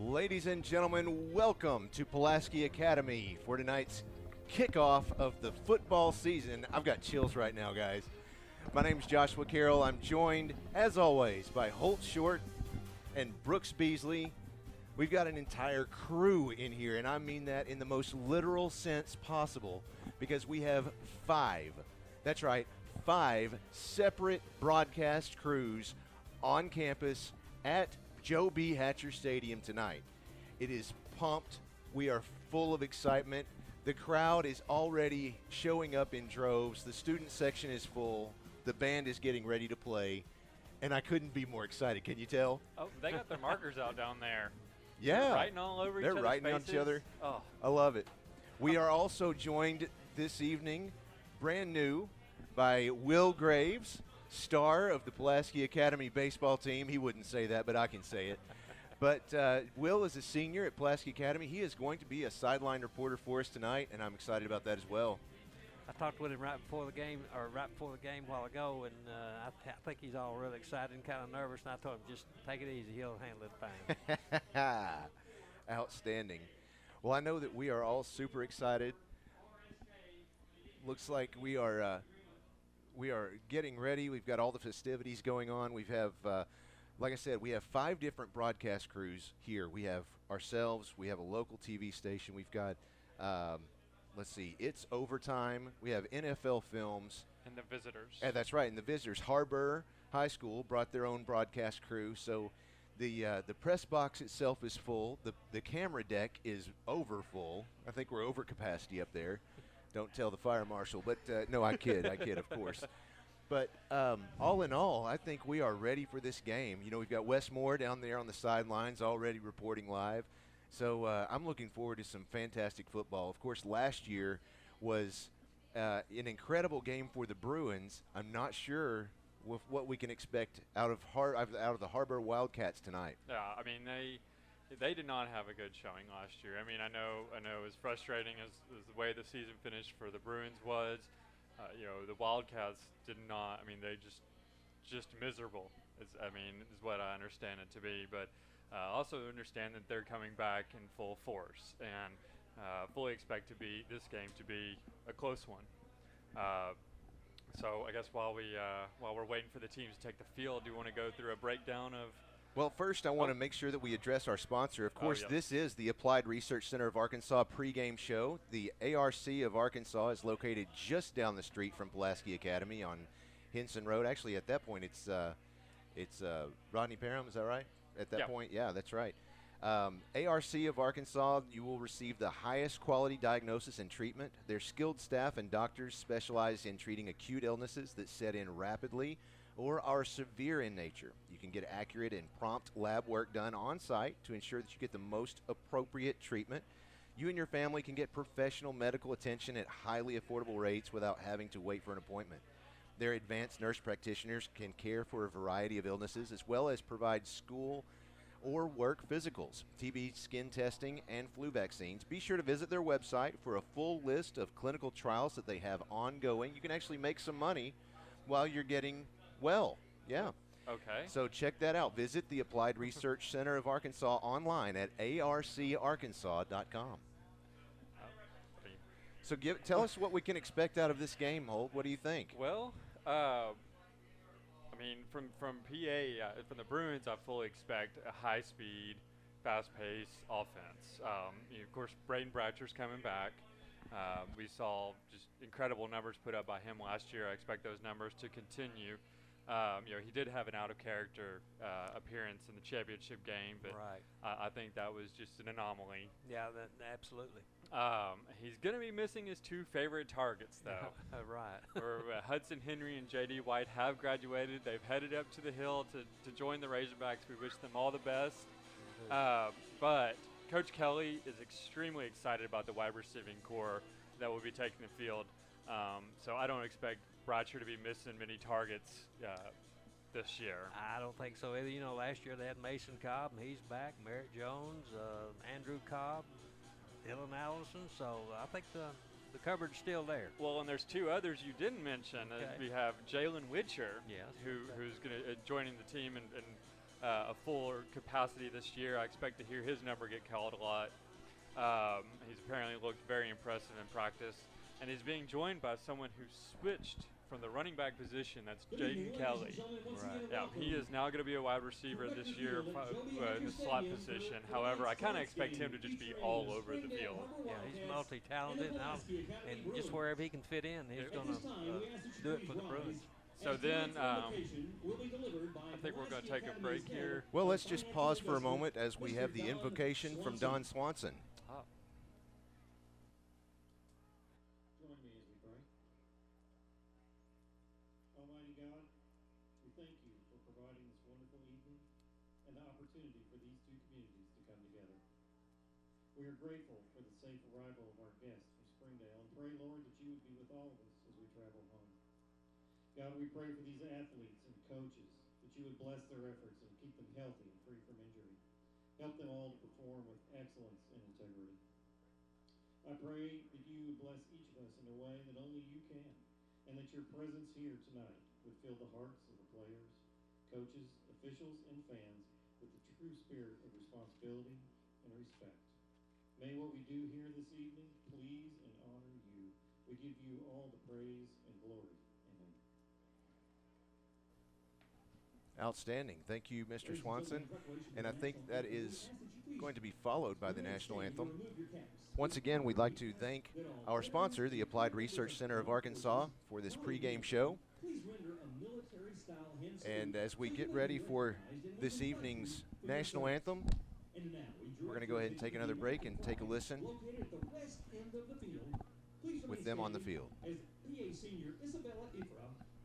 Ladies and gentlemen, welcome to Pulaski Academy for tonight's kickoff of the football season. I've got chills right now, guys. My name's Joshua Carroll. I'm joined, as always, by Holt Short and Brooks Beasley. We've got an entire crew in here, and I mean that in the most literal sense possible, because we have five separate broadcast crews on campus at Joe B. Hatcher Stadium tonight. It is pumped. We are full of excitement. The crowd is already showing up in droves. The student section is full. The band is getting ready to play, and I couldn't be more excited. Can you tell? Oh, they got their markers out down there. Yeah. They're writing all over each other's They're writing on faces. each other. Oh. I love it. We are also joined this evening, brand new, by Will Graves, star of the Pulaski Academy baseball team. He wouldn't say that, but I can say it. But Will is a senior at Pulaski Academy. He is going to be a sideline reporter for us tonight, and I'm excited about that as well. I talked with him right before the game a while ago, and I think he's all really excited and kind of nervous, and I told him just take it easy. He'll handle it fine. Outstanding. Well, I know that we are all super excited. Looks like we are getting ready. We've got all the festivities going on. We have, like I said, we have 5 different broadcast crews here. We have ourselves. We have a local TV station. We've got, let's see, It's Overtime. We have NFL Films. And the visitors. That's right, and the visitors. Har-Ber High School brought their own broadcast crew. So the press box itself is full. The camera deck is over full. I think we're over capacity up there. Don't tell the fire marshal, but no, I kid, of course. But all in all, I think we are ready for this game. You know, we've got Wes Moore down there on the sidelines already reporting live. So I'm looking forward to some fantastic football. Of course, last year was an incredible game for the Bruins. I'm not sure with what we can expect out of the Har-Ber Wildcats tonight. Yeah, I mean, they did not have a good showing last year. I mean, I know as frustrating as the way the season finished for the Bruins was, the Wildcats did not. I mean, they just miserable. Is what I understand it to be. But also understand that they're coming back in full force and fully expect this game to be a close one. So I guess while we're waiting for the teams to take the field, do you want to go through a breakdown of? Well, first I want to make sure that we address our sponsor. Of course, This is the Applied Research Center of Arkansas pregame show. The ARC of Arkansas is located just down the street from Pulaski Academy on Henson Road. Actually, at that point, it's Rodney Parham. Is that right? At that point, yeah, that's right. ARC of Arkansas, you will receive the highest quality diagnosis and treatment. Their skilled staff and doctors specialize in treating acute illnesses that set in rapidly or are severe in nature. You can get accurate and prompt lab work done on site to ensure that you get the most appropriate treatment. You and your family can get professional medical attention at highly affordable rates without having to wait for an appointment. Their advanced nurse practitioners can care for a variety of illnesses as well as provide school or work physicals, TB skin testing, and flu vaccines. Be sure to visit their website for a full list of clinical trials that they have ongoing. You can actually make some money while you're getting well. Yeah. Okay. So check that out. Visit the Applied Research Center of Arkansas online at arcarkansas.com. So tell us what we can expect out of this game, Holt. What do you think? Well, from PA, from the Bruins, I fully expect a high-speed, fast-paced offense. Of course, Braden Bratcher's coming back. We saw just incredible numbers put up by him last year. I expect those numbers to continue. He did have an out-of-character appearance in the championship game, but right. I think that was just an anomaly. Yeah, absolutely. He's going to be missing his 2 favorite targets, though. Right. Where Hudson Henry and J.D. White have graduated. They've headed up to the Hill to join the Razorbacks. We wish them all the best. But Coach Kelly is extremely excited about the wide receiving core that will be taking the field. So I don't expect Bratcher to be missing many targets this year. I don't think so either. Last year they had Mason Cobb, and he's back. Merritt Jones, Andrew Cobb, Dylan Allison. So I think the cupboard's still there. Well, and there's 2 others you didn't mention. Okay. We have Jalen Witcher, yes, who's going to joining the team and a fuller capacity this year. I expect to hear his number get called a lot. He's apparently looked very impressive in practice, and he's being joined by someone who switched from the running back position. That's Jaden Kelly. Right. Yeah, he is now going to be a wide receiver this year in the slot position. However, I kind of expect him to just be all over the field. Yeah, he's multi-talented now, and just wherever he can fit in, he's going to do it for the Bruins. So then, I think we're going to take a break here. Well, let's just pause for a moment as we have the invocation from Don Swanson. Oh. Join me as we pray. Almighty God, we thank you for providing this wonderful evening and the opportunity for these two communities to come together. We are grateful for the safe arrival of our guests from Springdale and pray, Lord, that you would be with all of us as we travel home. God, we pray for these athletes and coaches, that you would bless their efforts and keep them healthy and free from injury. Help them all to perform with excellence and integrity. I pray that you would bless each of us in a way that only you can, and that your presence here tonight would fill the hearts of the players, coaches, officials, and fans with the true spirit of responsibility and respect. May what we do here this evening please and honor you. We give you all the praise and glory. Outstanding. Thank you, Mr. Swanson. And I think that is going to be followed by the national anthem. Once again, we'd like to thank our sponsor, the Applied Research Center of Arkansas, for this pregame show. And as we get ready for this evening's national anthem, we're going to go ahead and take another break and take a listen with them on the field.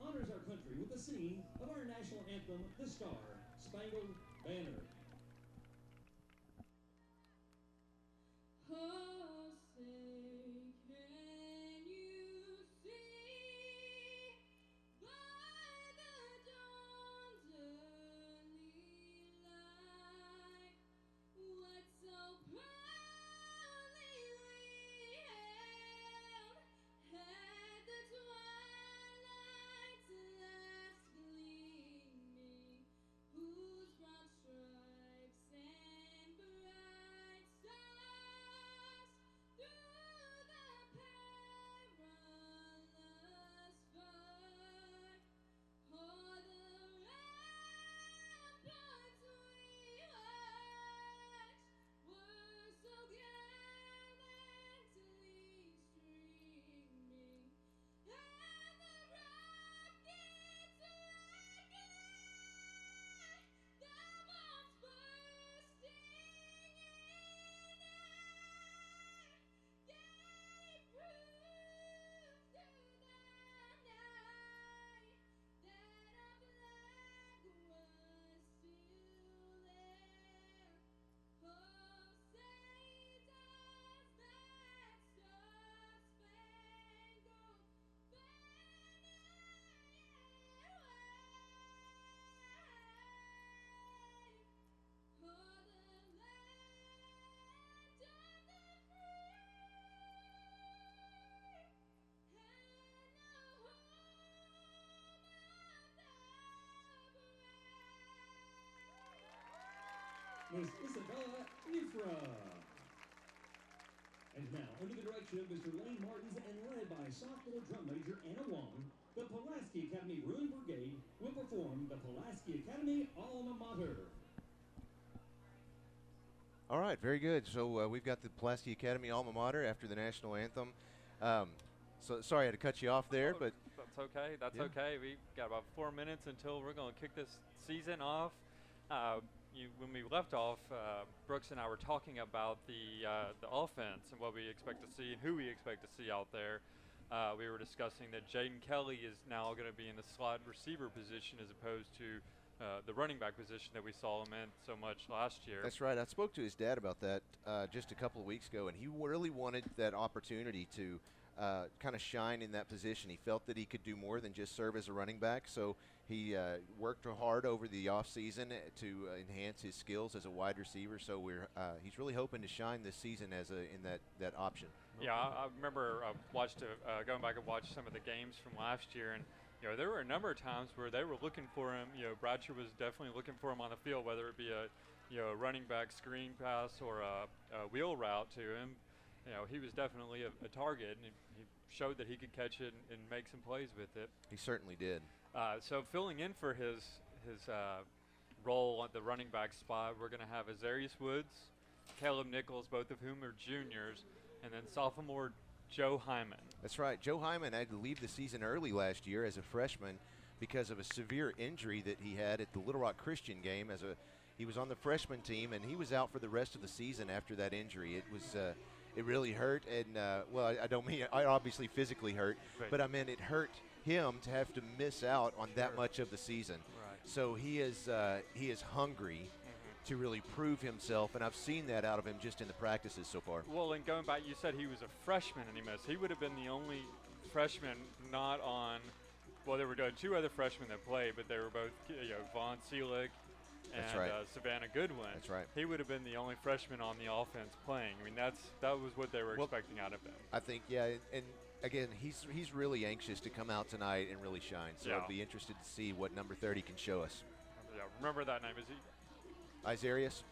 Honors our country with the singing of our national anthem, The Star Spangled Banner. Oh, say, can you see by the dawn's early light what so proudly we hailed at the twilight's last gleaming, whose broad stripes and bright stars through the perilous fight o'er the ramparts we watched were so gallantly streaming, and the rockets rattling, the bombs bursting in air, gave proof to the night that our flag was still there. Oh, say does that star-spangled banner yet wave o'er the land of the free and the home of the brave? Miss Isabella Ifra. And now, under the direction of Mr. Lane Martins and led by sophomore drum major Anna Wong, the Pulaski Academy Bruin Brigade will perform the Pulaski Academy Alma Mater. All right, very good. So we've got the Pulaski Academy Alma Mater after the national anthem. So sorry I had to cut you off there, but That's okay. That's Yeah. okay. We got about 4 minutes until we're going to kick this season off. When we left off, Brooks and I were talking about the offense and what we expect to see and who we expect to see out there. We were discussing that Jaden Kelly is now going to be in the slot receiver position as opposed to the running back position that we saw him in so much last year. that's right. I spoke to his dad about that just a couple of weeks ago, and he really wanted that opportunity to kind of shine in that position. He felt that he could do more than just serve as a running back, so he worked hard over the offseason to enhance his skills as a wide receiver. So he's really hoping to shine this season as in that option. Yeah, I remember going back and watched some of the games from last year, and you know, there were a number of times where they were looking for him. You know, Bratcher was definitely looking for him on the field, whether it be a, you know, running back screen pass or a wheel route to him. You know, he was definitely a target, and he showed that he could catch it and make some plays with it. He certainly did. So filling in for his role at the running back spot, we're going to have Azarius Woods, Caleb Nichols, both of whom are juniors, and then sophomore Joe Hyman. That's right. Joe Hyman had to leave the season early last year as a freshman because of a severe injury that he had at the Little Rock Christian game. He was on the freshman team, and he was out for the rest of the season after that injury. It really hurt, and well, I don't mean I obviously physically hurt, Right. but I mean it hurt him to have to miss out on that much of the season. Right. So he is hungry to really prove himself, and I've seen that out of him just in the practices so far. Well, and going back, you said he was a freshman and he missed. He would have been the only freshman not on. Well, there were two other freshmen that played, but they were both, you know, Vaughn Seelig and That's right. Savannah Goodwin. That's right. He would have been the only freshman on the offense playing. I mean, that was what they were expecting out of him. I think, yeah, and again, he's really anxious to come out tonight and really shine. So Yeah. I'd be interested to see what number 30 can show us. Yeah, remember that name? Is he? Isarius?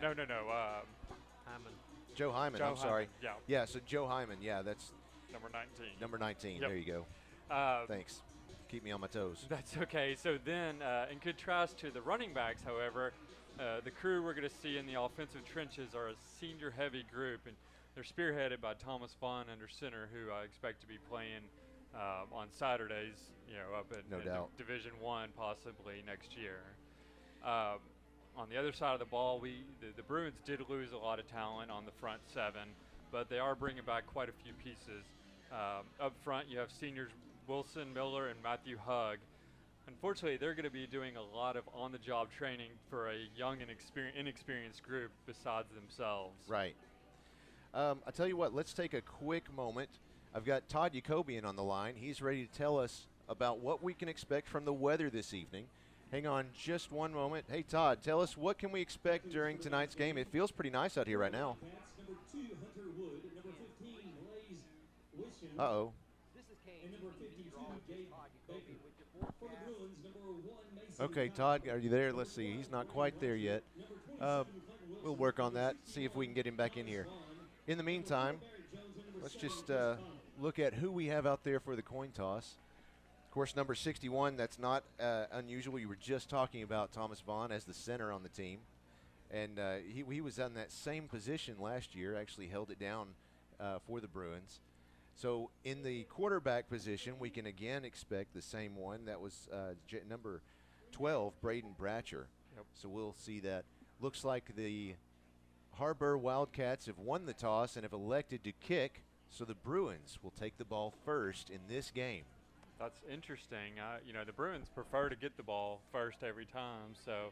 No. Hyman. Joe Hyman, Joe I'm sorry. Hyman, Yeah, so Joe Hyman, yeah, that's number 19. number 19. Yep. There you go. Thanks. Keep me on my toes. That's okay. So then, in contrast to the running backs, however, the crew we're going to see in the offensive trenches are a senior-heavy group, and they're spearheaded by Thomas Vaughn under center, who I expect to be playing on Saturdays, you know, up at No doubt. Division I possibly next year. On the other side of the ball, the Bruins did lose a lot of talent on the front seven, but they are bringing back quite a few pieces. Up front, you have seniors Wilson Miller and Matthew Hugg. Unfortunately, they're going to be doing a lot of on-the-job training for a young and inexperienced group besides themselves. Right. I tell you what, let's take a quick moment. I've got Todd Jacobian on the line. He's ready to tell us about what we can expect from the weather this evening. Hang on just one moment. Hey, Todd, tell us what can we expect during tonight's game. It feels pretty nice out here right now. Number 2, Hunter Wood. Number 15, Blaze Wisham. Uh-oh. And number 52, Gabe Baker. For the Bruins, number 1, Mason. Okay, Todd, are you there? Let's see. He's not quite there yet. We'll work on that, see if we can get him back in here. In the meantime, let's just look at who we have out there for the coin toss. Of course, number 61, that's not unusual. You were just talking about Thomas Vaughn as the center on the team. And he was on that same position last year, actually held it down for the Bruins. So in the quarterback position, we can again expect the same one. That was number 12, Braden Bratcher. Yep. So we'll see that. Looks like the Har-Ber Wildcats have won the toss and have elected to kick, so the Bruins will take the ball first in this game. That's interesting. You know, the Bruins prefer to get the ball first every time, so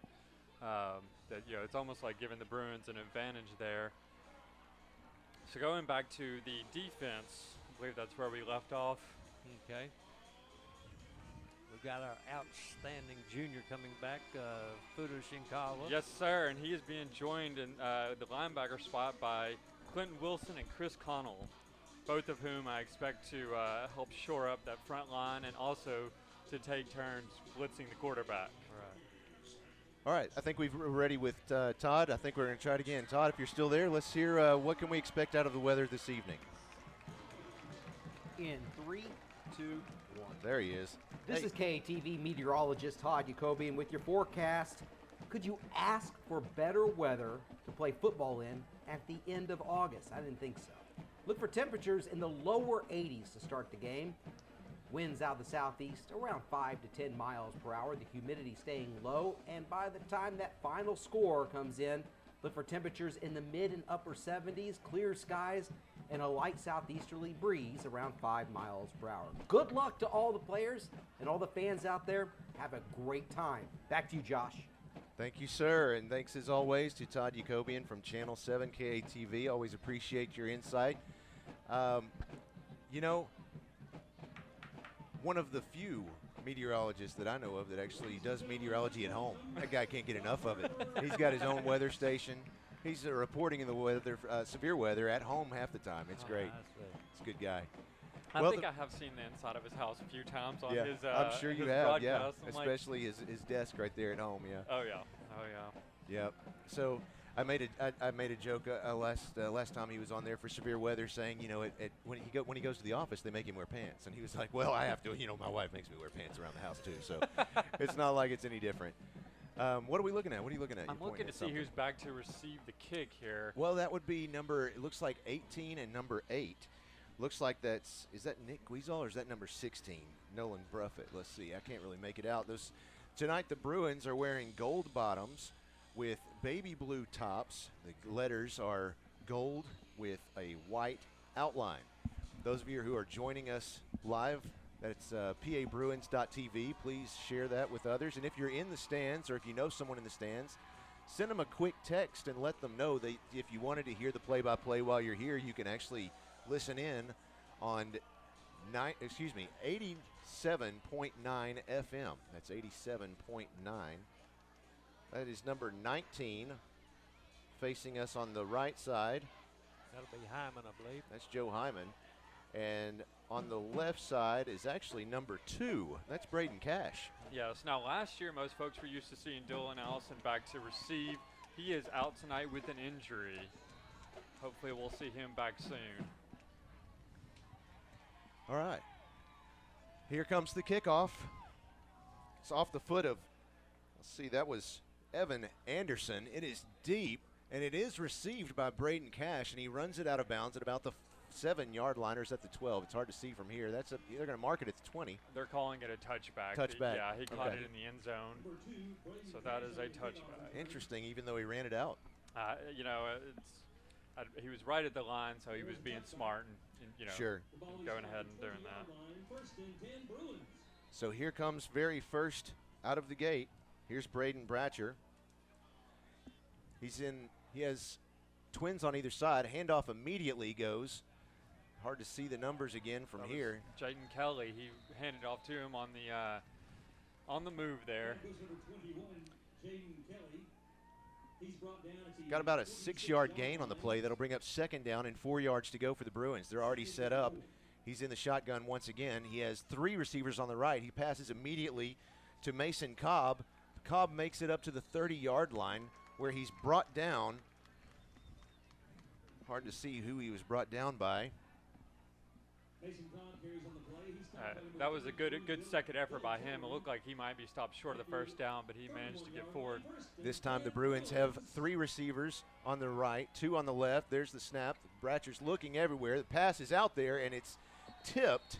that, you know, it's almost like giving the Bruins an advantage there. So going back to the defense, I believe that's where we left off. Okay. We've got our outstanding junior coming back, Fuda Shinkawa. Yes, sir, and he is being joined in the linebacker spot by Clinton Wilson and Chris Connell, both of whom I expect to help shore up that front line and also to take turns blitzing the quarterback. All right, I think we're ready with Todd. I think we're going to try it again. Todd, if you're still there, let's hear what can we expect out of the weather this evening. In 3, 2, 1. There he is. This is KATV meteorologist Todd Jacobian with your forecast. Could you ask for better weather to play football in at the end of August? I didn't think so. Look for temperatures in the lower 80s to start the game. Winds out of the southeast around 5 to 10 miles per hour. The humidity staying low, and by the time that final score comes in, look for temperatures in the mid and upper 70s, clear skies, and a light southeasterly breeze around 5 miles per hour. Good luck to all the players and all the fans out there. Have a great time. Back to you, Josh. Thank you, sir, and thanks as always to Todd Jacobian from Channel 7 KATV. Always appreciate your insight. You know, one of the few meteorologists that I know of that actually does meteorology at home. That guy can't get enough of it. He's got his own weather station. He's reporting in the weather, severe weather at home half the time. It's great. Nice. It's a good guy. I Well, think I have seen the inside of his house a few times on yeah, his I'm sure you his have, yeah. broadcast. I'm like, Especially his desk right there at home, yeah. oh, yeah. Oh, yeah. Yep. So I made a joke last time he was on there for severe weather, saying, you know, when he goes to the office, they make him wear pants, and he was like, well, I have to, you know, my wife makes me wear pants around the house too, so it's not like it's any different. What are we looking at? What are you looking at? I'm You're looking pointing to at see who's something. back to receive the kick here. Well, that would be it looks like 18 and number 8. Looks like is that Nick Guizal or is that number 16? Nolan Bruffett. Let's see. I can't really make it out. Tonight the Bruins are wearing gold bottoms with baby blue tops. The letters are gold with a white outline. Those of you who are joining us live, that's pabruins.tv. Please share that with others. And if you're in the stands or if you know someone in the stands, send them a quick text and let them know that if you wanted to hear the play-by-play while you're here, you can actually listen in on 87.9 FM. That's 87.9. That is number 19 facing us on the right side. That'll be Hyman, I believe. That's Joe Hyman. And on the left side is actually number 2. That's Braden Cash. Yes. Now, last year, most folks were used to seeing Dylan Allison back to receive. He is out tonight with an injury. Hopefully, we'll see him back soon. All right. Here comes the kickoff. It's off the foot of, let's see, that was Evan Anderson. It is deep, and it is received by Braden Cash, and he runs it out of bounds at about the 7-yard line, or is that the 12? It's hard to see from here. They're going to mark it at the 20. They're calling it a touchback. Touchback. Yeah, he caught Okay. it in the end zone. So that is a touchback. Interesting, even though he ran it out. You know, he was right at the line, so he was being smart and you know, Sure. going ahead and doing that. So here comes very first out of the gate. Here's Braden Bratcher. He has twins on either side. Handoff immediately goes. Hard to see the numbers again from That here. was Jaden Kelly, he handed off to him on the move there. Got about a 6-yard gain on the play. That'll bring up second down and 4 yards to go for the Bruins. They're already set up. He's in the shotgun once again. He has 3 receivers on the right. He passes immediately to Mason Cobb. Cobb makes it up to the 30-yard line where he's brought down. Hard to see who he was brought down by. That was a good second effort by him. It looked like he might be stopped short of the first down, but he managed to get forward. This time the Bruins have 3 receivers on the right, 2 on the left. There's the snap. Bratcher's looking everywhere. The pass is out there, and it's tipped.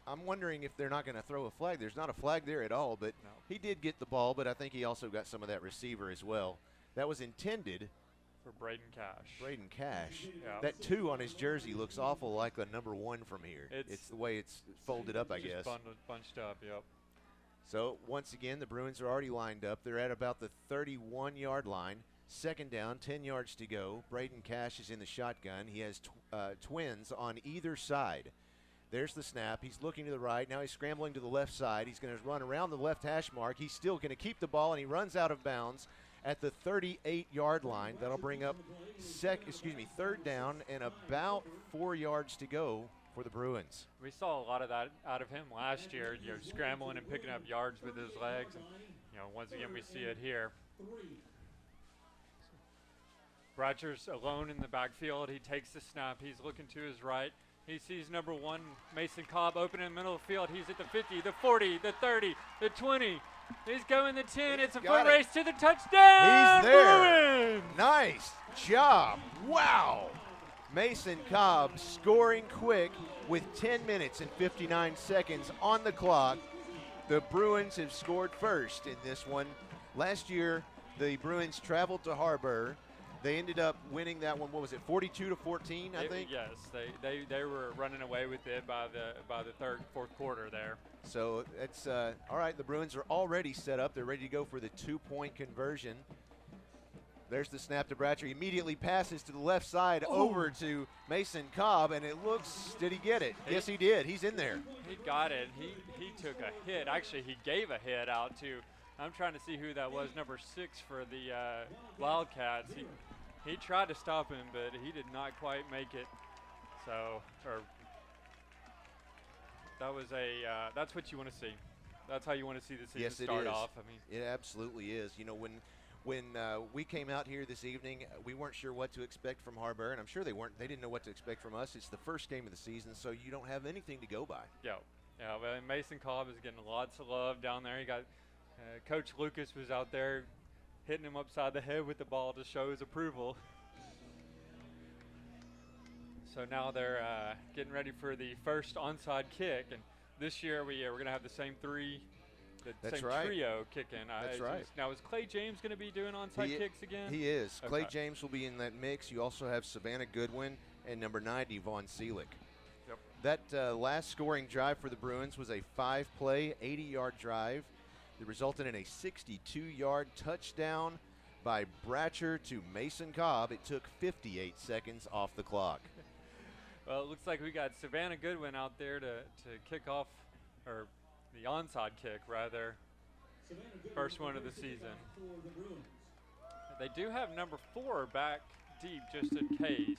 I'm wondering if they're not going to throw a flag. There's not a flag there at all, but No. he did get the ball, but I think he also got some of that receiver as well. That was intended For Braden Cash. Braden Cash. Yeah. That 2 on his jersey looks awful like a number 1 from here. It's the way it's folded up, I guess. Just bunched up, yep. So once again, the Bruins are already lined up. They're at about the 31-yard line. Second down, 10 yards to go. Braden Cash is in the shotgun. He has twins on either side. There's the snap. He's looking to the right. Now he's scrambling to the left side. He's going to run around the left hash mark. He's still going to keep the ball, and he runs out of bounds at the 38-yard line. That'll bring up third down and about 4 yards to go for the Bruins. We saw a lot of that out of him last year, you know, scrambling and picking up yards with his legs. And, you know, once again, we see it here. Bratcher's alone in the backfield. He takes the snap. He's looking to his right. He sees number 1, Mason Cobb, open in the middle of the field. He's at the 50, the 40, the 30, the 20. He's going the 10. It's a foot race to the touchdown. He's there. Bruins! Nice job. Wow. Mason Cobb scoring quick with 10 minutes and 59 seconds on the clock. The Bruins have scored first in this one. Last year, the Bruins traveled to Har-Ber. They ended up winning that one. What was it, 42-14, I think? Yes, they were running away with it by the third, fourth quarter there. So it's all right. The Bruins are already set up. They're ready to go for the 2-point conversion. There's the snap to Bratcher. He immediately passes to the left side over to Mason Cobb, and it looks, did he get it? Yes, he did. He's in there. He got it. He took a hit. Actually, he gave a hit out to, I'm trying to see who that was, number 6 for the Wildcats. He tried to stop him, but he did not quite make it. So, or That was that's what you want to see. That's how you want to see the season Yes, it start is. off. I mean, It absolutely is. You know, when we came out here this evening, we weren't sure what to expect from Har-Ber, and I'm sure they weren't. They didn't know what to expect from us. It's the first game of the season, so you don't have anything to go by. yeah. Well, Mason Cobb is getting lots of love down there. He got Coach Lucas was out there hitting him upside the head with the ball to show his approval. So now they're getting ready for the first onside kick, and this year we're going to have the same That's same right. trio kicking. That's right. Now is Clay James going to be doing onside kicks again? He is. Okay. Clay James will be in that mix. You also have Savannah Goodwin and number 90, Vaughn Seelick. Yep. That last scoring drive for the Bruins was a 5-play, 80-yard drive that resulted in a 62-yard touchdown by Bratcher to Mason Cobb. It took 58 seconds off the clock. Well, it looks like we got Savannah Goodwin out there to kick off, or the onside kick, rather. First one of the season. They do have number 4 back deep just in case.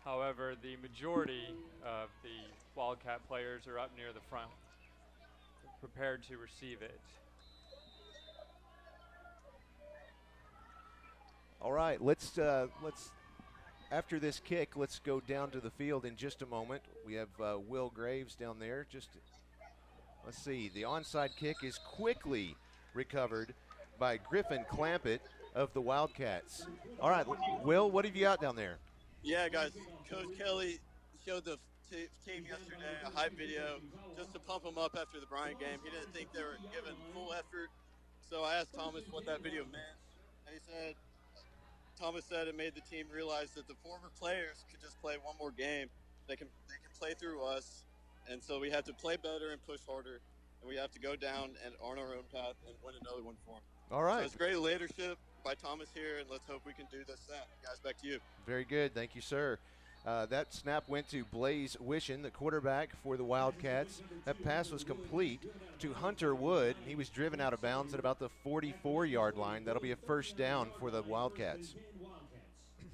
However, the majority of the Wildcat players are up near the front, prepared to receive it. All right, let's after this kick, let's go down to the field in just a moment. We have Will Graves down there. Let's see. The onside kick is quickly recovered by Griffin Clampett of the Wildcats. All right, Will, what have you got down there? Yeah, guys, Coach Kelly showed the team yesterday a hype video just to pump them up after the Bryant game. He didn't think they were giving full effort, so I asked Thomas what that video meant, and Thomas said it made the team realize that the former players could just play one more game. They can play through us, and so we have to play better and push harder, and we have to go down and on our own path and win another one for them. All right. So it's great leadership by Thomas here, and let's hope we can do this. Guys, back to you. Very good. Thank you, sir. That snap went to Blaze Wischen, the quarterback for the Wildcats. That pass was complete to Hunter Wood. He was driven out of bounds at about the 44-yard line. That'll be a first down for the Wildcats.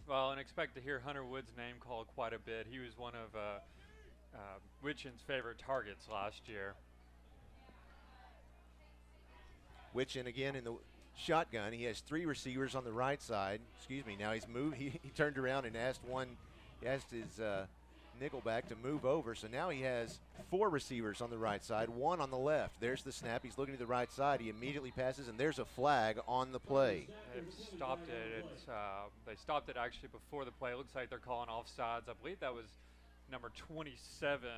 Well, and expect to hear Hunter Wood's name called quite a bit. He was one of Wichen's favorite targets last year. Wischen again in the shotgun. He has 3 receivers on the right side. Excuse me. Now he's moved. He turned around and asked his nickelback to move over. So now he has 4 receivers on the right side, 1 on the left. There's the snap. He's looking to the right side. He immediately passes, and there's a flag on the play. They've stopped it. They stopped it actually before the play. It looks like they're calling offsides. I believe that was number 27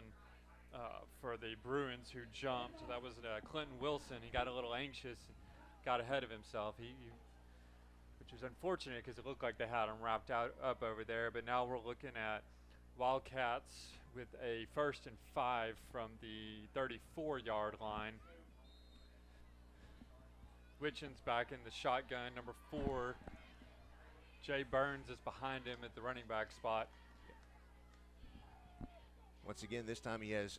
for the Bruins who jumped. That was Clinton Wilson. He got a little anxious and got ahead of himself. Which was unfortunate because it looked like they had him wrapped up over there. But now we're looking at Wildcats with a 1st and 5 from the 34-yard line. Wichen's back in the shotgun. Number 4, Jay Burns is behind him at the running back spot. Once again, this time he has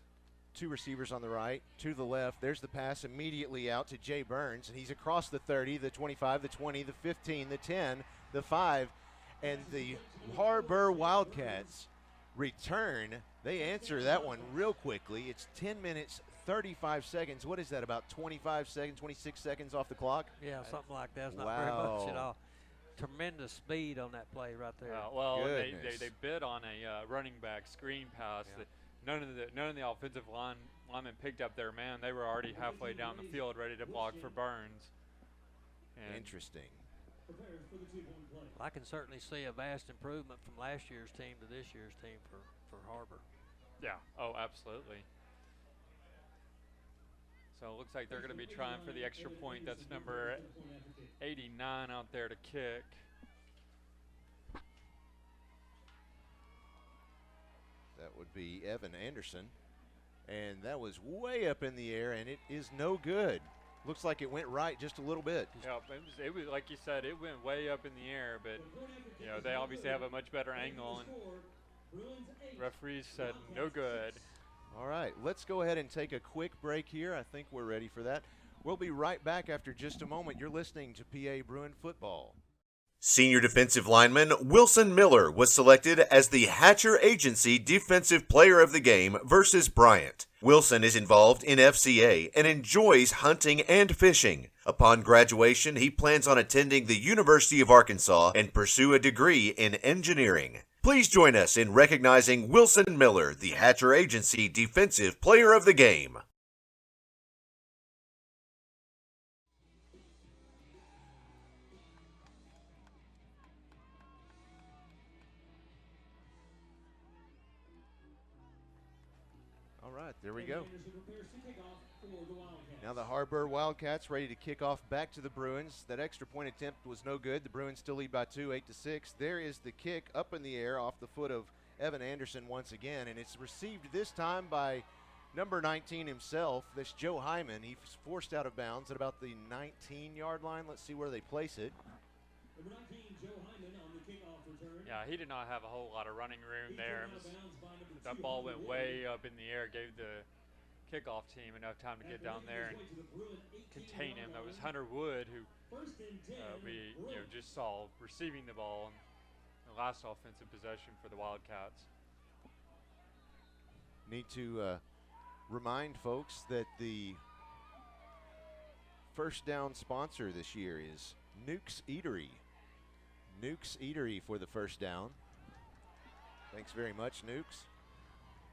2 receivers on the right, 2 to the left. There's the pass immediately out to Jay Burns, and he's across the 30, the 25, the 20, the 15, the 10, the 5, and the Har-Ber Wildcats return. They answer that one real quickly. It's 10 minutes, 35 seconds. What is that, about 25 seconds, 26 seconds off the clock? Yeah, something like that. It's not Wow. very much at all. Tremendous speed on that play right there. Well, they bid on a running back screen pass that none of the offensive linemen picked up their man. They were already halfway down the field ready to block for Burns. And Interesting. I can certainly see a vast improvement from last year's team to this year's team for Har-Ber. yeah, oh, absolutely. So it looks like they're going to be trying for the extra point. That's number 89 out there to kick. That would be Evan Anderson. And that was way up in the air, and it is no good. Looks like it went right just a little bit. Yeah, it was like you said, it went way up in the air, but they obviously have a much better angle, and referees said no good. All right, let's go ahead and take a quick break here. I think we're ready for that. We'll be right back after just a moment. You're listening to PA Bruin Football. Senior defensive lineman Wilson Miller was selected as the Hatcher Agency Defensive Player of the Game versus Bryant. Wilson is involved in FCA and enjoys hunting and fishing. Upon graduation, he plans on attending the University of Arkansas and pursue a degree in engineering. Please join us in recognizing Wilson Miller, the Hatcher Agency Defensive Player of the Game. All right, there we go. Now the Har-Ber Wildcats ready to kick off back to the Bruins. That extra point attempt was no good. The Bruins still lead by 2, 8-6. There is the kick up in the air off the foot of Evan Anderson once again, and it's received this time by number 19 himself. That's Joe Hyman. He's forced out of bounds at about the 19-yard line. Let's see where they place it. Number 19, Joe Hyman on the kickoff return. Yeah, he did not have a whole lot of running room there. That ball went way up in the air, gave the kickoff team enough time to get down there and contain him. That was Hunter Wood, who we just saw receiving the ball in the last offensive possession for the Wildcats. Need to remind folks that the first down sponsor this year is Nuke's Eatery. Nuke's Eatery for the first down. Thanks very much, Nuke's.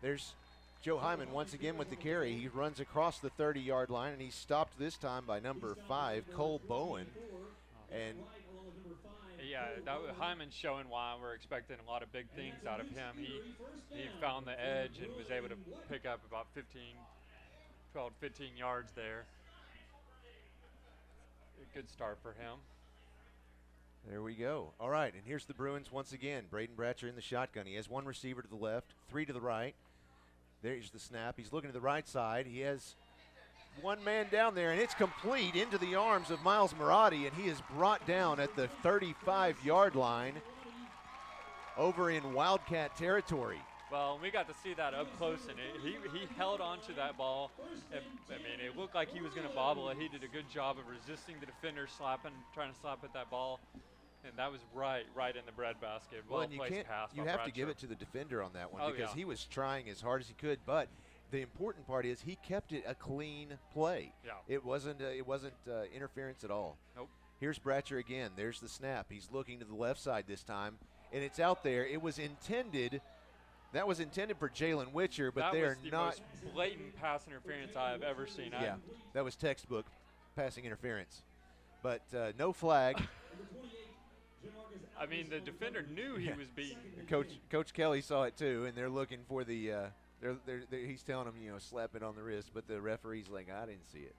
There's Joe Hyman once again with the carry. He runs across the 30-yard line, and he's stopped this time by number 5, Cole Bowen. And yeah, Hyman's showing why we're expecting a lot of big things out of him. He found the edge and was able to pick up about 12, 15 yards there. A good start for him. There we go. All right, and here's the Bruins once again. Braden Bratcher in the shotgun. He has one receiver to the left, 3 to the right. There's the snap. He's looking to the right side. He has one man down there, and it's complete into the arms of Miles Marotti, and he is brought down at the 35-yard line over in Wildcat territory. Well, we got to see that up close, and he held on to that ball. I mean, it looked like he was going to bobble it. He did a good job of resisting the defender trying to slap at that ball. And that was right in the breadbasket. Well, and you have to give it to the defender on that one because he was trying as hard as he could. But the important part is he kept it a clean play. Yeah. It wasn't interference at all. Nope. Here's Bratcher again. There's the snap. He's looking to the left side this time, and it's out there. It was intended. That was intended for Jalen Witcher, but they are not. That was the most blatant pass interference I have ever seen. Yeah, that was textbook passing interference, but no flag. I mean, the defender knew he was beaten. Coach Kelly saw it too, and they're looking for the. He's telling him, slap it on the wrist, but the referee's like, I didn't see it.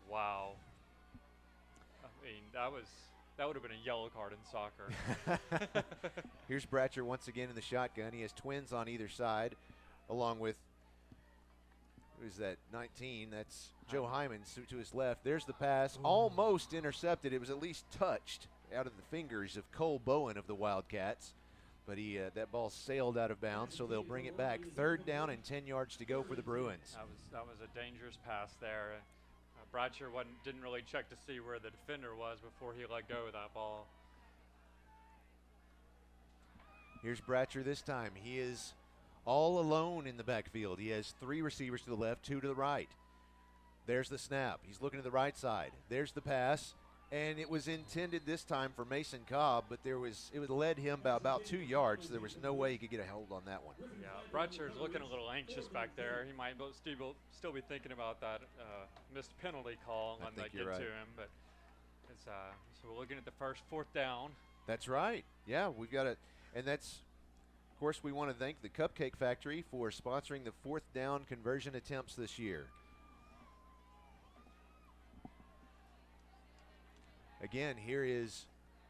Wow. I mean, that would have been a yellow card in soccer. Here's Bratcher once again in the shotgun. He has twins on either side, along with who's that? 19. That's Joe Hyman to his left. There's the pass, almost intercepted. It was at least touched out of the fingers of Cole Bowen of the Wildcats, but that ball sailed out of bounds, so they'll bring it back. 3rd down and 10 yards to go for the Bruins. That was a dangerous pass there. Bratcher didn't really check to see where the defender was before he let go of that ball. Here's Bratcher this time. He is all alone in the backfield. He has 3 receivers to the left, 2 to the right. There's the snap. He's looking to the right side. There's the pass. And it was intended this time for Mason Cobb, but it led him by about 2 yards. So there was no way he could get a hold on that one. Yeah, Bratcher's looking a little anxious back there. He might still be thinking about that missed penalty call when they get to him. But it's so we're looking at the first 4th down. That's right. Yeah, we've got it, and that's. Of course, we want to thank the Cupcake Factory for sponsoring the 4th down conversion attempts this year. Again, here is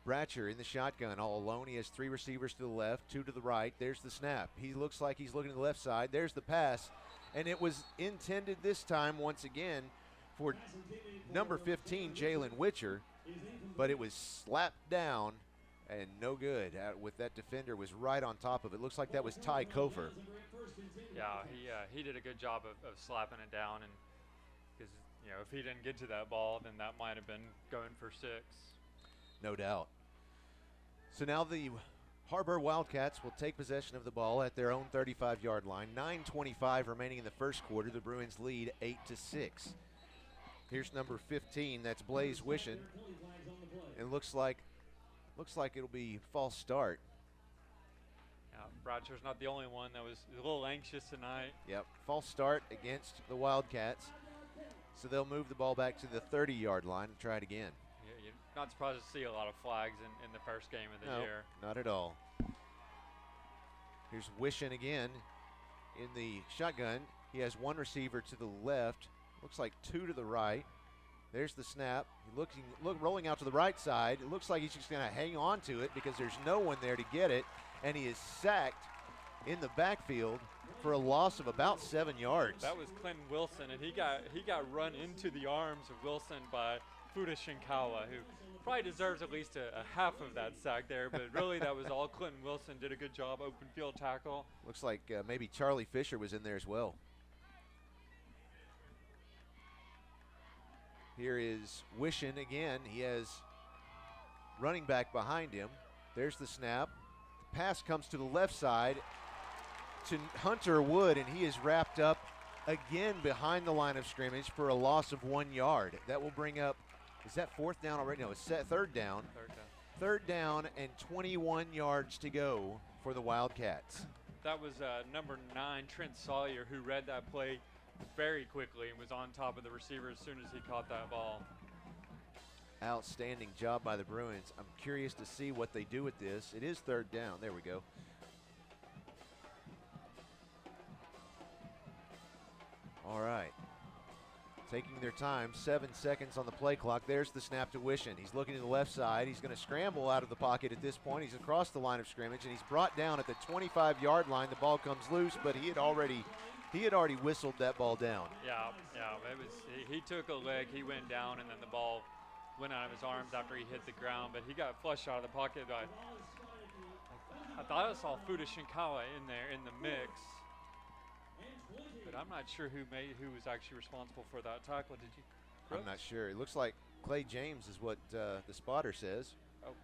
Bratcher in the shotgun all alone. He has 3 receivers to the left, 2 to the right. There's the snap. He looks like he's looking to the left side. There's the pass, and it was intended this time once again for number 15, Jalen Witcher, but it was slapped down and no good. With that defender was right on top of it. Looks like that was Ty Kofer. Yeah, he did a good job of slapping it down, and because if he didn't get to that ball, then that might have been going for 6. No doubt. So now the Har-Ber Wildcats will take possession of the ball at their own 35-yard line. 9:25 remaining in the first quarter. The Bruins lead 8-6. Here's number 15. That's Blaze Wishon. It looks like it'll be false start. Yeah, Bratcher's not the only one that was a little anxious tonight. Yep, false start against the Wildcats. So they'll move the ball back to the 30-yard line and try it again. Yeah, you're not surprised to see a lot of flags in the first game of the year. Not at all. Here's Wishon again in the shotgun. He has one receiver to the left. Looks like two to the right. There's the snap. Rolling out to the right side. It looks like he's just going to hang on to it because there's no one there to get it. And he is sacked in the backfield for a loss of about 7 yards. That was Clinton Wilson, and he got run into the arms of Wilson by Fuda Shinkawa, who probably deserves at least a half of that sack there. But really, that was all Clinton Wilson. Did a good job, open field tackle. Looks like maybe Charlie Fisher was in there as well. Here is Wishon again. He has running back behind him. There's the snap. The pass comes to the left side to Hunter Wood, and he is wrapped up again behind the line of scrimmage for a loss of 1 yard. That will bring up, is that fourth down already? No, it's third down. Third down and 21 yards to go for the Wildcats. That was number 9, Trent Sawyer, who read that play very quickly and was on top of the receiver as soon as he caught that ball. Outstanding job by the Bruins. I'm curious to see what they do with this. It is third down. There we go. All right. Taking their time, 7 seconds on the play clock. There's the snap to Wishon. He's looking to the left side. He's going to scramble out of the pocket at this point. He's across the line of scrimmage, and he's brought down at the 25-yard line. The ball comes loose, but he had already whistled that ball down. Yeah. He took a leg, he went down, and then the ball went out of his arms after he hit the ground. But he got flushed out of the pocket. I thought I saw Fuda Shinkawa in there in the mix, but I'm not sure who was actually responsible for that tackle. Did you? Brooks? I'm not sure. It looks like Clay James is what the spotter says. Oh,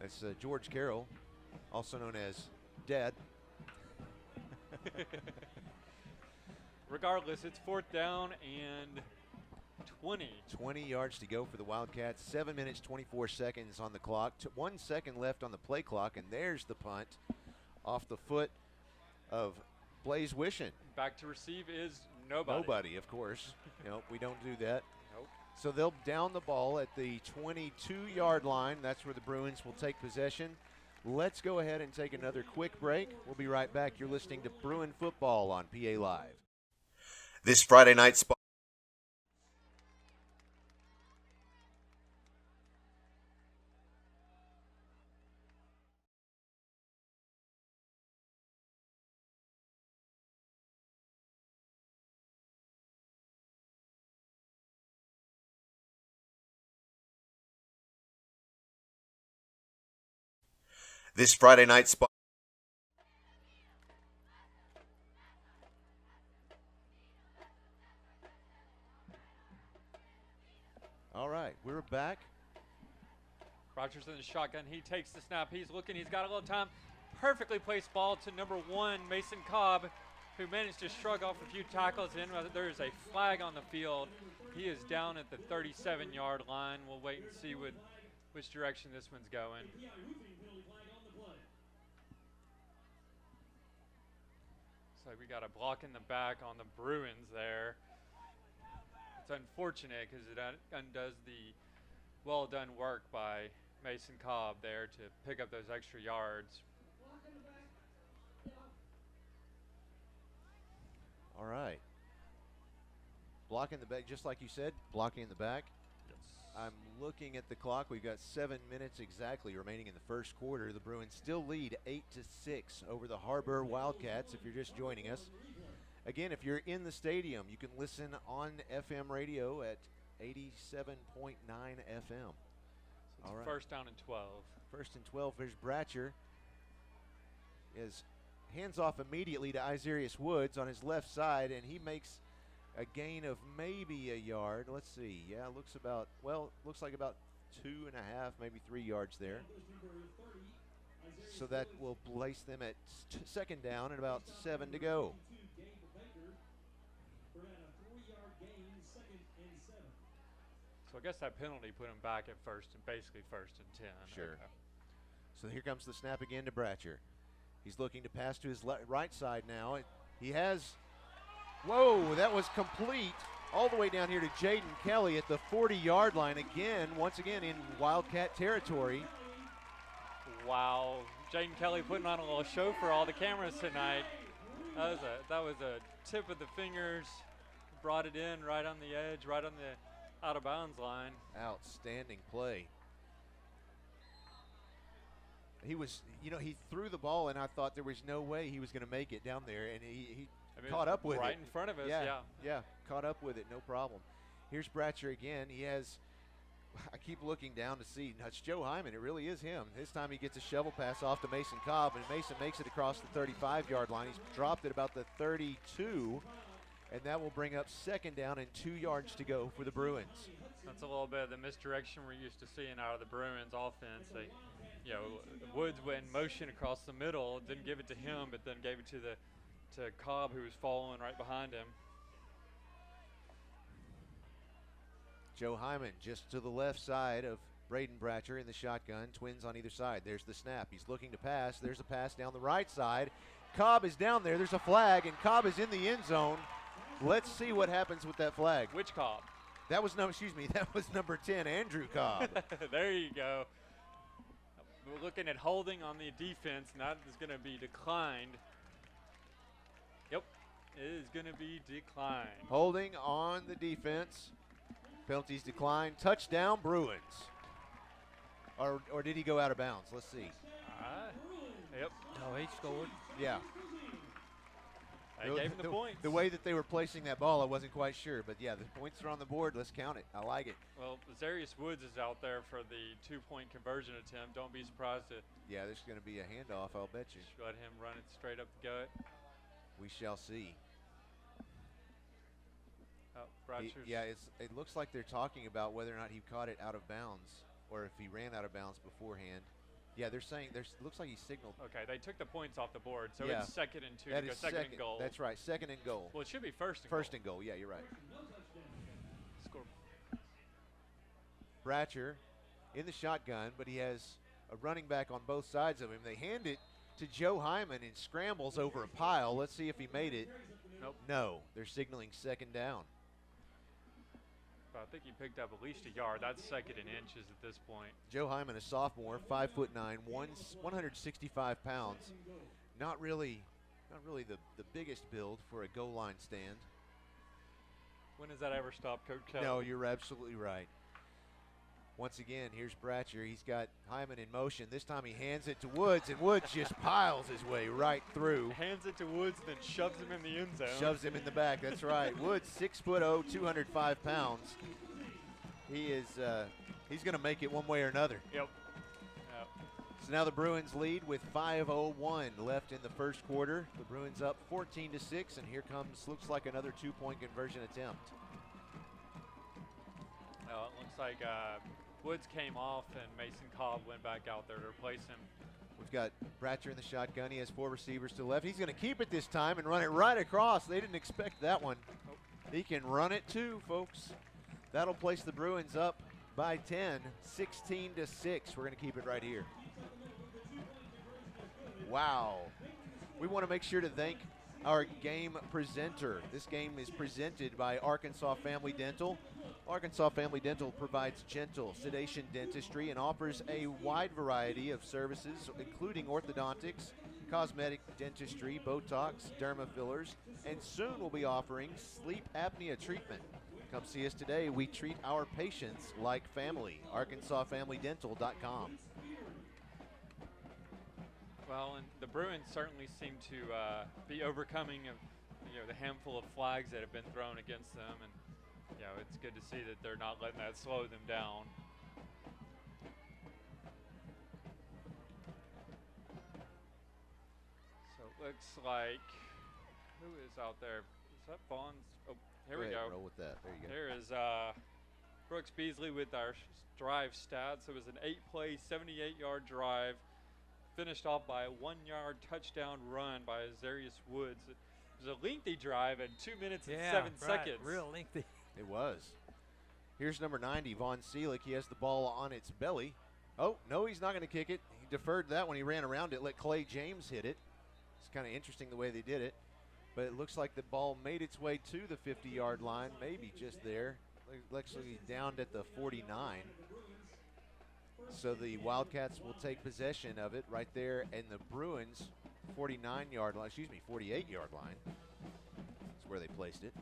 that's George Carroll, also known as Dad. Regardless, it's fourth down and 20. 20 yards to go for the Wildcats. 7 minutes, 24 seconds on the clock. 1 second left on the play clock, and there's the punt off the foot of Blaze Wishon. Back to receive is nobody. Nobody, of course. We don't do that. Nope. So they'll down the ball at the 22-yard line. That's where the Bruins will take possession. Let's go ahead and take another quick break. We'll be right back. You're listening to Bruin Football on PA Live. This Friday night spot. This Friday night spot. All right, we're back. Rogers in the shotgun. He takes the snap. He's looking. He's got a little time. Perfectly placed ball to number 1, Mason Cobb, who managed to shrug off a few tackles in. There is a flag on the field. He is down at the 37-yard line. We'll wait and see which direction this one's going. So we got a block in the back on the Bruins there. It's unfortunate because it undoes the well-done work by Mason Cobb there to pick up those extra yards. All right. Blocking the back, just like you said, blocking in the back. Yes. I'm looking at the clock. We've got 7 minutes exactly remaining in the first quarter. The Bruins still lead 8-6 over the Har-Ber Wildcats if you're just joining us. Again, if you're in the stadium, you can listen on FM radio at 87.9 FM. So all right. First down and 12. First and 12. There's Bratcher. Is hands off immediately to Isarius Woods on his left side, and he makes a gain of maybe a yard. Let's see. Yeah, looks like about 2.5, maybe 3 yards there. So that will place them at second down and about 7 to go. So I guess that penalty put him back at basically first and 10. Sure. Okay. So here comes the snap again to Bratcher. He's looking to pass to his right side now. He has, whoa, that was complete all the way down here to Jaden Kelly at the 40-yard line again, once again in Wildcat territory. Wow, Jaden Kelly putting on a little show for all the cameras tonight. That was a tip of the fingers, brought it in right on the edge, right on the out of bounds line. Outstanding play. He was, he threw the ball, and I thought there was no way he was going to make it down there, and he caught up with it. Right in front of us, yeah, caught up with it, no problem. Here's Bratcher again. He has, I keep looking down to see, now it's Joe Hyman, it really is him. This time he gets a shovel pass off to Mason Cobb, and Mason makes it across the 35-yard line. He's dropped it about the 32, and that will bring up second down and 2 yards to go for the Bruins. That's a little bit of the misdirection we're used to seeing out of the Bruins offense. Woods went in motion across the middle, didn't give it to him, but then gave it to Cobb, who was following right behind him. Joe Hyman just to the left side of Braden Bratcher in the shotgun, twins on either side. There's the snap. He's looking to pass. There's a pass down the right side. Cobb is down there. There's a flag, and Cobb is in the end zone. Let's see what happens with that flag. Which Cobb? That was number 10, Andrew Cobb. There you go. We're looking at holding on the defense, and that is going to be declined. Yep, it is going to be declined. Holding on the defense. Penalties declined. Touchdown, Bruins. Or did he go out of bounds? Let's see. Yep. No, he scored. Yeah. I gave him the points. The way that they were placing that ball, I wasn't quite sure. But, yeah, the points are on the board. Let's count it. I like it. Well, Zarius Woods is out there for the two-point conversion attempt. Don't be surprised if yeah, there's going to be a handoff, I'll bet you. let him run it straight up the gut. We shall see. It looks like they're talking about whether or not he caught it out of bounds or if he ran out of bounds beforehand. Yeah, they're saying looks like he signaled. Okay, they took the points off the board, so yeah. it's 2nd and 2 that to go is second and goal. That's right, 2nd and goal. Well, it should be first and First and goal, yeah, you're right. Score. Bratcher in the shotgun, but he has a running back on both sides of him. They hand it to Joe Hyman and scrambles over a pile. Let's see if he made it. Nope. No, they're signaling second down. I think he picked up at least a yard. That's 2nd in inches at this point. Joe Hyman, a sophomore, 5'9", 165 pounds. Not really the biggest build for a goal line stand. When does that ever stop, Coach Kelly? No, you're absolutely right. Once again, here's Bratcher. He's got Hyman in motion. This time he hands it to Woods, and Woods just piles his way right through. Hands it to Woods, then shoves him in the end zone. Shoves him in the back, that's right. Woods, 6'0", 205 pounds. He's going to make it one way or another. Yep. So now the Bruins lead with 5:01 left in the first quarter. The Bruins up 14-6, and here looks like another 2-point conversion attempt. It looks like Woods came off, and Mason Cobb went back out there to replace him. We've got Bratcher in the shotgun. He has 4 receivers to the left. He's going to keep it this time and run it right across. They didn't expect that one. He can run it too, folks. That'll place the Bruins up by 10, 16-6. We're going to keep it right here. Wow. We want to make sure to thank our game presenter. This game is presented by Arkansas Family Dental. Arkansas Family Dental provides gentle sedation dentistry and offers a wide variety of services, including orthodontics, cosmetic dentistry, Botox, derma fillers, and soon we'll be offering sleep apnea treatment. Come see us today. We treat our patients like family. ArkansasFamilyDental.com. Well, and the Bruins certainly seem to be overcoming the handful of flags that have been thrown against them, and it's good to see that they're not letting that slow them down. So it looks like, who is out there? Is that Vaughn's? Oh, here we go. Roll with that. There you go. There is Brooks Beasley with our drive stats. It was an 8-play, 78-yard drive. finished off by a 1-yard touchdown run by Azarius Woods. It was a lengthy drive at 2 minutes and 7 seconds. Real lengthy. It was. Here's number 90, Von Seelig. He has the ball on its belly. Oh, no, he's not going to kick it. He deferred that when he ran around it, let Clay James hit it. It's kind of interesting the way they did it. But it looks like the ball made its way to the 50-yard line, maybe just there. Actually down at the 49. So the Wildcats will take possession of it right there, and the Bruins 48-yard line. That's where they placed it.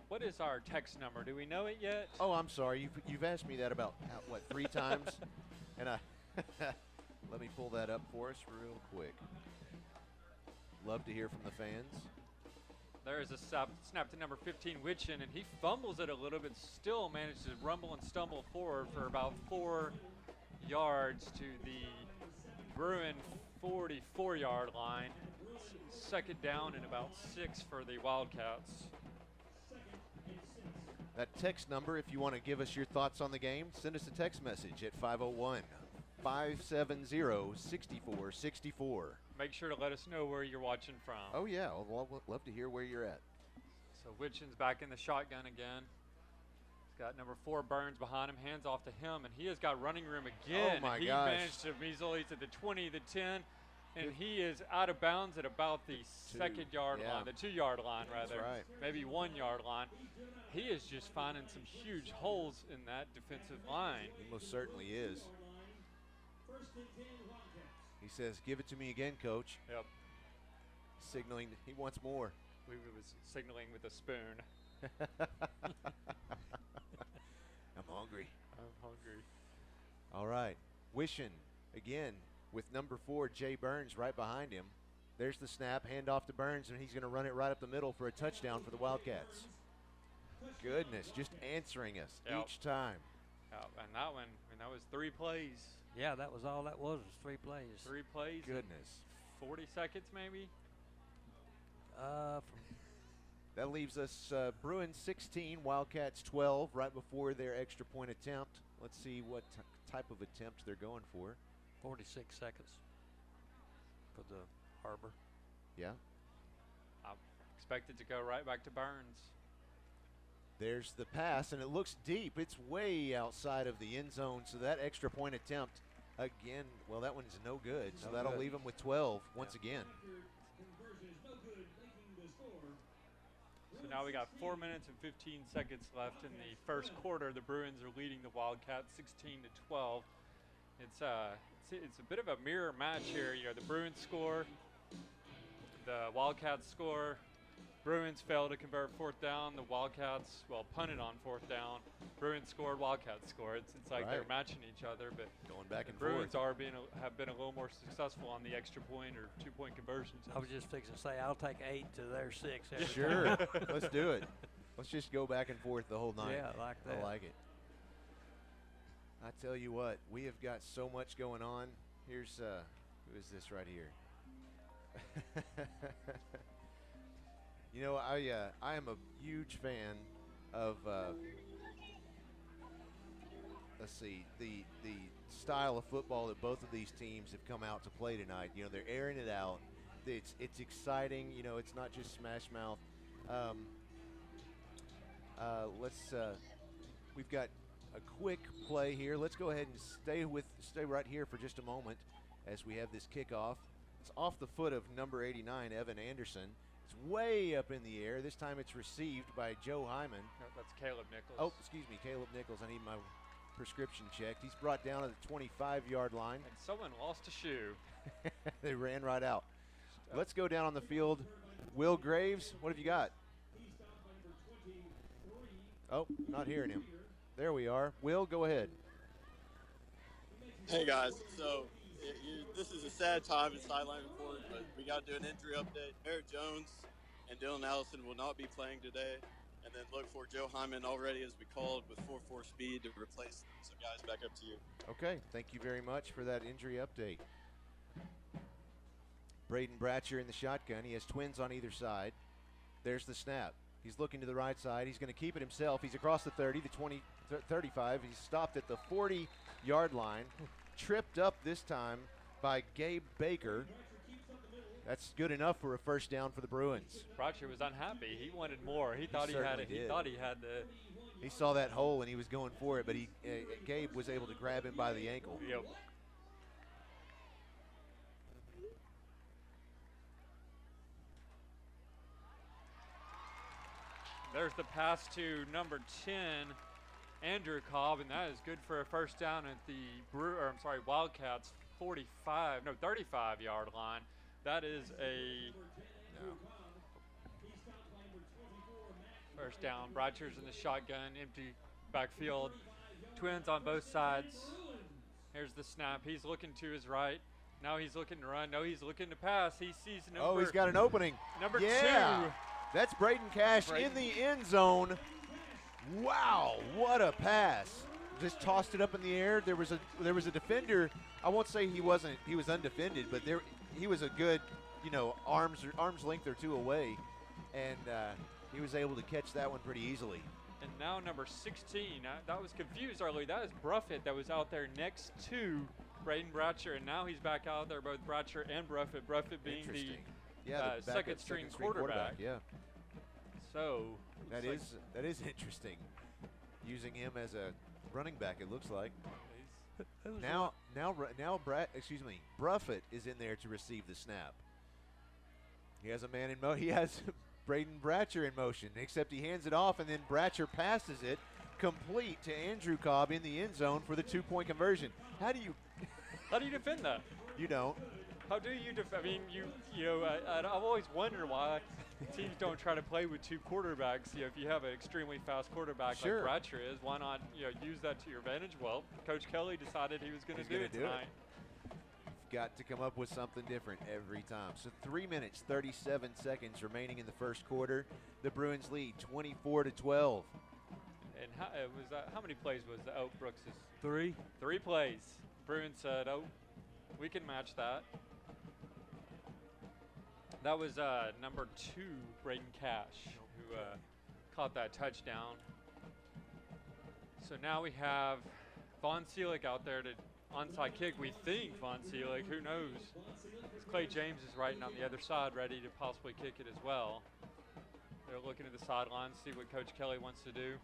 What is our text number? Do we know it yet? Oh, I'm sorry. You've asked me that about, what, 3 times? And let me pull that up for us real quick. Love to hear from the fans. There is a snap to number 15, Witchen, and he fumbles it a little bit, still managed to rumble and stumble forward for about 4 yards to the Bruin 44-yard line. Second down and about 6 for the Wildcats. That text number, if you want to give us your thoughts on the game, send us a text message at 501-570-6464. Make sure to let us know where you're watching from. Oh, yeah. We'll love to hear where you're at. So Witchen's back in the shotgun again. He's got number 4, Burns, behind him. Hands off to him, and he has got running room again. Oh, my he gosh. managed to measle. He's at the 20, the 10, and he is out of bounds at about the 2-yard line, the 2-yard line, rather. That's right. Maybe 1-yard line. He is just finding some huge holes in that defensive line. He most certainly is. He says, "Give it to me again, Coach." Yep. Signaling he wants more. We was signaling with a spoon. I'm hungry. I'm hungry. All right. Wishing again with number 4, Jay Burns, right behind him. There's the snap, handoff to Burns, and he's going to run it right up the middle for a touchdown for the Wildcats. Goodness, just answering us each time. And that one, that was 3 plays. Yeah, that was all that was 3 plays. 3 plays. Goodness. 40 seconds maybe? That leaves us Bruins 16, Wildcats 12, right before their extra point attempt. Let's see what type of attempt they're going for. 46 seconds for the Har-Ber. Yeah. I expect it to go right back to Burns. There's the pass, and it looks deep. It's way outside of the end zone, so that extra point attempt, again, well, that one's no good. So that'll leave them with 12 once again. So now we got 4 minutes and 15 seconds left in the first quarter. The Bruins are leading the Wildcats 16-12. It's a bit of a mirror match here. You know, the Bruins score, the Wildcats score. Bruins fail to convert 4th down. The Wildcats, punted on 4th down. Bruins scored, Wildcats scored. It's like they're matching each other, but going back and Bruins forth. have been a little more successful on the extra point or 2-point conversions. I was just fixing to say, I'll take 8 to their 6. Sure, let's do it. Let's just go back and forth the whole night. Yeah, like that. I like it. I tell you what, we have got so much going on. Here's who is this right here? You know, I am a huge fan of let's see, the style of football that both of these teams have come out to play tonight. You know, they're airing it out. It's exciting. You know, it's not just smash mouth. We've got a quick play here. Let's go ahead and stay right here for just a moment as we have this kickoff. It's off the foot of number 89, Evan Anderson. It's way up in the air. This time it's received by Joe Hyman. That's Caleb Nichols. Oh, excuse me, Caleb Nichols. I need my prescription checked. He's brought down at the 25-yard line. And someone lost a shoe. They ran right out. Let's go down on the field. Will Graves, what have you got? Oh, not hearing him. There we are. Will, go ahead. Hey, guys. So this is a sad time in sideline report, but we got to do an injury update. Eric Jones and Dylan Allison will not be playing today. And then look for Joe Hyman already has been called with 4-4 speed to replace them. So, guys, back up to you. Okay, thank you very much for that injury update. Braden Bratcher in the shotgun. He has twins on either side. There's the snap. He's looking to the right side. He's going to keep it himself. He's across the 30, the 20, 35. He's stopped at the 40-yard line. tripped up this time by Gabe Baker. That's good enough for a first down for the Bruins. Bratcher was unhappy. He wanted more. He thought he had it. He thought he had the. He saw that hole and he was going for it, but Gabe was able to grab him by the ankle. Yep. There's the pass to number 10, Andrew Cobb, and that is good for a first down at the Wildcats 35-yard line. That is a first down. Bratcher's in the shotgun, empty backfield. Twins on both sides. Here's the snap. He's looking to his right. Now he's looking to run. No, he's looking to pass. He sees number. Oh, he's got an opening. Number 2. That's Braden Cash in the end zone. Wow, what a pass. Just tossed it up in the air. There was a defender. I won't say he was undefended, but he was a good, arm's length or two away, and he was able to catch that one pretty easily. And now number 16, that was confused early. That is Bruffett that was out there next to Braden Bratcher, and now he's back out there, both Bratcher and Bruffett. Bruffett being the second string quarterback. Yeah. So that is interesting. Using him as a running back, it looks like. Bruffett is in there to receive the snap. He has a man in motion. He has Braden Bratcher in motion, except he hands it off, and then Bratcher passes it complete to Andrew Cobb in the end zone for the 2-point conversion. How do you defend that? You don't. How do you defend? I mean, I've always wondered why teams don't try to play with 2 quarterbacks. If you have an extremely fast quarterback like Bratcher is, why not use that to your advantage? Well, Coach Kelly decided he was going to do it tonight. Got to come up with something different every time. So 3 minutes, 37 seconds remaining in the first quarter. The Bruins lead 24-12. And how many plays was the Oak Brooks'? 3. 3 plays. Bruins said, "Oh, we can match that." That was number 2, Braden Cash, who caught that touchdown. So now we have Von Seelig out there to onside kick. We think Von Seelig, who knows? Clay James is right on the other side, ready to possibly kick it as well. They're looking at the sidelines, see what Coach Kelly wants to do.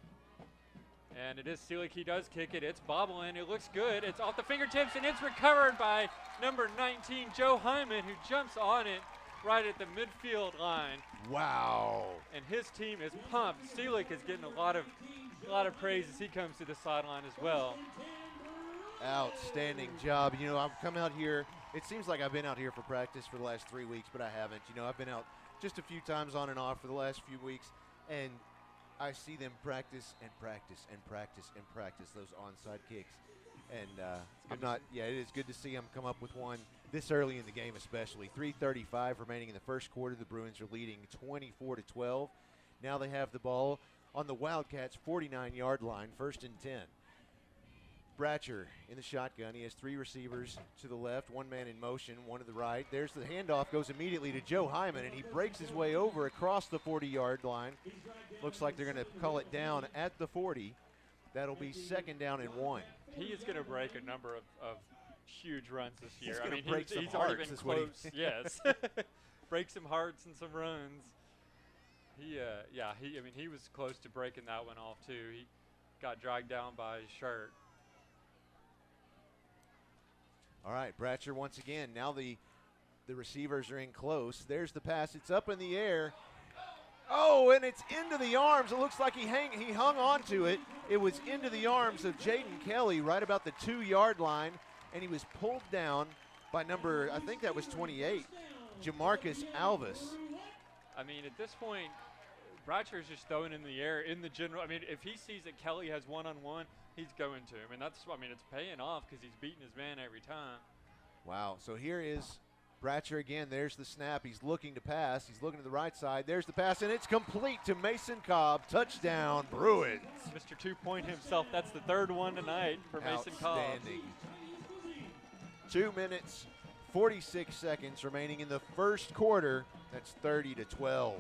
And it is Seelig. He does kick it. It's bobbling. It looks good. It's off the fingertips, and it's recovered by number 19, Joe Hyman, who jumps on it right at the midfield line. Wow. And his team is pumped. Seelig is getting a lot of praise as he comes to the sideline as well. Outstanding job. I've come out here. It seems like I've been out here for practice for the last 3 weeks, but I haven't. I've been out just a few times on and off for the last few weeks, and I see them practice and practice and practice and practice those onside kicks. And it is good to see them come up with one this early in the game, especially. 3:35 remaining in the first quarter. The Bruins are leading 24-12. Now they have the ball on the Wildcats' 49-yard line, 1st and 10. Bratcher in the shotgun. He has 3 receivers to the left, 1 man in motion, 1 to the right. There's the handoff, goes immediately to Joe Hyman, and he breaks his way over across the 40-yard line. Looks like they're going to call it down at the 40. That'll be 2nd down and 1. He is going to break a number of huge runs this year. He's already been close. Yes. Break some hearts and some runs. He was close to breaking that one off too. He got dragged down by his shirt. All right, Bratcher once again. Now the receivers are in close. There's the pass. It's up in the air. Oh, and it's into the arms. It looks like he hung on to it. It was into the arms of Jaden Kelly right about the 2-yard line, and he was pulled down by number, I think that was 28, Jamarcus Alvis. I mean, at this point, Bratcher's just throwing in the air in the general. I mean, if he sees that Kelly has one-on-one, he's going to. It's paying off because he's beating his man every time. Wow. So here is Bratcher again. There's the snap. He's looking to pass. He's looking to the right side. There's the pass, and it's complete to Mason Cobb. Touchdown, Bruins. Mr. 2-point himself. That's the 3rd one tonight for Mason Cobb. Outstanding. 2 minutes, 46 seconds remaining in the first quarter. That's 30-12. So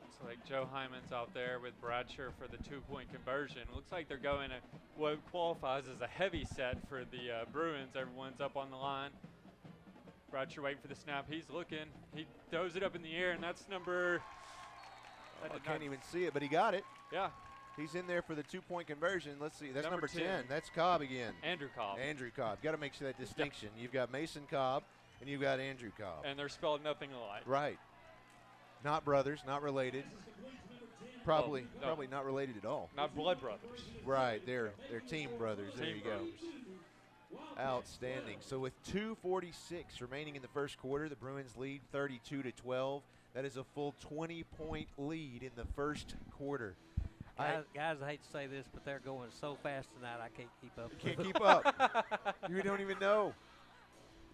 it's like Joe Hyman's out there with Bratcher for the 2-point conversion. Looks like they're going at what qualifies as a heavy set for the Bruins. Everyone's up on the line. Bratcher waiting for the snap. He's looking. He throws it up in the air, and that's number. I can't even see it, but he got it. Yeah. He's in there for the 2-point conversion. Let's see. That's Number number 10. 10. That's Cobb again. Andrew Cobb. Andrew Cobb. Got to make sure that distinction. You've got Mason Cobb, and you've got Andrew Cobb. And they're spelled nothing alike. Right. Not brothers, not related. Probably no. probably not related at all. Not blood brothers. Right. They're team brothers. There Team you go. brothers. Outstanding. So with 2:46 remaining in the first quarter, the Bruins lead 32-12. That is a full 20-point lead in the first quarter. Guys, I hate to say this, but they're going so fast tonight, I can't keep up. Can't keep up. You don't even know.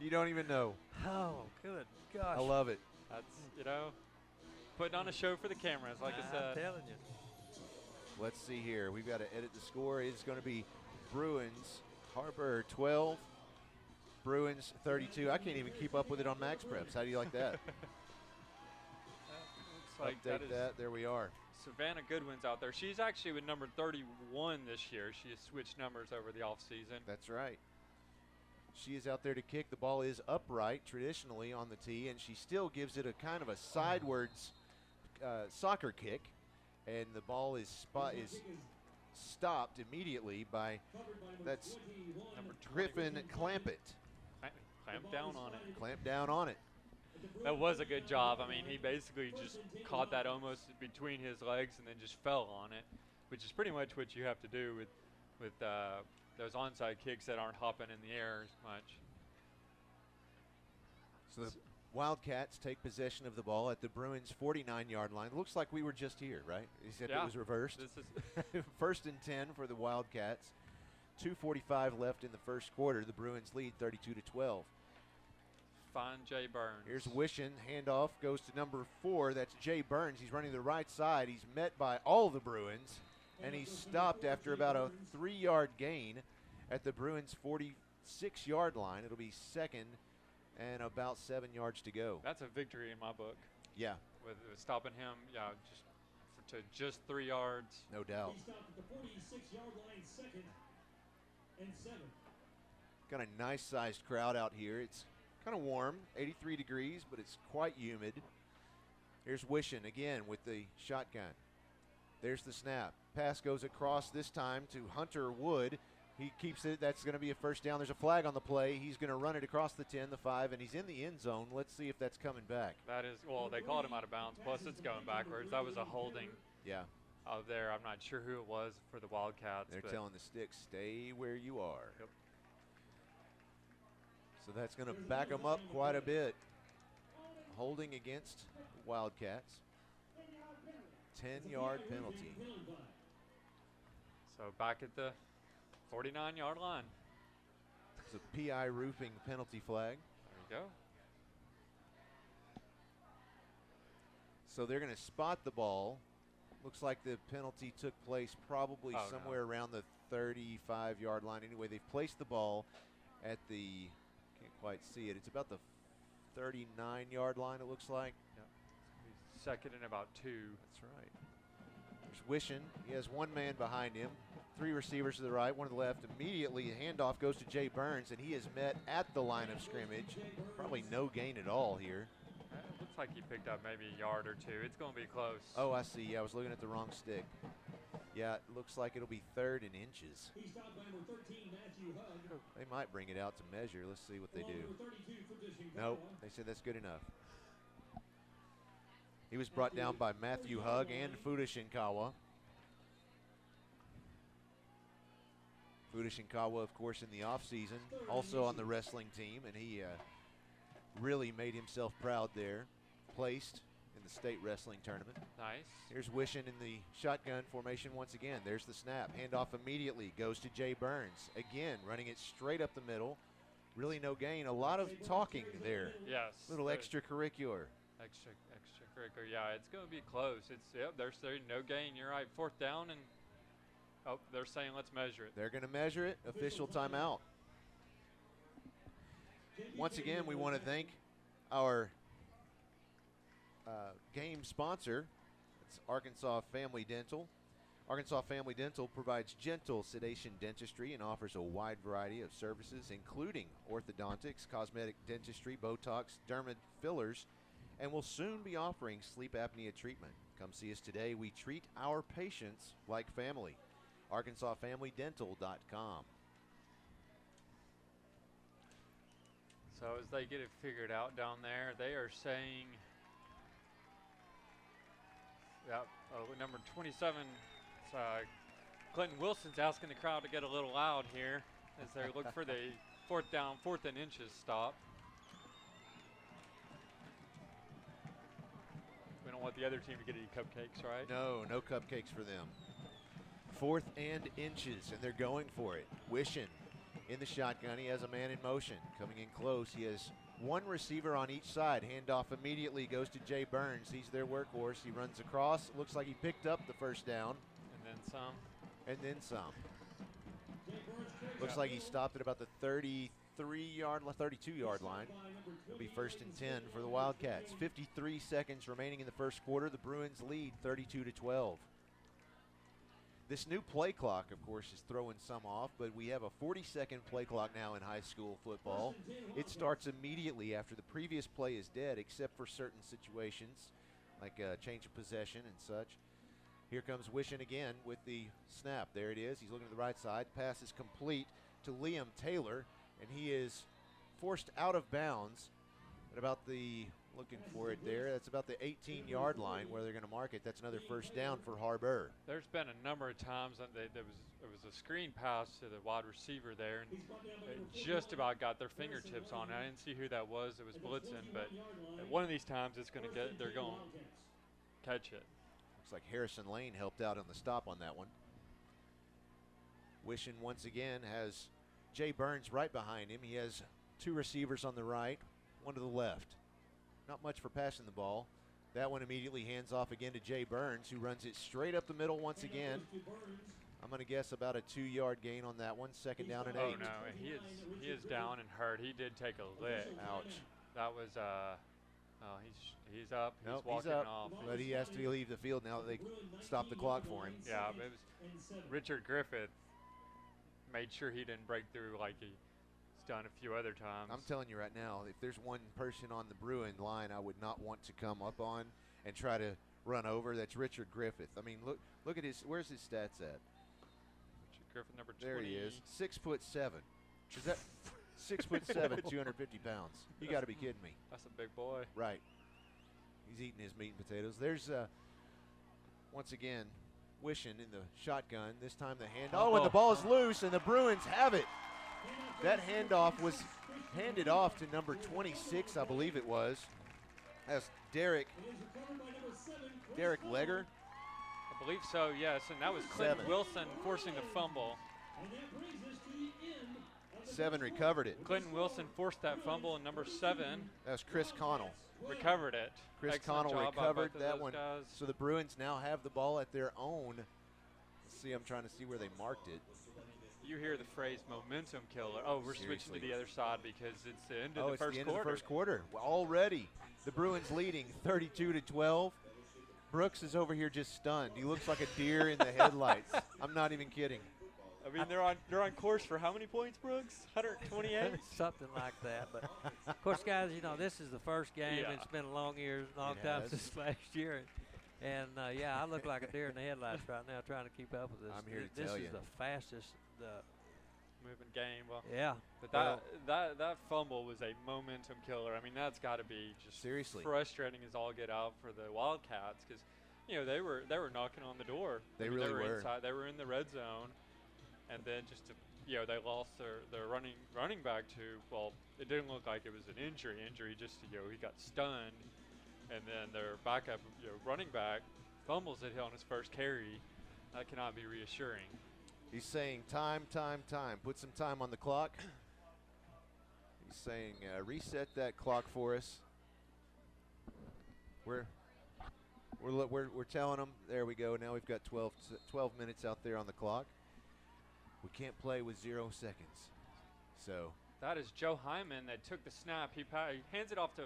You don't even know. Oh, good gosh. I love it. That's, putting on a show for the cameras, like I said. I'm telling you. Let's see here. We've got to edit the score. It's going to be Bruins, Har-Ber 12, Bruins 32. I can't even keep up with it on Max Preps. How do you like that? Looks like Update that. There we are. Savannah Goodwin's out there. She's actually with number 31 this year. She has switched numbers over the offseason. That's right. She is out there to kick. The ball is upright traditionally on the tee, and she still gives it a kind of a sidewards soccer kick, and the ball is stopped immediately by that's Number Griffin Clampett. Clamp down on it. Clamp down on it. That was a good job. I mean, he basically just caught that almost between his legs and then just fell on it, which is pretty much what you have to do with those onside kicks that aren't hopping in the air as much. So the Wildcats take possession of the ball at the Bruins' 49-yard line. Looks like we were just here, right? Except it was reversed. This is First and 10 for the Wildcats. 2:45 left in the first quarter. The Bruins lead 32-12. fine Jay Burns. Here's Wishing. Handoff goes to number 4. That's Jay Burns. He's running the right side. He's met by all the Bruins, and he's stopped after about a 3-yard gain at the Bruins' 46-yard line. It'll be second and about 7 yards to go. That's a victory in my book. Yeah, With stopping him, to just 3 yards. no doubt. He stopped at the 46-yard line, second and 7. Got a nice-sized crowd out here. It's kind of warm, 83 degrees, but it's quite humid. Here's Wishing again with the shotgun. There's the snap. Pass goes across this time to Hunter Wood. He keeps it. That's going to be a first down. There's a flag on the play. He's going to run it across the 10, the 5, and he's in the end zone. Let's see if that's coming back. That is, well, they called him out of bounds, plus it's going backwards. That was a holding Yeah, out there. I'm not sure who it was for the Wildcats. they're but telling the Sticks, stay where you are. Yep. So that's going to back them up quite a bit. Holding against the Wildcats. 10-yard penalty. So back at the 49-yard line. It's a PI roofing penalty flag. There you go. So they're going to spot the ball. Looks like the penalty took place probably somewhere around the 35-yard line. Anyway, they've placed the ball at the, can't quite see it, it's about the 39-yard line, it looks like. Second and about 2. That's right. There's Wishing. He has one man behind him. 3 receivers to the right, 1 to the left. Immediately, the handoff goes to Jay Burns, and he is met at the line of scrimmage. Probably no gain at all here. It looks like he picked up maybe a yard or 2. It's going to be close. Oh, I see. Yeah, I was looking at the wrong stick. Yeah, it looks like it'll be 3rd and inches. He stopped by number 13, Matthew Hugg. They might bring it out to measure. Let's see what they do. Number 32 for Fishing Nope, they said that's good enough. He was brought down by Matthew Hugg and Fudashinkawa. Fudashinkawa, of course, in the offseason, also on the wrestling team, and he really made himself proud there. Placed in the state wrestling tournament. Nice. Here's Wishing in the shotgun formation once again. There's the snap. Handoff immediately goes to Jay Burns. Again, running it straight up the middle. Really no gain. A lot of talking there. Yes. Little extracurricular. Extracurricular. Yeah, it's going to be close. They're saying no gain. You're right. 4th down, and they're saying let's measure it. They're going to measure it. Official timeout. Once again, we want to thank our game sponsor. It's Arkansas Family Dental. Arkansas Family Dental provides gentle sedation dentistry and offers a wide variety of services, including orthodontics, cosmetic dentistry, Botox, dermal fillers, and will soon be offering sleep apnea treatment. Come see us today. We treat our patients like family. ArkansasFamilyDental.com. So as they get it figured out down there, they are saying, number 27, Clinton Wilson's asking the crowd to get a little loud here as they look for the fourth and inches stop. We don't want the other team to get any cupcakes, right? No cupcakes for them. 4th and inches, and they're going for it. Wishing in the shotgun. He has a man in motion. Coming in close. He has one receiver on each side. Handoff immediately goes to Jay Burns. He's their workhorse. He runs across. Looks like he picked up the first down. And then some. Looks like he stopped at about the 32-yard line. It'll be 1st and 10 for the Wildcats. 53 seconds remaining in the first quarter. The Bruins lead 32-12. This new play clock, of course, is throwing some off, but we have a 40-second play clock now in high school football. It starts immediately after the previous play is dead, except for certain situations, like change of possession and such. Here comes Wishing again with the snap. There it is. He's looking to the right side. Pass is complete to Liam Taylor, and he is forced out of bounds at about the, looking for it there, that's about the 18-yard line where they're going to mark it. That's another first down for Har-Ber. There's been a number of times that there was a screen pass to the wide receiver there, and they just about got their fingertips on it. I didn't see who that was. It was blitzing, but at one of these times they're going to catch it. Looks like Harrison Lane helped out on the stop on that one. Wishing once again has Jay Burns right behind him. He has 2 receivers on the right, 1 to the left. Not much for passing the ball. That one immediately hands off again to Jay Burns, who runs it straight up the middle once again. I'm going to guess about a 2-yard gain on that one. 2nd down and 8. Oh no, he is down and hurt. He did take a lick. Ouch. That was he's up. Nope, he's walking off. But he has to leave the field now that they stopped the clock for him. Yeah, it was Richard Griffith made sure he didn't break through like he's done a few other times. I'm telling you right now, if there's one person on the Bruin line I would not want to come up on and try to run over, that's Richard Griffith. I mean, look at where's his stats at? Richard Griffith, number 20. There he is, 6'7". Is that 6'7", 250 pounds? You got to be kidding me. That's a big boy. Right. He's eating his meat and potatoes. There's once again Wishing in the shotgun. This time the handoff. And the ball is loose, and the Bruins have it. That handoff was handed off to number 26, I believe it was. That's Derek Legger. I believe so, yes. And that was Clinton Wilson forcing the fumble. 7 recovered it. Clinton Wilson forced that fumble, and number 7. That's Chris Connell. Recovered it. Chris Excellent Connell job recovered by both of that those one. guys. So the Bruins now have the ball at their own. Let's see, I'm trying to see where they marked it. You hear the phrase momentum killer. Oh, we're switching to the other side because it's the end of the it's first the end quarter. of the first quarter. Well, already the Bruins leading 32-12. Brooks is over here just stunned. He looks like a deer in the headlights. I'm not even kidding. I mean, they're on course for how many points, Brooks? 128? Something like that. But, of course, guys, you know, this is the first game. Yeah. It's been a long time since last year. And, yeah, I look like a deer in the headlights right now trying to keep up with this. I'm here to this tell you. This is the fastest. Moving game. Well, yeah. But that fumble was a momentum killer. I mean, that's got to be just seriously frustrating as all get out for the Wildcats because, you know, they were knocking on the door. They were inside. They were in the red zone. And then just to, you know, they lost their running back to, well, it didn't look like it was an injury, just, you know, he got stunned. And then their backup, you know, running back fumbles it on his first carry. That cannot be reassuring. He's saying time. Put some time on the clock. He's saying reset that clock for us. We're telling them, there we go. Now we've got 12 minutes out there on the clock. We can't play with 0 seconds. So that is Joe Hyman that took the snap. He hands it off to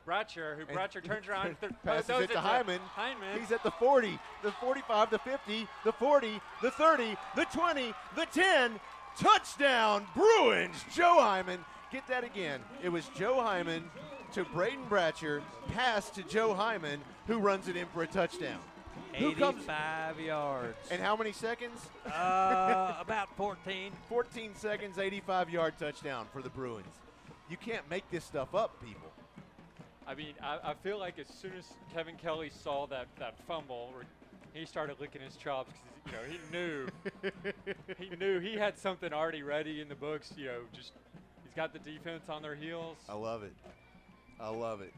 Bratcher, who Bratcher turns around and passes throws it to Hyman. Hyman. He's at the 40, the 45, the 50, the 40, the 30, the 20, the 10. Touchdown, Bruins! Joe Hyman. Get that again. It was Joe Hyman to Braden Bratcher, pass to Joe Hyman, who runs it in for a touchdown. 85 yards. And how many seconds? About 14. 14 seconds, 85-yard touchdown for the Bruins. You can't make this stuff up, people. I mean, I feel like as soon as Kevin Kelly saw that fumble, he started licking his chops because he knew he had something already ready in the books. Just he's got the defense on their heels. I love it. I love it.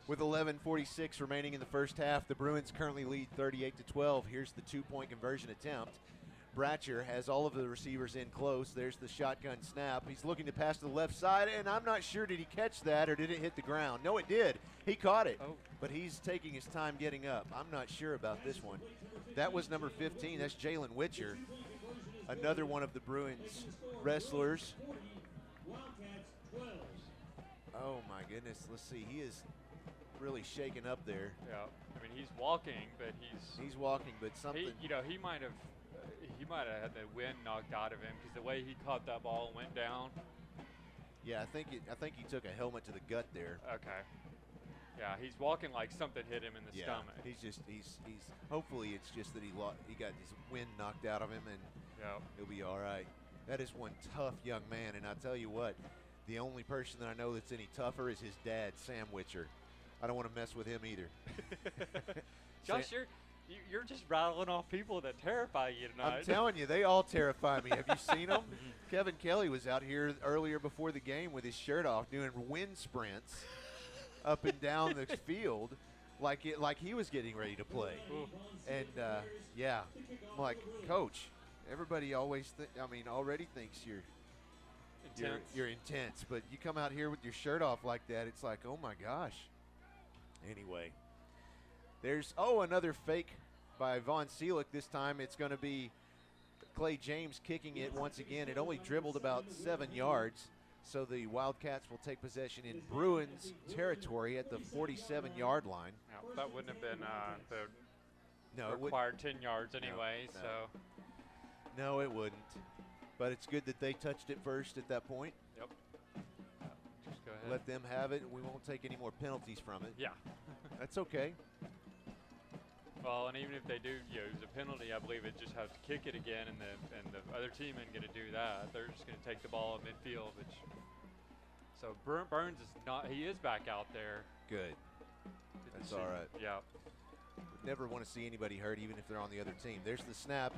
With 11:46 remaining in the first half, the Bruins currently lead 38-12. Here's the two-point conversion attempt. Bratcher has all of the receivers in close. There's the shotgun snap. He's looking to pass to the left side, and I'm not sure, did he catch that or did it hit the ground? No, it did. He caught it, but he's taking his time getting up. I'm not sure about this one. That was number 15. That's Jalen Witcher, another one of the Bruins wrestlers. Oh, my goodness. Let's see. He is really shaken up there. Yeah, I mean, he's walking, but he's walking, but something. He might have had the wind knocked out of him because the way he caught that ball and went down. Yeah, I think he took a helmet to the gut there. Okay. Yeah, he's walking like something hit him in the stomach. He's hopefully it's just that he got his wind knocked out of him, and he'll be all right. That is one tough young man, and I tell you what, the only person that I know that's any tougher is his dad, Sam Witcher. I don't want to mess with him either. Josh, you're just rattling off people that terrify you tonight. I'm telling you, they all terrify me. Have you seen them? Kevin Kelly was out here earlier before the game with his shirt off doing wind sprints up and down the field like he was getting ready to play. And, I'm like, Coach, everybody always already thinks you're intense, but you come out here with your shirt off like that, it's like, oh, my gosh. Anyway, there's another fake by Von Seelig. This time it's going to be Clay James kicking it once again. It only dribbled about 7 yards, so the Wildcats will take possession in Bruins territory at the 47-yard line. Yeah, that wouldn't have been the required 10 yards anyway. No. So no, it wouldn't. But it's good that they touched it first at that point. Yep. Just go ahead. Let them have it. We won't take any more penalties from it. Yeah. That's okay. Well, and even if they do use a penalty, I believe it just has to kick it again, and the other team isn't going to do that. They're just going to take the ball at midfield. So Burns is not. He is back out there. Good. That's all right. Yeah. Never want to see anybody hurt, even if they're on the other team. There's the snap.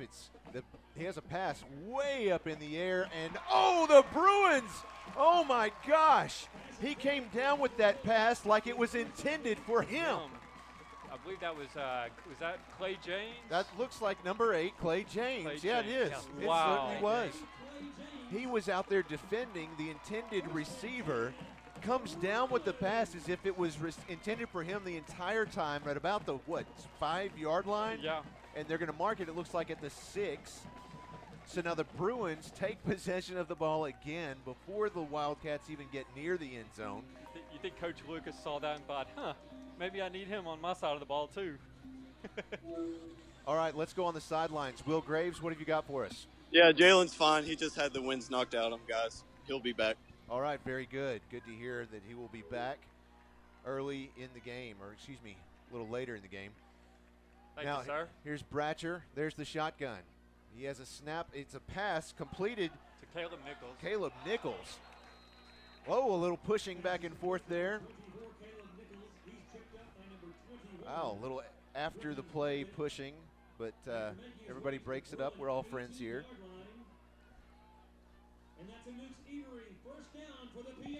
He has a pass way up in the air, and the Bruins! Oh my gosh! He came down with that pass like it was intended for him. I believe that was that Clay James? That looks like number 8, Clay James. Clay Yeah, James. it is. Yeah. It Wow. certainly was. He was out there defending the intended receiver. Comes down with the pass as if it was intended for him the entire time at about the 5-yard line? Yeah. And they're going to mark it, it looks like, at the 6. So now the Bruins take possession of the ball again before the Wildcats even get near the end zone. You think Coach Lucas saw that and thought, maybe I need him on my side of the ball too. All right, let's go on the sidelines. Will Graves, what have you got for us? Yeah, Jalen's fine. He just had the winds knocked out of him, guys. He'll be back. All right, very good. Good to hear that he will be back early in the game, or excuse me, a little later in the game. Thank you, sir. Here's Bratcher. There's the shotgun. He has a snap. It's a pass completed to Caleb Nichols. Caleb Nichols. Whoa, a little pushing back and forth there. Wow, a little after the play pushing, but everybody breaks it up. We're all friends here. And that's a Nukes Eatery. First down for the PA.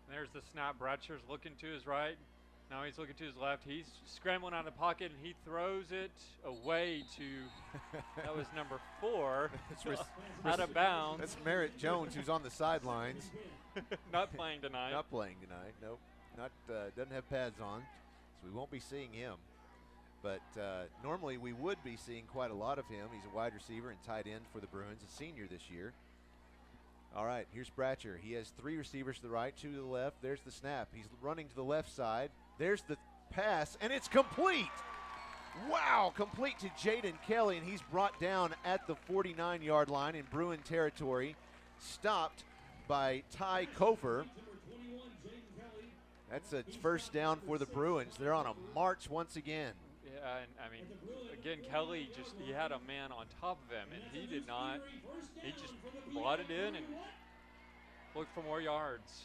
There's the snap. Bratcher's looking to his right. Now he's looking to his left. He's scrambling out of the pocket, and he throws it away to, that was number 4, out of bounds. That's Merritt Jones, who's on the sidelines. Not playing tonight. Not playing tonight, nope. Doesn't have pads on, so we won't be seeing him. But normally we would be seeing quite a lot of him. He's a wide receiver and tight end for the Bruins, a senior this year. All right, here's Bratcher. He has 3 receivers to the right, 2 to the left. There's the snap. He's running to the left side. There's the pass, and it's complete. Wow, complete to Jaden Kelly, and he's brought down at the 49-yard line in Bruin territory, stopped by Ty Kofer. That's a first down for the Bruins. They're on a march once again. Yeah, and I mean, again, Kelly he had a man on top of him, and he did not. He just brought it in and looked for more yards.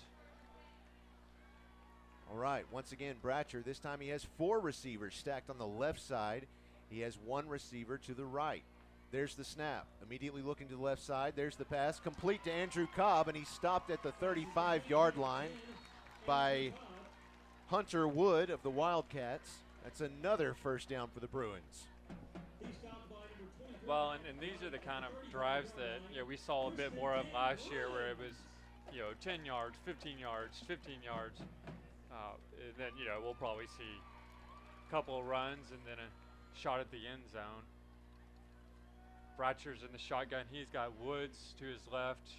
All right, once again, Bratcher. This time he has 4 receivers stacked on the left side. He has 1 receiver to the right. There's the snap. Immediately looking to the left side. There's the pass. Complete to Andrew Cobb, and he stopped at the 35-yard line by Hunter Wood of the Wildcats. That's another first down for the Bruins. Well, and these are the kind of drives that we saw a bit more of last year, where it was 10 yards, 15 yards, 15 yards. And then we'll probably see a couple of runs and then a shot at the end zone. Bratcher's in the shotgun. He's got Woods to his left,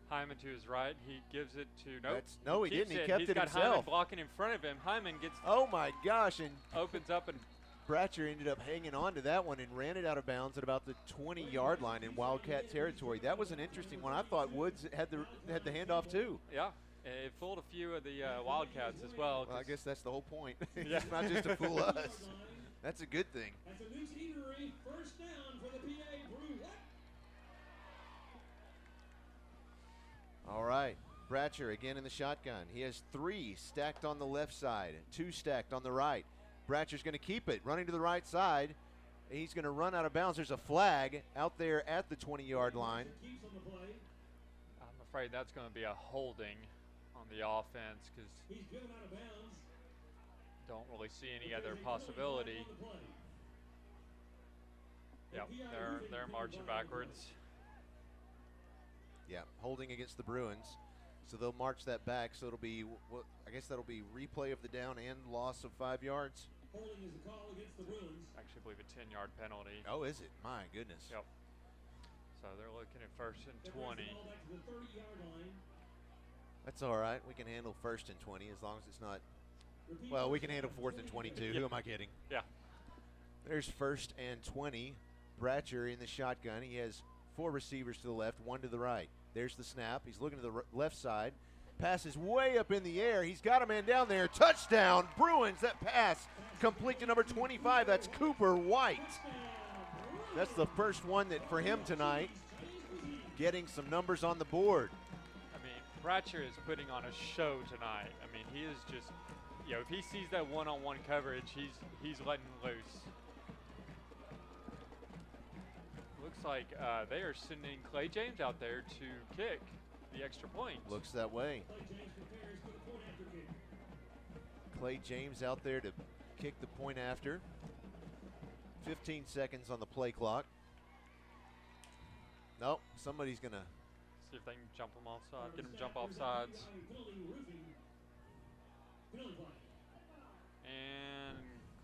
Hyman to his right. He gives it to no, he didn't. He kept it He's got himself. Hyman blocking in front of him. Hyman gets oh my gosh, and opens up, and Bratcher ended up hanging on to that one and ran it out of bounds at about the 20-yard line in Wildcat territory. That was an interesting one. I thought Woods had the handoff too. Yeah. It fooled a few of the Wildcats as well. Well, I guess that's the whole point. Yeah. It's not just to fool us. That's a good thing. That's a new scenery. First down for the PA Bruins. All right, Bratcher again in the shotgun. He has 3 stacked on the left side, 2 stacked on the right. Bratcher's going to keep it, running to the right side. He's going to run out of bounds. There's a flag out there at the 20-yard line. I'm afraid that's going to be a holding on the offense, because don't really see any other possibility. Yep, they're marching backwards. Yeah, holding against the Bruins. So they'll march that back. So it'll be, well, I guess that'll be replay of the down and loss of 5 yards. Holding is a call against the Bruins. Actually, I believe a 10-yard penalty. Oh, is it? My goodness. Yep. So they're looking at 1st and 20. That's all right. We can handle 1st and 20 as long as it's not. Well, we can handle 4th and 22. Yeah. Who am I kidding? Yeah. There's 1st and 20. Bratcher in the shotgun. He has 4 receivers to the left, 1 to the right. There's the snap. He's looking to the left side. Pass is way up in the air. He's got a man down there. Touchdown, Bruins. That pass complete to number 25. That's Cooper White. That's the first one that for him tonight, getting some numbers on the board. I mean, Bratcher is putting on a show tonight. I mean, he is just, if he sees that one-on-one coverage, he's letting loose. Looks like they are sending Clay James out there to kick the extra point. Looks that way. Clay James out there to kick the point after. 15 seconds on the play clock. Nope, somebody's going to see if they can jump him offside, get him jump off sides. And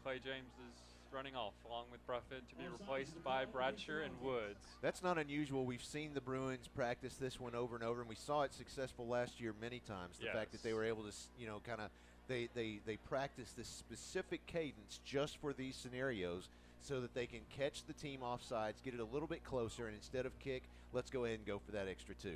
Clay James is running off along with Bruffett to be replaced by Bratcher and Woods. That's not unusual. We've seen the Bruins practice this one over and over, and we saw it successful last year many times. The fact that they were able to, kind of, they practice this specific cadence just for these scenarios so that they can catch the team offsides, get it a little bit closer, and instead of kick, let's go ahead and go for that extra 2.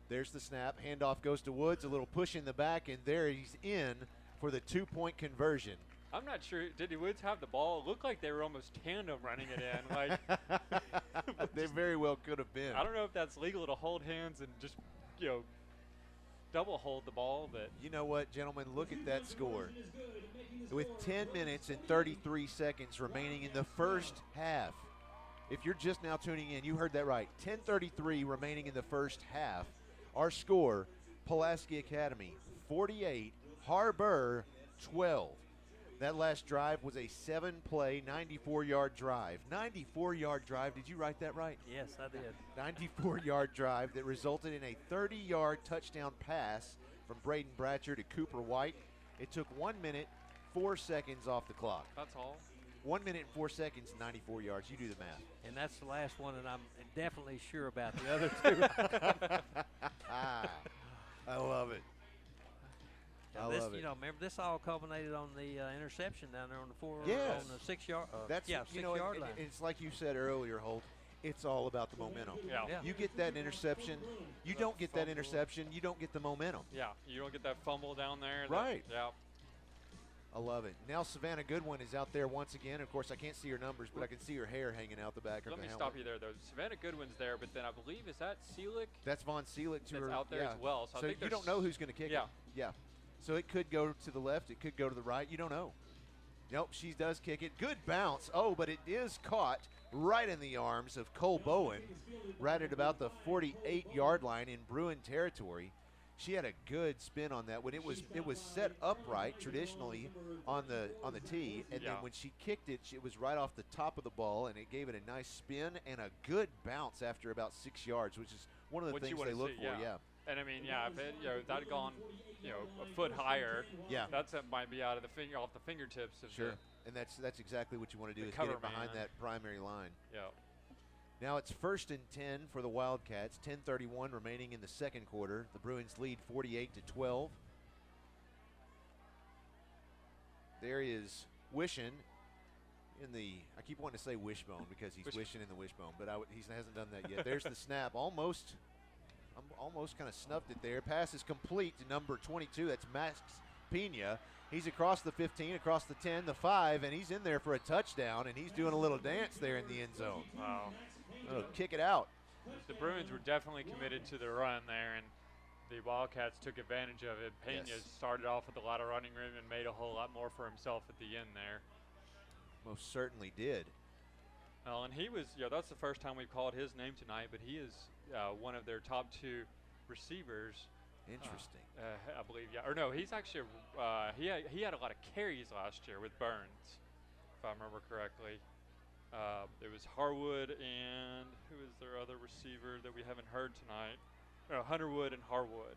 There's the snap. Handoff goes to Woods, a little push in the back, and there he's in for the 2-point conversion. I'm not sure. Did Woods have the ball? It looked like they were almost tandem running it in. Like they very well could have been. I don't know if that's legal to hold hands and just, double hold the ball, but you know what, gentlemen? Look at that score. With 10 minutes and 33 seconds remaining in the first half. If you're just now tuning in, you heard that right. 10:33 remaining in the first half. Our score, Pulaski Academy 48, Har-Ber 12. That last drive was a 7-play, 94-yard drive. 94-yard drive. Did you write that right? Yes, I did. 94-yard drive that resulted in a 30-yard touchdown pass from Braden Bratcher to Cooper White. It took 1 minute, 4 seconds off the clock. That's all. 1 minute and 4 seconds, 94 yards. You do the math. And that's the last one that I'm definitely sure about. The other two. I love it. Now I this, love it. you know, remember this all culminated on the interception down there on the Yes. on the 6 yard. That's 6 you know, yard line. it's like you said earlier, Holt. It's all about the momentum. Yeah. Yeah. You get that interception, you don't get that interception, you don't get the momentum. Yeah, you don't get that fumble down there. Right. Yeah. I love it. Now Savannah Goodwin is out there once again. Of course, I can't see her numbers, but I can see her hair hanging out the back of Let the me helmet. stop you there, though. Savannah Goodwin's there, but then I believe, is that Seelick? That's Von Seelick to That's her out there yeah. as well. So I think you don't there's- know who's going to kick Yeah. it. Yeah. So it could go to the left. It could go to the right. You don't know. Nope, she does kick it. Good bounce. Oh, but it is caught right in the arms of Cole Bowen, right at about the 48-yard line in Bruin territory. She had a good spin on that when it was set upright traditionally on the tee, and then Yeah. when she kicked it, it was right off the top of the ball, and it gave it a nice spin and a good bounce after about 6 yards, which is one of the What you things wanna they look see, for. Yeah. And I mean, yeah, if it, that had gone, a foot higher, Yeah. that might be out of the off the fingertips of Sure. And that's exactly what you want to do the is get cover it behind man. that primary line. Yeah. Now it's 1st and 10 for the Wildcats. 10:31 remaining in the second quarter. The Bruins lead 48-12. There is Wishon in the. I keep wanting to say wishbone because he's wishing in the wishbone, but he hasn't done that yet. There's the snap. Almost kind of snuffed it there. Pass is complete to number 22. That's Max Pena. He's across the 15, across the 10, the 5, and he's in there for a touchdown, and he's doing a little dance there in the end zone. Wow. Oh, kick it out. The Bruins were definitely committed to the run there, and the Wildcats took advantage of it. Pena Yes. started off with a lot of running room and made a whole lot more for himself at the end there. Most certainly did. Well, and he was, that's the first time we've called his name tonight, but he is one of their top 2 receivers. Interesting. I believe, yeah. Or no, he's actually, he had a lot of carries last year with Burns, if I remember correctly. It was Harwood and who is their other receiver that we haven't heard tonight? Hunterwood and Harwood.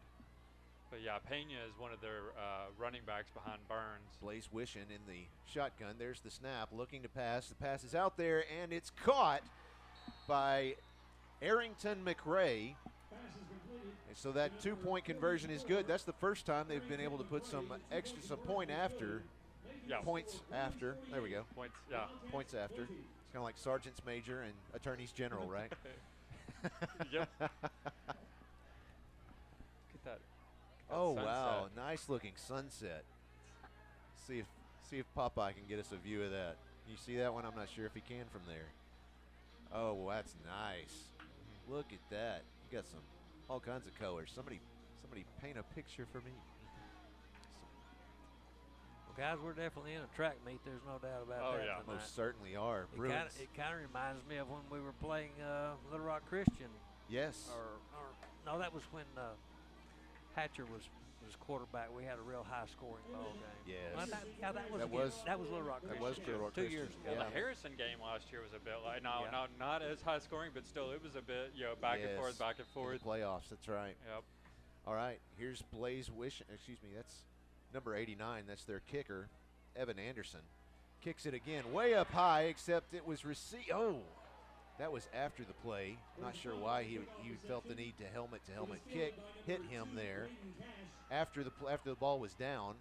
But yeah, Pena is one of their running backs behind Burns. Blaze Wishon in the shotgun. There's the snap, looking to pass. The pass is out there, and it's caught by Arrington McRae. And so that 2-point conversion is good. That's the first time they've been able to put some point after. Yeah. Points after. There we go. Points, yeah. Points after. It's kind of like sergeants major and attorneys general, right? Yep. Look at that. Oh, sunset. wow. Nice looking sunset. See if Popeye can get us a view of that. You see that one? I'm not sure if he can from there. Oh, well, that's nice. Look at that. You got all kinds of colors. Somebody paint a picture for me. Well, guys, we're definitely in a track meet. There's no doubt about Oh, that. yeah. tonight. Most certainly are. It Bruins. kind of reminds me of when we were playing Little Rock Christian. Yes. Or no, that was when Hatcher was quarterback. We had a real high-scoring ball game. Yes. Well, that was Little Rock That Christian. was Little Rock 2 Christian. years ago. Yeah. The Harrison game last year was a bit like, Yeah. not as high scoring, but still it was a bit, back and Yes. forth, back and In forth. the playoffs, that's right. Yep. All right, here's Blaze Wishon. Excuse me, that's number 89. That's their kicker, Evan Anderson. Kicks it again, way up high, except it was received. Oh, that was after the play. Not sure why he felt the need to helmet kick, hit him there after the ball was down,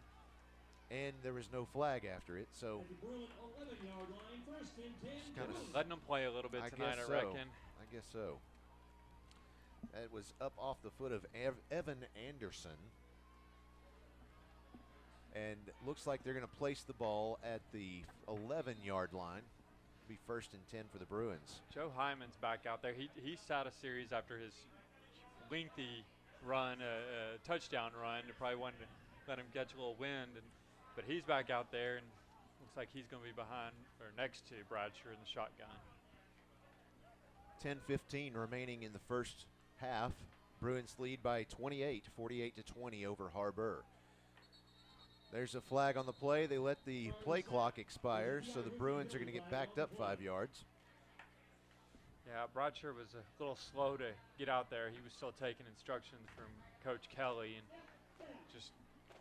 and there was no flag after it. So just kind of Letting them play a little bit tonight, I reckon. I guess so. That was up off the foot of Evan Anderson. And looks like they're going to place the ball at the 11-yard line. Be 1st and 10 for the Bruins. Joe Hyman's back out there. He sat a series after his lengthy run, touchdown run. They probably wanted to let him catch a little wind, but he's back out there, and looks like he's going to be behind or next to Bratcher in the shotgun. 10:15 remaining in the first half. Bruins lead by 28, 48-20 over Har-Ber. There's a flag on the play. They let the play clock expire, so the Bruins are going to get backed up 5 yards. Yeah, Bratcher was a little slow to get out there. He was still taking instructions from Coach Kelly and just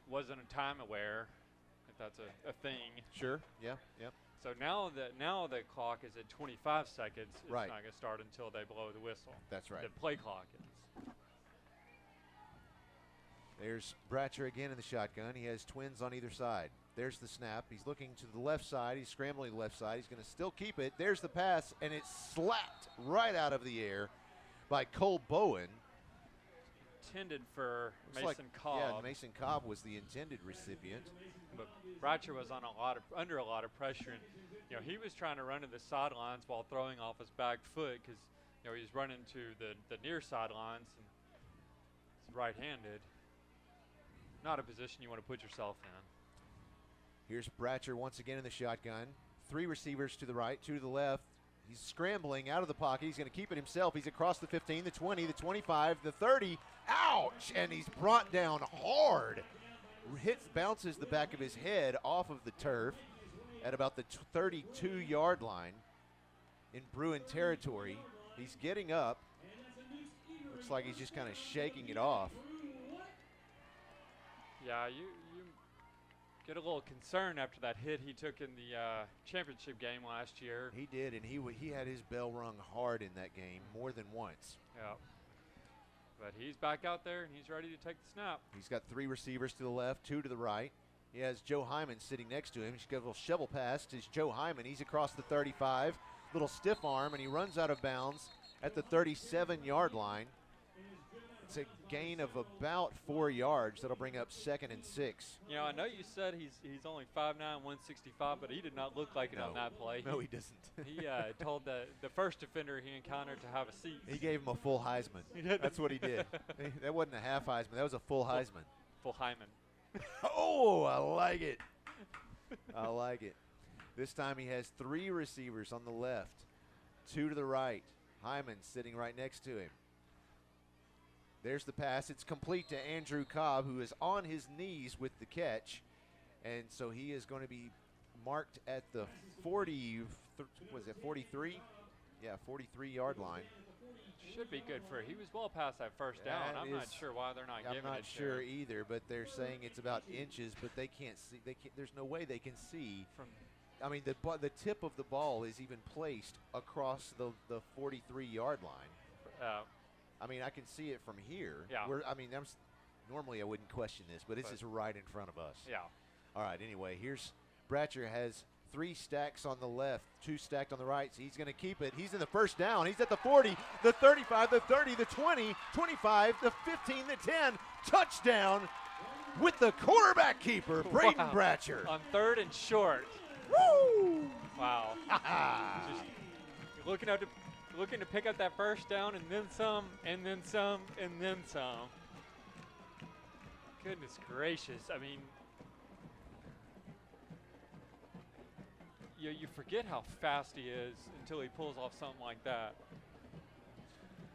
wasn't time aware, if that's a thing. Sure, yeah. So now the clock is at 25 seconds. It's Right. not going to start until they blow the whistle. That's right. The play clock is. There's Bratcher again in the shotgun. He has twins on either side. There's the snap. He's looking to the left side. He's scrambling to the left side. He's going to still keep it. There's the pass, and it's slapped right out of the air by Cole Bowen. Intended for Looks Mason Cobb. Yeah, Mason Cobb was the intended recipient. But Bratcher was on under a lot of pressure, and he was trying to run to the sidelines while throwing off his back foot because he's running to the near sidelines and he's right-handed. Not a position you want to put yourself in. Here's Bratcher once again in the shotgun. 3 receivers to the right, 2 to the left. He's scrambling out of the pocket. He's going to keep it himself. He's across the 15, the 20, the 25, the 30. Ouch! And he's brought down hard. Bounces the back of his head off of the turf at about the 32-yard line in Bruin territory. He's getting up. Looks like he's just kind of shaking it off. Yeah, you get a little concerned after that hit he took in the championship game last year. He did, and he had his bell rung hard in that game more than once. Yeah. But he's back out there, and he's ready to take the snap. He's got 3 receivers to the left, 2 to the right. He has Joe Hyman sitting next to him. He's got a little shovel pass to Joe Hyman. He's across the 35. Little stiff arm, and he runs out of bounds at the 37-yard line. It's a gain of about 4 yards. That'll bring up 2nd and 6. I know you said he's only 5'9", 165, but he did not look like it on that play. No, he doesn't. He told the first defender he encountered to have a seat. He gave him a full Heisman. That's what he did. That wasn't a half Heisman. That was a full Heisman. Full Hyman. Oh, I like it. I like it. This time he has 3 receivers on the left, 2 to the right. Hyman sitting right next to him. There's the pass. It's complete to Andrew Cobb, who is on his knees with the catch. And so he is going to be marked at the 43? Yeah, 43-yard line. Should be good for he was well past that first down. I'm not sure why they're not giving it. I'm not sure either, but they're saying it's about inches, but they can't see. There's no way they can see. I mean, the tip of the ball is even placed across the 43-yard line. I mean, I can see it from here. Yeah. Normally I wouldn't question this, but this is right in front of us. Yeah. All right, anyway, here's Bratcher has 3 stacks on the left, 2 stacked on the right. So he's going to keep it. He's in the first down. He's at the 40, the 35, the 30, the 20, 25, the 15, the 10. Touchdown with the quarterback keeper, Braden Bratcher. On 3rd and short. Woo! Wow. Just looking to pick up that first down and then some, and then some, and then some. Goodness gracious. I mean, you forget how fast he is until he pulls off something like that.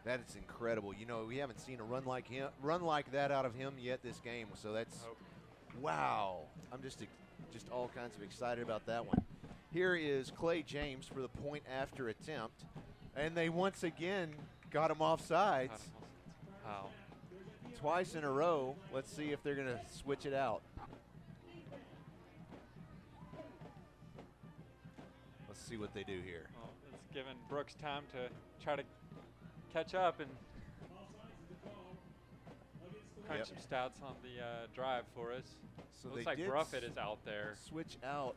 That is incredible. We haven't seen a run like that out of him yet this game. So that's wow. I'm just all kinds of excited about that one. Here is Clay James for the point after attempt. And they once again got him off sides. Wow. Twice in a row. Let's see if they're going to switch it out. Let's see what they do here. Well, it's given Brooks time to try to catch up and crunch some stats on the drive for us. So looks they like did Bruffett is out there. Switch out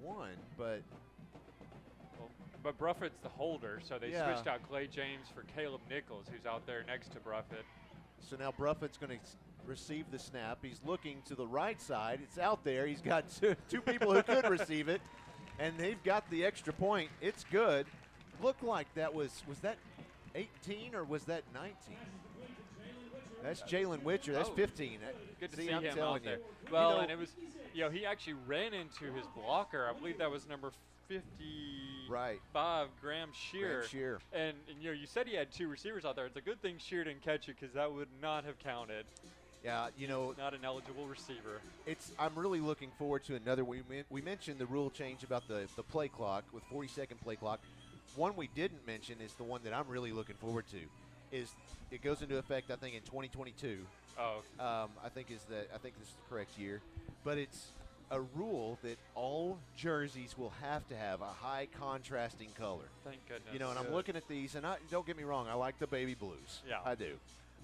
one, but Bruffett's the holder, so they Yeah. switched out Clay James for Caleb Nichols, who's out there next to Bruffett. so now Bruffett's going to receive the snap. He's looking to the right side. It's out there. He's got two people who could receive it, and they've got the extra point. It's good. Looked like that was that 18 or was that 19? That's Jalen Witcher. That's 15. Good to See, see I'm him telling out there. you. Well, and it was, he actually ran into his blocker. I believe that was number 55, Graham Shear. And you said he had 2 receivers out there. It's a good thing Shear didn't catch it because that would not have counted. Yeah, not an eligible receiver. I'm really looking forward to another. We mentioned the rule change about the play clock with 40-second play clock. One we didn't mention is the one that I'm really looking forward to. Is it goes into effect, I think, in 2022. Oh. I think this is the correct year, but it's a rule that all jerseys will have to have a high contrasting color. Thank goodness. You know, and I'm looking at these, and don't get me wrong, I like the baby blues. Yeah. I do.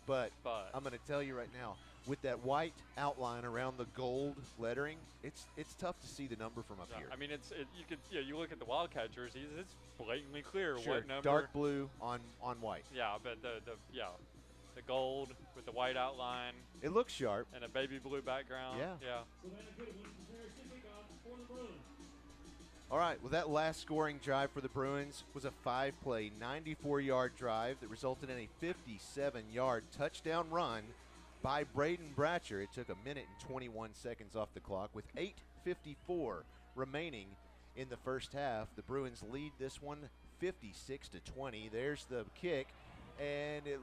But I'm going to tell you right now, with that white outline around the gold lettering, it's tough to see the number from up here. I mean, you look at the Wildcat jerseys, it's blatantly clear Sure, what number. dark blue on white. Yeah, but the gold with the white outline. It looks sharp. And a baby blue background. Yeah. Yeah. All right, well, that last scoring drive for the Bruins was a 5-play, 94-yard drive that resulted in a 57-yard touchdown run by Braden Bratcher. It took 1 minute and 21 seconds off the clock with 8:54 remaining in the first half. The Bruins lead this one 56-20. There's the kick, and it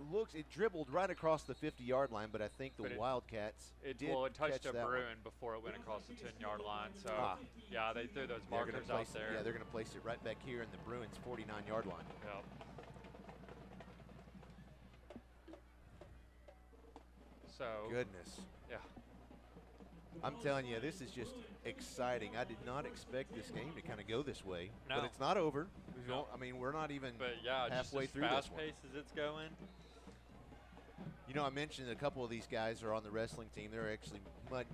dribbled right across the 50-yard line, but I think the Wildcats it touched catch a that Bruin one. before it went across the 10-yard line. So, yeah, they threw those They're markers gonna out there. Yeah, they're going to place it right back here in the Bruins' 49-yard line. Yep. So Goodness. Yeah. I'm telling you, this is just exciting. I did not expect this game to kind of go this way. No. But it's not over. No. I mean, we're not even just halfway as through this fast one. pace as it's going. You know, I mentioned a couple of these guys are on the wrestling team. There are actually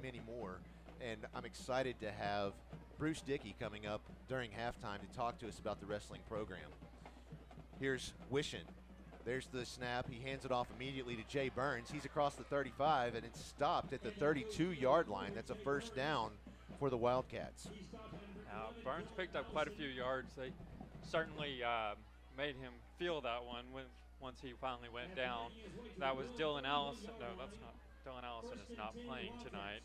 many more. And I'm excited to have Bruce Dickey coming up during halftime to talk to us about the wrestling program. Here's Wishon. There's the snap. He hands it off immediately to Jay Burns. He's across the 35, and it's stopped at the 32-yard line. That's a first down for the Wildcats. Burns picked up quite a few yards. They certainly made him feel that one once he finally went down. That was Dylan Allison. No, that's not. Dylan Allison is not playing tonight.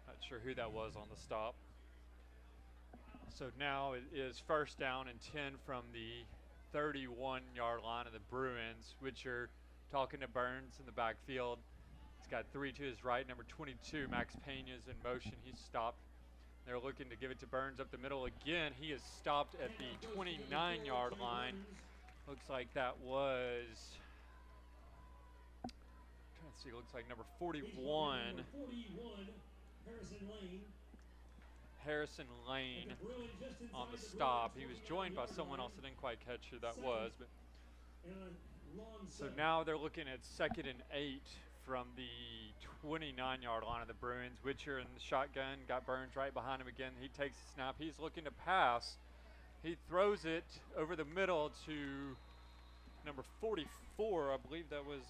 Not sure who that was on the stop. So now it is first down and 10 from the 31-yard line of the Bruins, Witcher talking to Burns in the backfield. He's got 3 to his right. Number 22, Max Pena's in motion. He's stopped. They're looking to give it to Burns up the middle again. He is stopped at the 29-yard line. Looks like that was, I'm trying to see, looks like number 41. Harrison Lane on the stop. He was joined by someone else. I didn't quite catch who that was. But so now they're looking at 2nd and 8 from the 29-yard line of the Bruins. Witcher in the shotgun, got Burns right behind him again. He takes the snap. He's looking to pass. He throws it over the middle to number 44. I believe that was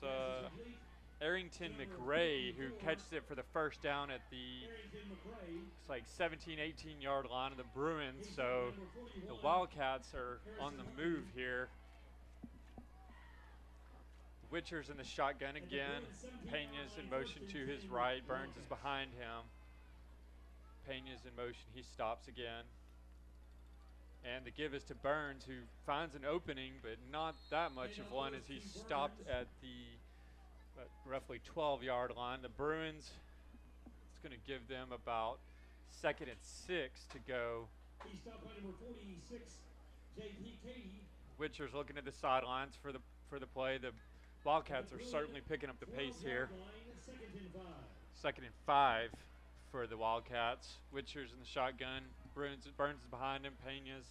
Arrington McRae, who catches it for the first down at the, it's like 17, 18-yard line of the Bruins. So the Wildcats are on the move here. Witcher's in the shotgun again. Pena's in motion to his right. Burns is behind him. Pena's in motion. He stops again. And the give is to Burns, who finds an opening, but not that much of one, as he's stopped at the roughly 12-yard line. The Bruins, it's going to give them about 2nd and 6 to go. He's stopped by number 46, J.P. Katie. Witcher's looking at the sidelines for the play. The Wildcats are certainly picking up the pace here. 2nd and 5 for the Wildcats. Witcher's in the shotgun. Burns is behind him. Pena's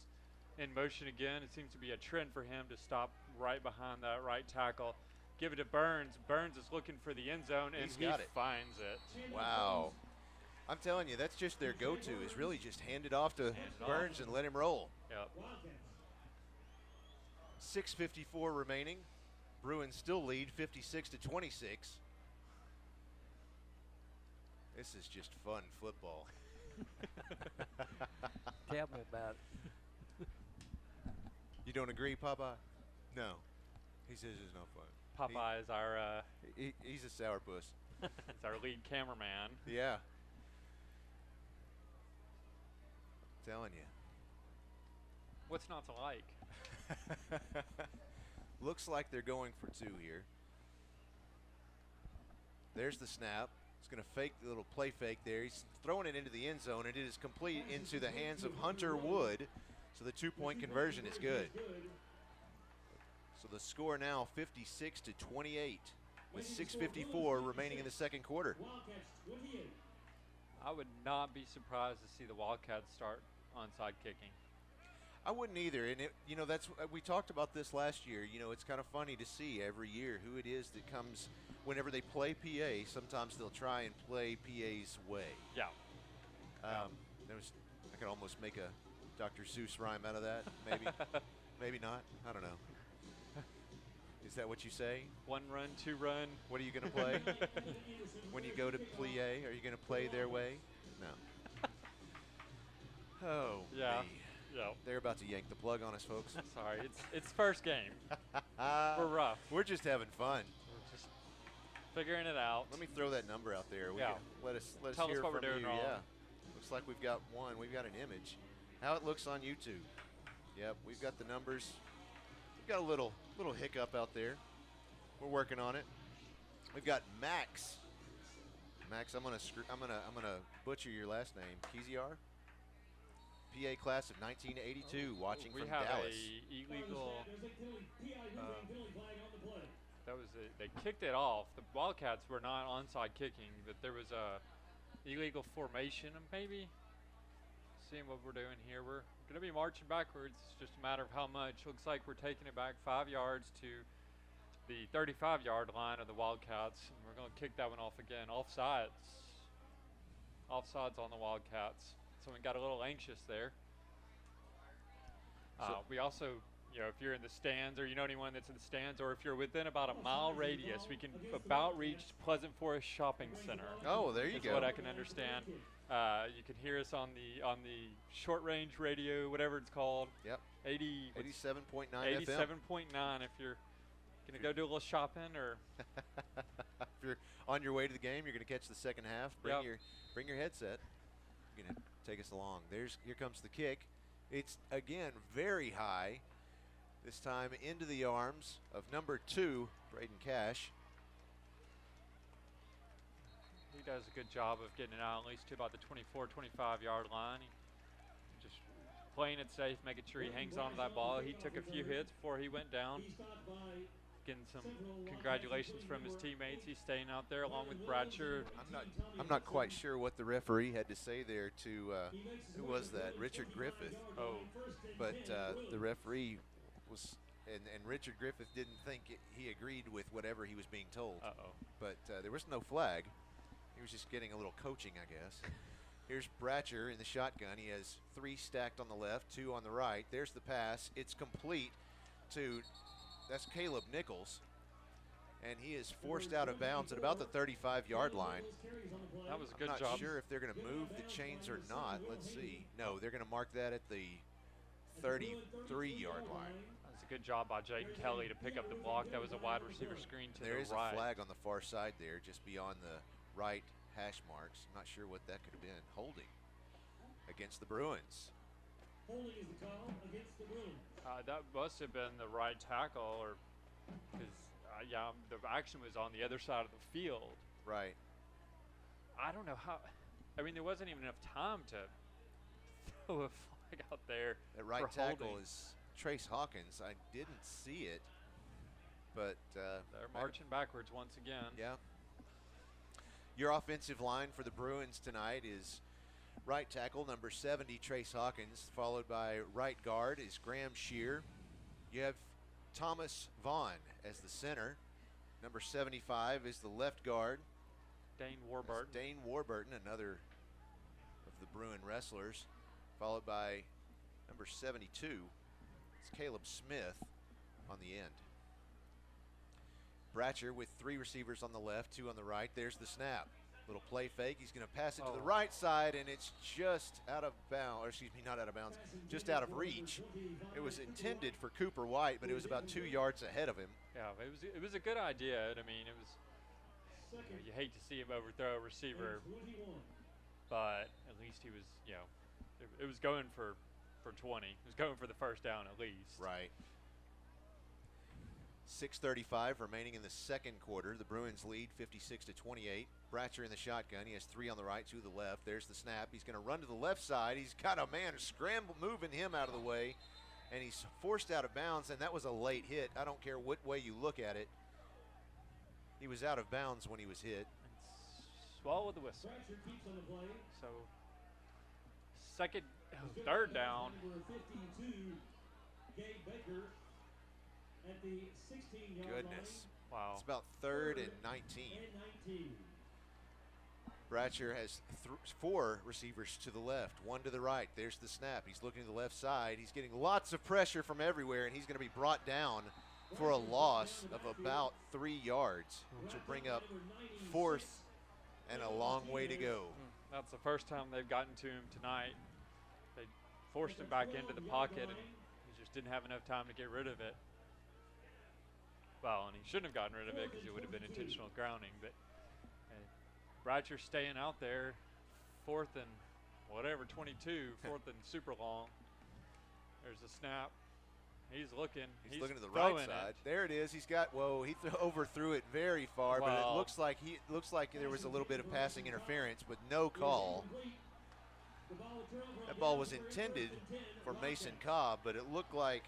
in motion again. It seems to be a trend for him to stop right behind that right tackle. Give it to Burns. Burns is looking for the end zone, and he finds it. Wow. I'm telling you, that's just their go-to, is really just hand it off to Burns and let him roll. Yep. 6:54 remaining. Bruins still lead 56-26. This is just fun football. Tell me about it. You don't agree, Papa? No. He says it's no fun. Popeye is our he's a sourpuss. it's our lead cameraman. Yeah. Telling you. What's not to like? Looks like they're going for 2 here. There's the snap. He's going to fake the little play fake there. He's throwing it into the end zone, and it is complete into the hands of Hunter Wood. So the 2-point conversion is good. So the score now 56-28 with 6:54 remaining in the second quarter. I would not be surprised to see the Wildcats start onside kicking. I wouldn't either, and that's we talked about this last year. It's kind of funny to see every year who it is that comes whenever they play PA. Sometimes they'll try and play PA's way. Yeah. I could almost make a Dr. Seuss rhyme out of that. Maybe, maybe not. I don't know. Is that what you say? 1 run, 2 run. What are you going to play when you go to plie? Are you going to play their way? No. Oh. Yeah. Me. Yeah. They're about to yank the plug on us, folks. Sorry, it's first game. We're rough. We're just having fun. We're just figuring it out. Let me throw that number out there. Let us Tell hear us what from we're doing you. wrong. Yeah. Looks like we've got one. We've got an image. How it looks on YouTube. Yep, we've got the numbers. We've got a little hiccup out there. We're working on it. We've got Max. Max, I'm gonna butcher your last name. Kiziar. PA class of 1982, watching from Dallas. We have a illegal. They kicked it off. The Wildcats were not onside kicking, but there was a illegal formation, maybe. Seeing what we're doing here, we're going to be marching backwards. It's just a matter of how much. Looks like we're taking it back 5 yards to the 35-yard line of the Wildcats, and we're going to kick that one off again. Offsides on the Wildcats. Someone got a little anxious there. We also, if you're in the stands or you know anyone that's in the stands, or if you're within about a mile radius, we can about reach Pleasant Forest Shopping Center. Oh, there you go. That's what I can understand. You can hear us on the short range radio, whatever it's called. Yep. 87.9 FM. 87.9 if you're going to go do a little shopping or if you're on your way to the game, you're going to catch the second half. Bring your headset. You're going to take us along. Here comes the kick. It's again very high. This time into the arms of number 2, Braden Cash. He does a good job of getting it out at least to about the 24, 25-yard line. He just playing it safe, making sure he hangs on to that ball. He took a few hits before he went down. Getting some congratulations from his teammates. He's staying out there along with Bratcher. I'm not quite sure what the referee had to say there to who was that? Richard Griffith. Oh, but the referee was, and Richard Griffith didn't think he agreed with whatever he was being told. But there was no flag. He was just getting a little coaching, I guess. Here's Bratcher in the shotgun. He has 3 stacked on the left, 2 on the right. There's the pass. It's complete to. That's Caleb Nichols, and he is forced out of bounds at about the 35-yard line. That was a good job. I'm not sure if they're going to move the chains or not. Let's see. No, they're going to mark that at the 33-yard line. That was a good job by Jaden Kelly to pick up the block. That was a wide receiver screen to the right. There is a flag on the far side there, just beyond the right hash marks. I'm not sure what that could have been. Holding against the Bruins. Holding is the call against the Bruins. That must have been the right tackle, or because the action was on the other side of the field. Right. I don't know how. I mean, there wasn't even enough time to throw a flag out there. That right tackle is Trace Hawkins. I didn't see it, but they're marching backwards once again. Yeah. Your offensive line for the Bruins tonight is right tackle, number 70, Trace Hawkins, followed by right guard is Graham Shear. You have Thomas Vaughn as the center. Number 75 is the left guard. Dane Warburton. Dane Warburton, another of the Bruin wrestlers, followed by number 72. It's Caleb Smith on the end. Bratcher with 3 receivers on the left, 2 on the right. There's the snap. Little play fake. He's going to pass it to the right side, and it's just out of bounds. Or excuse me, not out of bounds, just out of reach. It was intended for Cooper White, but it was about 2 yards ahead of him. Yeah, it was a good idea. I mean, it was. You hate to see him overthrow a receiver, but at least he was. It was going for 20. It was going for the first down at least. Right. 6:35 remaining in the second quarter. The Bruins lead 56-28. Bratcher in the shotgun. He has 3 on the right, 2 to the left. There's the snap. He's going to run to the left side. He's got a man scramble moving him out of the way, and he's forced out of bounds, and that was a late hit. I don't care what way you look at it. He was out of bounds when he was hit. ball with the whistle. So third down. Goodness. Wow. It's about 3rd and 19. Bratcher has 4 receivers to the left, 1 to the right. There's the snap. He's looking to the left side. He's getting lots of pressure from everywhere, and he's going to be brought down for a loss of about 3 yards, which will bring up 4th and a long way to go. That's the first time they've gotten to him tonight. They forced him back into the pocket, and he just didn't have enough time to get rid of it. Well, and he shouldn't have gotten rid of it because it would have been intentional grounding. But Bratcher staying out there, 4th and whatever, 22, 4th and super long. There's the snap. He's looking. He's looking to the right side. It. There it is. He's got. Whoa! He overthrew it very far, but it looks like there was a little bit of passing interference, but no call. That ball was intended for Mason Cobb, but it looked like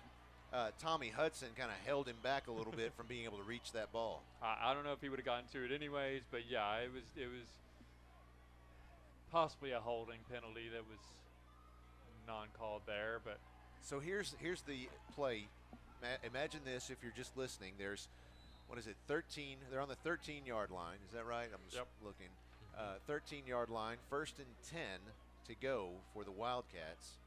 Tommy Hudson kind of held him back a little bit from being able to reach that ball. I don't know if he would have gotten to it anyways, but yeah, it was possibly a holding penalty that was non-called there. But so here's the play. Imagine this if you're just listening. There's, 13? They're on the 13-yard line. Is that right? I'm just looking. 13-yard line, 1st and 10 to go for the Wildcats.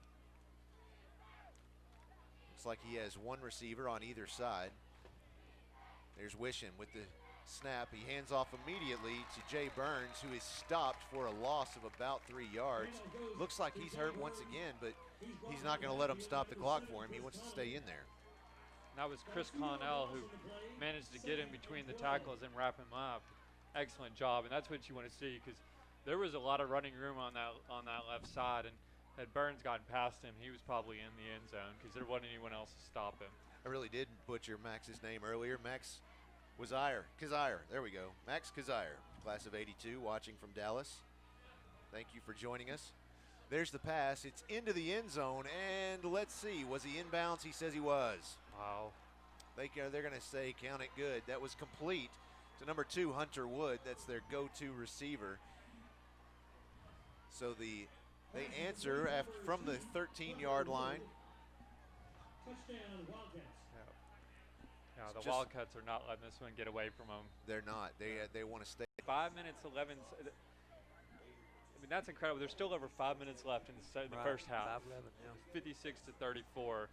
Looks like he has 1 receiver on either side. There's Wishon with the snap. He hands off immediately to Jay Burns, who is stopped for a loss of about 3 yards. Looks like he's hurt once again, but he's not going to let him stop the clock for him. He wants to stay in there. That was Chris Connell who managed to get in between the tackles and wrap him up. Excellent job, and that's what you want to see, because there was a lot of running room on that left side, and had Burns gotten past him, he was probably in the end zone because there wasn't anyone else to stop him. I really did butcher Max's name earlier. Max Kazire. There we go. Max Kazire, class of '82, watching from Dallas. Thank you for joining us. There's the pass. It's into the end zone, and let's see. Was he inbounds? He says he was. Wow. They're going to say count it good. That was complete to number 2, Hunter Wood. That's their go-to receiver. So they answer from the 13-yard line. Yeah, the Wildcats are not letting this one get away from them. They're not. They want to stay. 5 minutes, 11. I mean, that's incredible. There's still over 5 minutes left in the first half. 5-11, yeah. 56 to 34.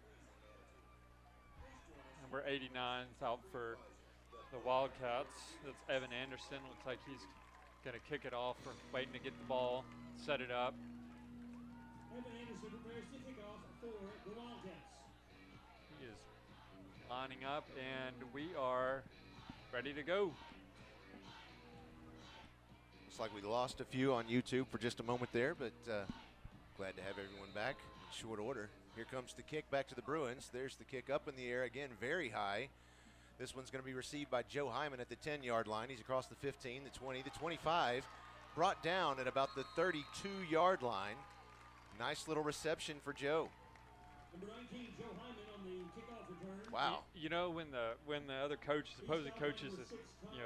Number 89 is out for the Wildcats. That's Evan Anderson. Looks like he's going to kick it off, or waiting to get the ball, set it up. Evan Anderson prepares to kick off for the Wildcats. He is lining up, and we are ready to go. Looks like we lost a few on YouTube for just a moment there, but glad to have everyone back in short order. Here comes the kick back to the Bruins. There's the kick up in the air again, very high. This one's going to be received by Joe Hyman at the 10-yard line. He's across the 15, the 20, the 25, brought down at about the 32-yard line. Nice little reception for Joe. Number 19, Joe Hyman on the kickoff return. Wow. You know, when the other coaches, opposing coaches,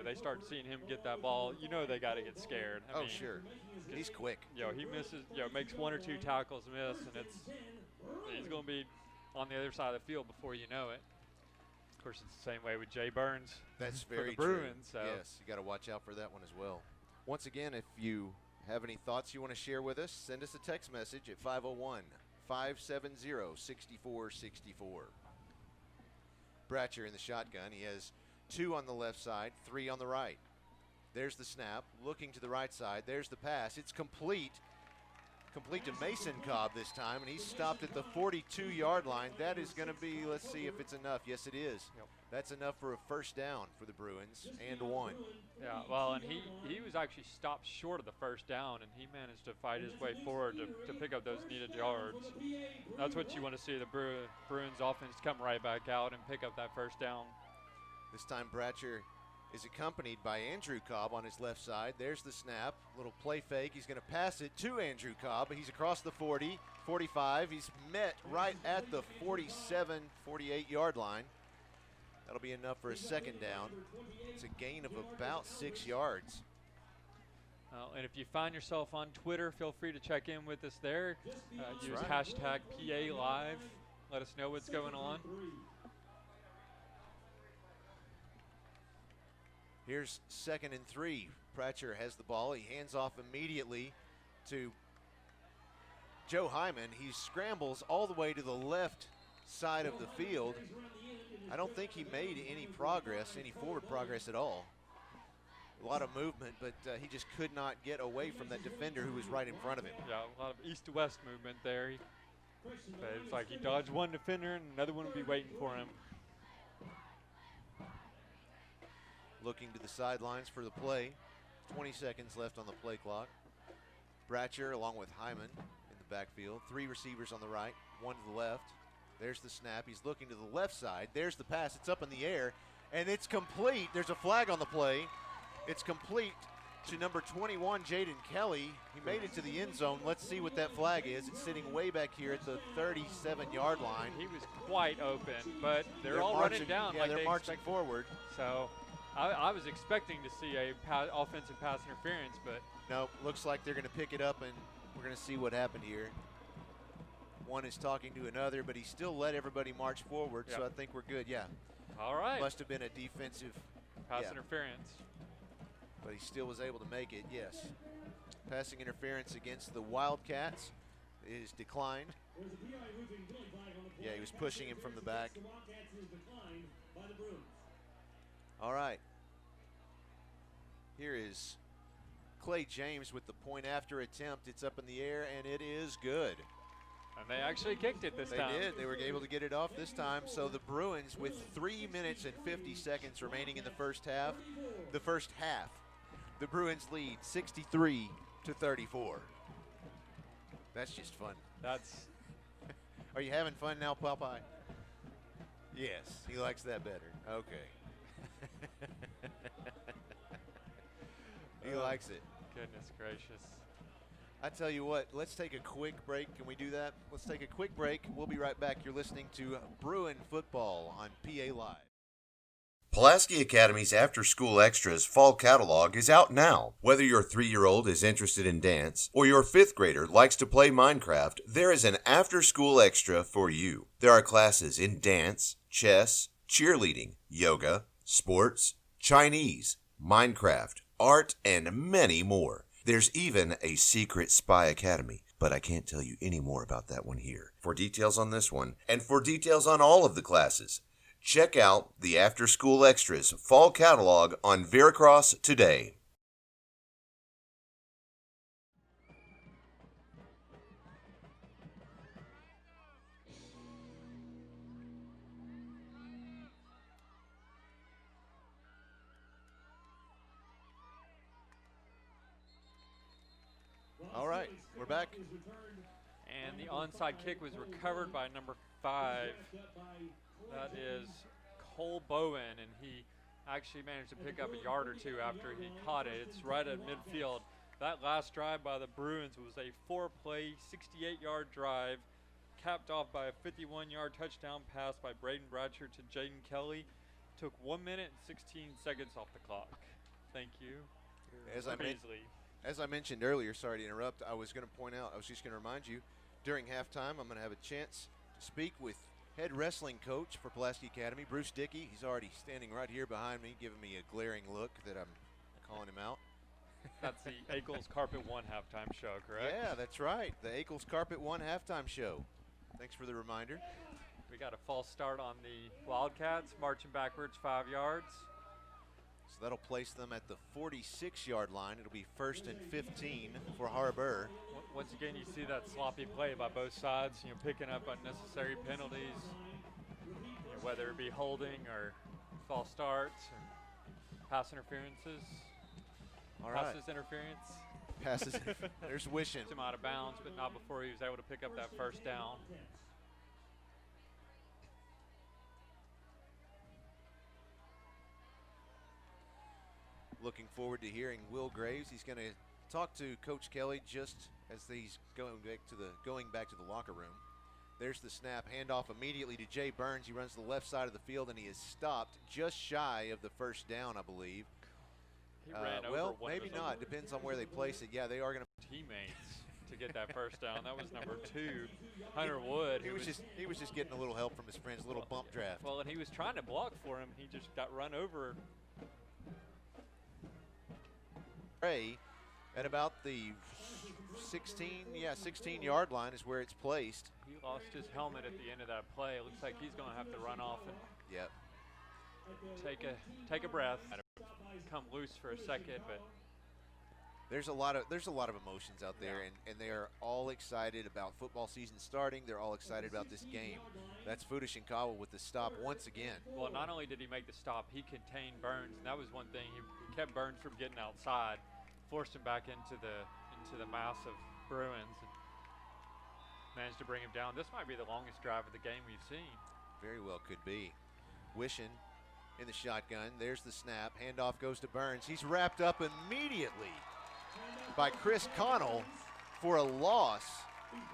they start seeing him get that ball, they got to get scared. I mean, sure. He's quick. He misses, makes 1 or 2 tackles miss, and he's going to be on the other side of the field before you know it. Of course, it's the same way with Jay Burns. That's for very the Bruins. true. So. Yes, you got to watch out for that one as well. Once again, if you have any thoughts you want to share with us, send us a text message at 501-570-6464. Bratcher in the shotgun. He has 2 on the left side, 3 on the right. There's the snap, looking to the right side. There's the pass. It's complete to Mason Cobb this time, and he's stopped at the 42-yard line. That is going to be, let's see if it's enough. Yes, it is. Yep. That's enough for a first down for the Bruins, and 1. Yeah, well, and he was actually stopped short of the first down, and he managed to fight his way forward to pick up those needed yards. That's what you want to see, the Bruins offense come right back out and pick up that first down. This time Bratcher is accompanied by Andrew Cobb on his left side. There's the snap, little play fake. He's going to pass it to Andrew Cobb. He's across the 40, 45. He's met right at the 47, 48-yard line. That'll be enough for a second down. It's a gain of about 6 yards. And if you find yourself on Twitter, feel free to check in with us there. Use hashtag PA Live. Let us know what's going on. Here's 2nd and 3. Bratcher has the ball. He hands off immediately to Joe Hyman. He scrambles all the way to the left side of the field. I don't think he made any progress, any forward progress at all. A lot of movement, but he just could not get away from that defender who was right in front of him. Yeah, a lot of east to west movement there. But it's like he dodged one defender and another one would be waiting for him. Looking to the sidelines for the play. 20 seconds left on the play clock. Bratcher along with Hyman in the backfield. 3 receivers on the right, 1 to the left. There's the snap. He's looking to the left side. There's the pass. It's up in the air, and it's complete. There's a flag on the play. It's complete to number 21, Jaden Kelly. He made it to the end zone. Let's see what that flag is. It's sitting way back here at the 37-yard line. He was quite open, but they're all marching, running down. Yeah, like they're marching forward. So I was expecting to see a offensive pass interference, but no, looks like they're going to pick it up, and we're going to see what happened here. One is talking to another, but he still let everybody march forward, so I think we're good, yeah. All right. Must have been a defensive pass interference. But he still was able to make it, yes. Passing interference against the Wildcats is declined. Yeah, he was pushing him from the back. All right. Here is Clay James with the point after attempt. It's up in the air, and it is good. And they actually kicked it this time. They did. They were able to get it off this time. So the Bruins, with 3 minutes and 50 seconds remaining in the first half, the Bruins lead 63-34. That's just fun. That's. Are you having fun now, Popeye? Yes, he likes that better. Okay. He likes it. Goodness gracious. I tell you what, let's take a quick break. Can we do that? Let's take a quick break. We'll be right back. You're listening to Bruin Football on PA Live. Pulaski Academy's After School Extras fall catalog is out now. Whether your 3-year-old is interested in dance or your 5th grader likes to play Minecraft, there is an After School Extra for you. There are classes in dance, chess, cheerleading, yoga, sports, Chinese, Minecraft, art, and many more. There's even a secret spy academy, but I can't tell you any more about that one here. For details on this one, and for details on all of the classes, check out the After School Extras fall catalog on Veracross today. All right, we're back. And the onside kick was recovered by number 5. That is Cole Bowen, and he actually managed to pick up a yard or two after he caught it. It's right at midfield. That last drive by the Bruins was a 4-play, 68-yard drive, capped off by a 51-yard touchdown pass by Braden Bratcher to Jaden Kelly. Took 1 minute and 16 seconds off the clock. Thank you. As I mentioned earlier, sorry to interrupt, I was just going to remind you, during halftime, I'm going to have a chance to speak with head wrestling coach for Pulaski Academy, Bruce Dickey. He's already standing right here behind me, giving me a glaring look that I'm calling him out. That's the Eagles Carpet 1 halftime show, correct? Yeah, that's right. The Eagles Carpet 1 halftime show. Thanks for the reminder. We got a false start on the Wildcats, marching backwards 5 yards. So that'll place them at the 46-yard line. It'll be 1st and 15 for Har-Ber. Once again, you see that sloppy play by both sides, picking up unnecessary penalties, whether it be holding or false starts or pass interferences. All right. Passes interference. Passes. There's wishing. Him out of bounds, but not before he was able to pick up that first down. Looking forward to hearing Will Graves. He's going to talk to Coach Kelly just as he's going back to the locker room. There's the snap, handoff immediately to Jay Burns. He runs to the left side of the field, and he is stopped just shy of the first down, I believe. He ran over well, one maybe of his not. Depends on where they place it. Yeah, they are going to. teammates to get that first down. That was number 2, Hunter Wood. He was just getting a little help from his friends, a little bump draft. Well, and he was trying to block for him. He just got run over. Ray at about the 16-yard line is where it's placed. He lost his helmet at the end of that play. It looks like he's going to have to run off and take a breath. Come loose for a second, but there's a lot of emotions out there, and they are all excited about football season starting. They're all excited about this game. That's Fuda Shinkawa with the stop once again. Well, not only did he make the stop, he contained Burns, and that was one thing. He kept Burns from getting outside, forced him back into the mass of Bruins, and managed to bring him down. This might be the longest drive of the game we've seen. Very well could be. Wishing in the shotgun. There's the snap. Handoff goes to Burns. He's wrapped up immediately by Chris Connell for a loss.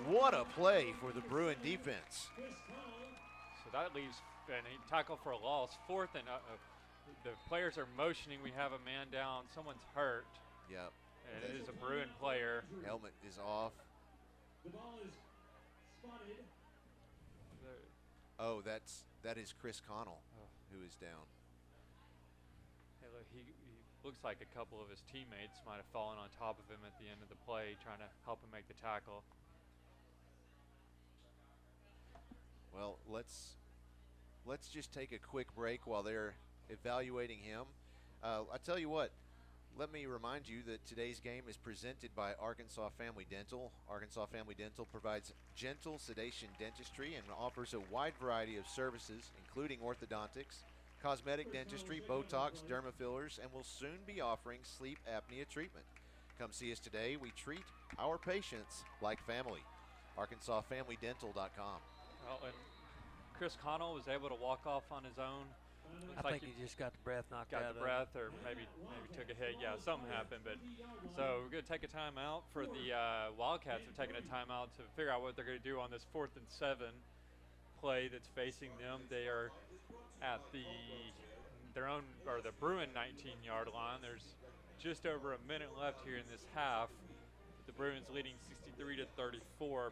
What a play for the Bruin defense. So that leaves, and he tackled for a loss. 4th, and the players are motioning. We have a man down. Someone's hurt. Yep. And it is a Bruin player. Helmet is off. The ball is spotted. Oh, that is Chris Connell who is down. Hey, look, he looks like a couple of his teammates might have fallen on top of him at the end of the play, trying to help him make the tackle. Well, let's just take a quick break while they're evaluating him. I tell you what, let me remind you that today's game is presented by Arkansas Family Dental. Arkansas Family Dental provides gentle sedation dentistry and offers a wide variety of services, including orthodontics, cosmetic dentistry, Botox, derma fillers, and will soon be offering sleep apnea treatment. Come see us today. We treat our patients like family. ArkansasFamilyDental.com. Well, and Chris Connell was able to walk off on his own. I think he just got the breath knocked out of him. Got the breath, or maybe took a hit. Yeah, something happened. But so we're going to take a timeout. For the Wildcats have taken a timeout to figure out what they're going to do on this 4th and 7 play that's facing them. They are at the Bruin 19-yard line. There's just over a minute left here in this half. The Bruins leading 63-34.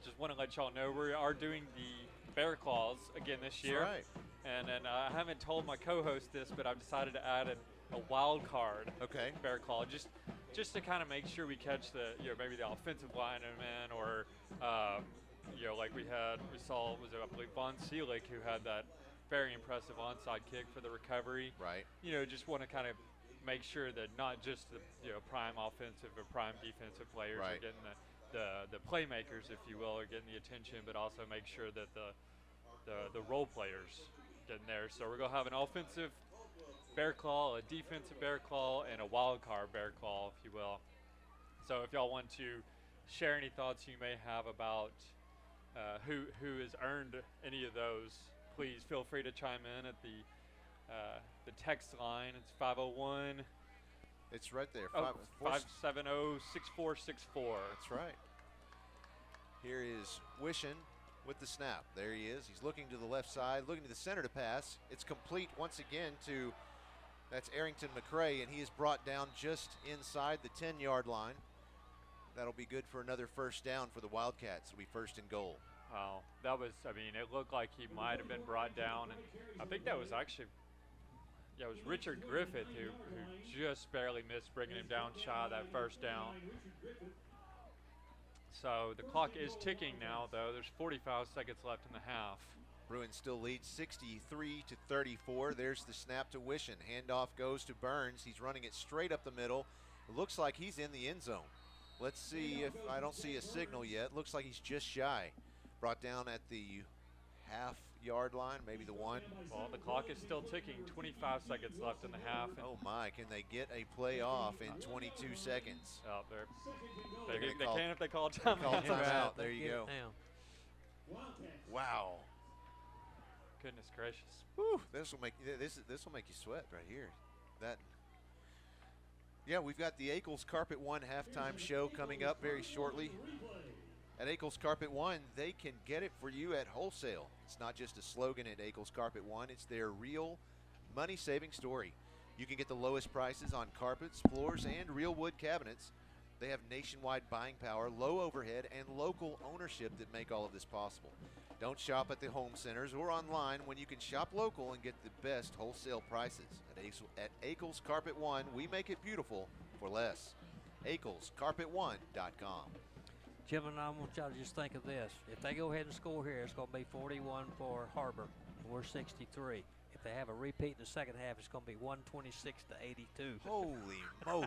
Just want to let y'all know we are doing the Bear Claws again this year. That's right. And I haven't told my co-host this, but I've decided to add a wild card. Okay. Bear Claw, just to kind of make sure we catch the maybe the offensive lineman, or like we saw I believe Von Seelig, who had that very impressive onside kick for the recovery. Right. Just want to kind of make sure that not just the prime offensive or prime defensive players are getting the playmakers, if you will, are getting the attention, but also make sure that the role players getting there. So we're going to have an offensive Bear Claw, a defensive Bear Claw, and a wild card Bear Claw, if you will. So if y'all want to share any thoughts you may have about who has earned any of those, please feel free to chime in at the text line. It's 501. It's right there. 570-6464. That's right. Here is Wishing with the snap. There he is. He's looking to the left side, looking to the center to pass. It's complete once again to, that's Arrington McCray, and he is brought down just inside the 10-yard line. That'll be good for another first down for the Wildcats. It'll be 1st and goal. Wow, that was, it looked like he might have been brought down, and I think that was actually, it was Richard Griffith who just barely missed bringing him down shy of that first down. So the clock is ticking now, though. There's 45 seconds left in the half. Bruins still lead 63-34. There's the snap to Wishing. Handoff goes to Burns. He's running it straight up the middle. It looks like he's in the end zone. Let's see if I don't see a signal yet. Looks like he's just shy. Brought down at the half-yard line, maybe the 1. Well, the clock is still ticking. 25 seconds left in the half. Oh my, can they get a play off in 22 seconds? Oh, they can if they call timeout. Call timeout. There you go. Wow. Goodness gracious. Whew, this will make you sweat right here. Yeah, we've got the Ackles Carpet One halftime show coming up very shortly. At Ackles Carpet One, they can get it for you at wholesale. It's not just a slogan at Ackles Carpet One, it's their real money-saving story. You can get the lowest prices on carpets, floors, and real wood cabinets. They have nationwide buying power, low overhead, and local ownership that make all of this possible. Don't shop at the home centers or online when you can shop local and get the best wholesale prices. At Akel's Carpet One, we make it beautiful for less. AkelsCarpet1.com. Gentlemen, I want y'all to just think of this. If they go ahead and score here, it's going to be 41 for Har-Ber. We're 63. If they have a repeat in the second half, it's going to be 126 to 82. Holy moly.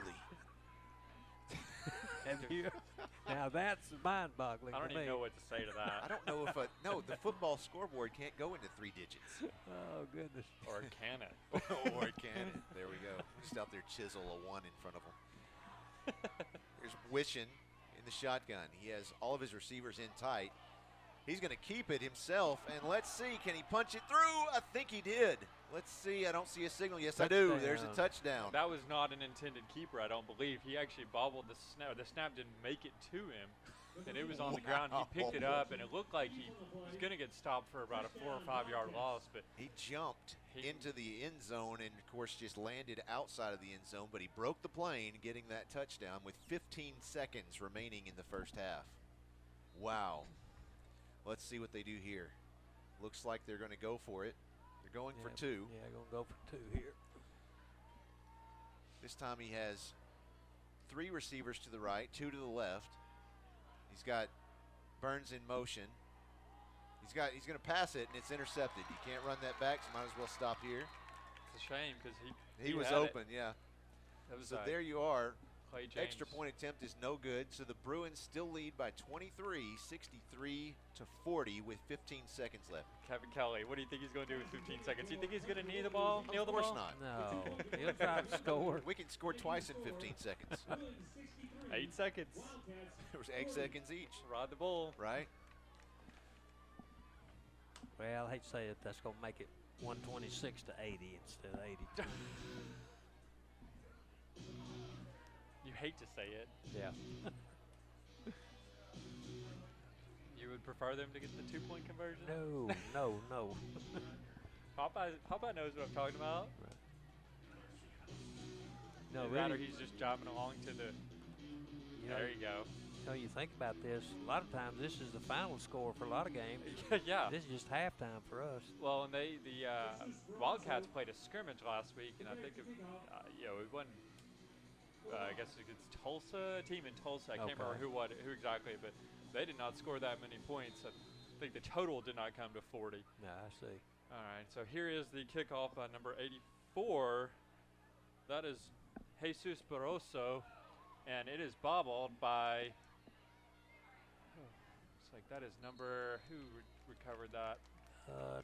Now that's mind-boggling. I don't even know what to say to that. I don't know if the football scoreboard can't go into 3 digits. Oh, goodness. Or can it? Or can it? There we go. Just out there chisel a 1 in front of him. Here's Wishing in the shotgun. He has all of his receivers in tight. He's going to keep it himself, and let's see, can he punch it through? I think he did. Let's see, I don't see a signal. Yes, touchdown. I do. There's a touchdown. That was not an intended keeper, I don't believe. He actually bobbled the snap. The snap didn't make it to him, and it was on the ground. He picked it up, and it looked like he was going to get stopped for about a 4 or 5 yard loss. But he jumped into the end zone and, of course, just landed outside of the end zone, but he broke the plane, getting that touchdown with 15 seconds remaining in the first half. Wow. Let's see what they do here. Looks like they're going to go for it. They're going for 2. Yeah, going to go for 2 here. This time he has 3 receivers to the right, 2 to the left. He's got Burns in motion. He's going to pass it, and it's intercepted. You can't run that back, so might as well stop here. It's a shame because he was open, yeah. That was so there you are. Clay James. Extra point attempt is no good, so the Bruins still lead by 23, 63 to 40 with 15 seconds left. Kevin Kelly, what do you think he's going to do with 15 seconds? You think he's going to kneel the ball? Of course not. No, he'll try to score. We can score twice in 15 seconds. 8 seconds. There was 8 seconds each. Rod the bull. Right. Well, I hate to say it, that's going to make it 126 to 80 instead of 82. You hate to say it. Yeah. You would prefer them to get the 2-point conversion? No. Popeye knows what I'm talking about. No, rather really, he's just jobbing along to the. There you go. You know, you think about this. A lot of times, this is the final score for a lot of games. Yeah. This is just halftime for us. Well, and the Wildcats played a scrimmage last week, and I think it wasn't. I guess it's Tulsa, a team in Tulsa. I can't remember who exactly, but they did not score that many points. I think the total did not come to 40. No, I see. All right, so here is the kickoff by number 84. That is Jesus Barroso, and it is bobbled by. Looks like that is who recovered that?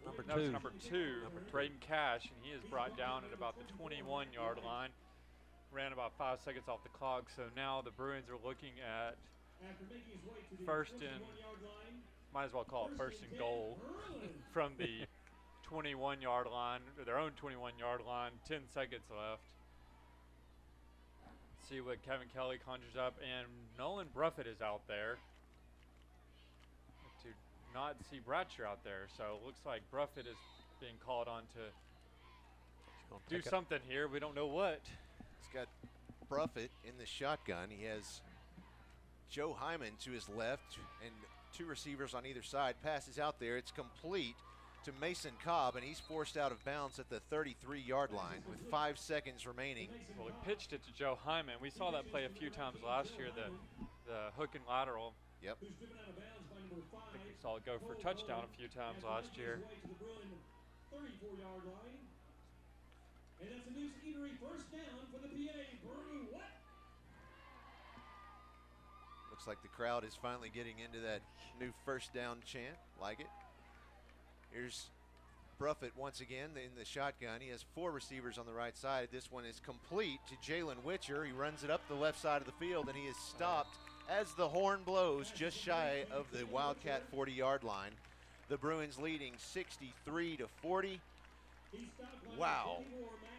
Number 2. That was number 2, Braden Cash, and he is brought down at about the 21-yard line. Ran about 5 seconds off the clock, so now the Bruins are looking at first and, might as well call it first and goal from the 21-yard line, or their own 21-yard line, 10 seconds left. See what Kevin Kelly conjures up, and Nolan Bruffett is out there. To not see Bratcher out there, so it looks like Bruffett is being called on to do something here. We don't know what. He's got Bruffett in the shotgun. He has Joe Hyman to his left and 2 receivers on either side. Passes out there. It's complete to Mason Cobb, and he's forced out of bounds at the 33-yard line with 5 seconds remaining. Well, he pitched it to Joe Hyman. We saw that play a few times last year, the hook and lateral. Yep. I think we saw it go for a touchdown a few times last year. 34-yard line. And that's a new Skeetery first down for the PA. What? Looks like the crowd is finally getting into that new first down chant. Like it. Here's Bruffett once again in the shotgun. He has 4 receivers on the right side. This one is complete to Jalen Witcher. He runs it up the left side of the field, and he is stopped as the horn blows just shy of the Wildcat 40-yard line. The Bruins leading 63 to 40. Wow,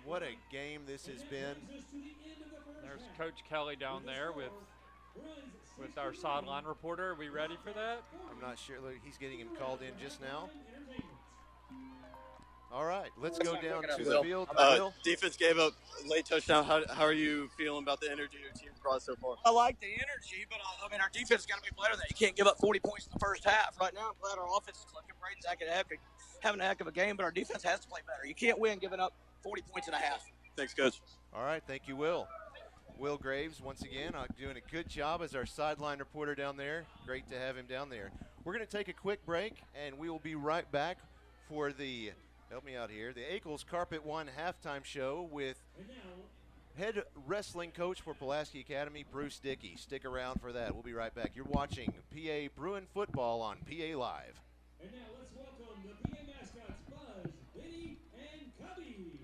what a game this has been. There's Coach Kelly down there with our sideline reporter. Are we ready for that? I'm not sure. Look, he's getting him called in just now. All right, let's go down to the field. Will? Defense gave up a late touchdown. How are you feeling about the energy your team's brought so far? I like the energy, but I mean, our defense got to be better than that. You can't give up 40 points in the first half. Right now, I'm glad our offense is clicking. Braden's having a heck of a game, but our defense has to play better. You can't win giving up 40 points in a half. Thanks, Coach. All right, thank you, Will. Will Graves, once again, doing a good job as our sideline reporter down there. Great to have him down there. We're going to take a quick break, and we will be right back for the, help me out here, the Ackles Carpet One halftime show with head wrestling coach for Pulaski Academy, Bruce Dickey. Stick around for that. We'll be right back. You're watching PA Bruin football on PA Live. And now let's welcome the PA mascots, Buzz, Benny, and Cubby.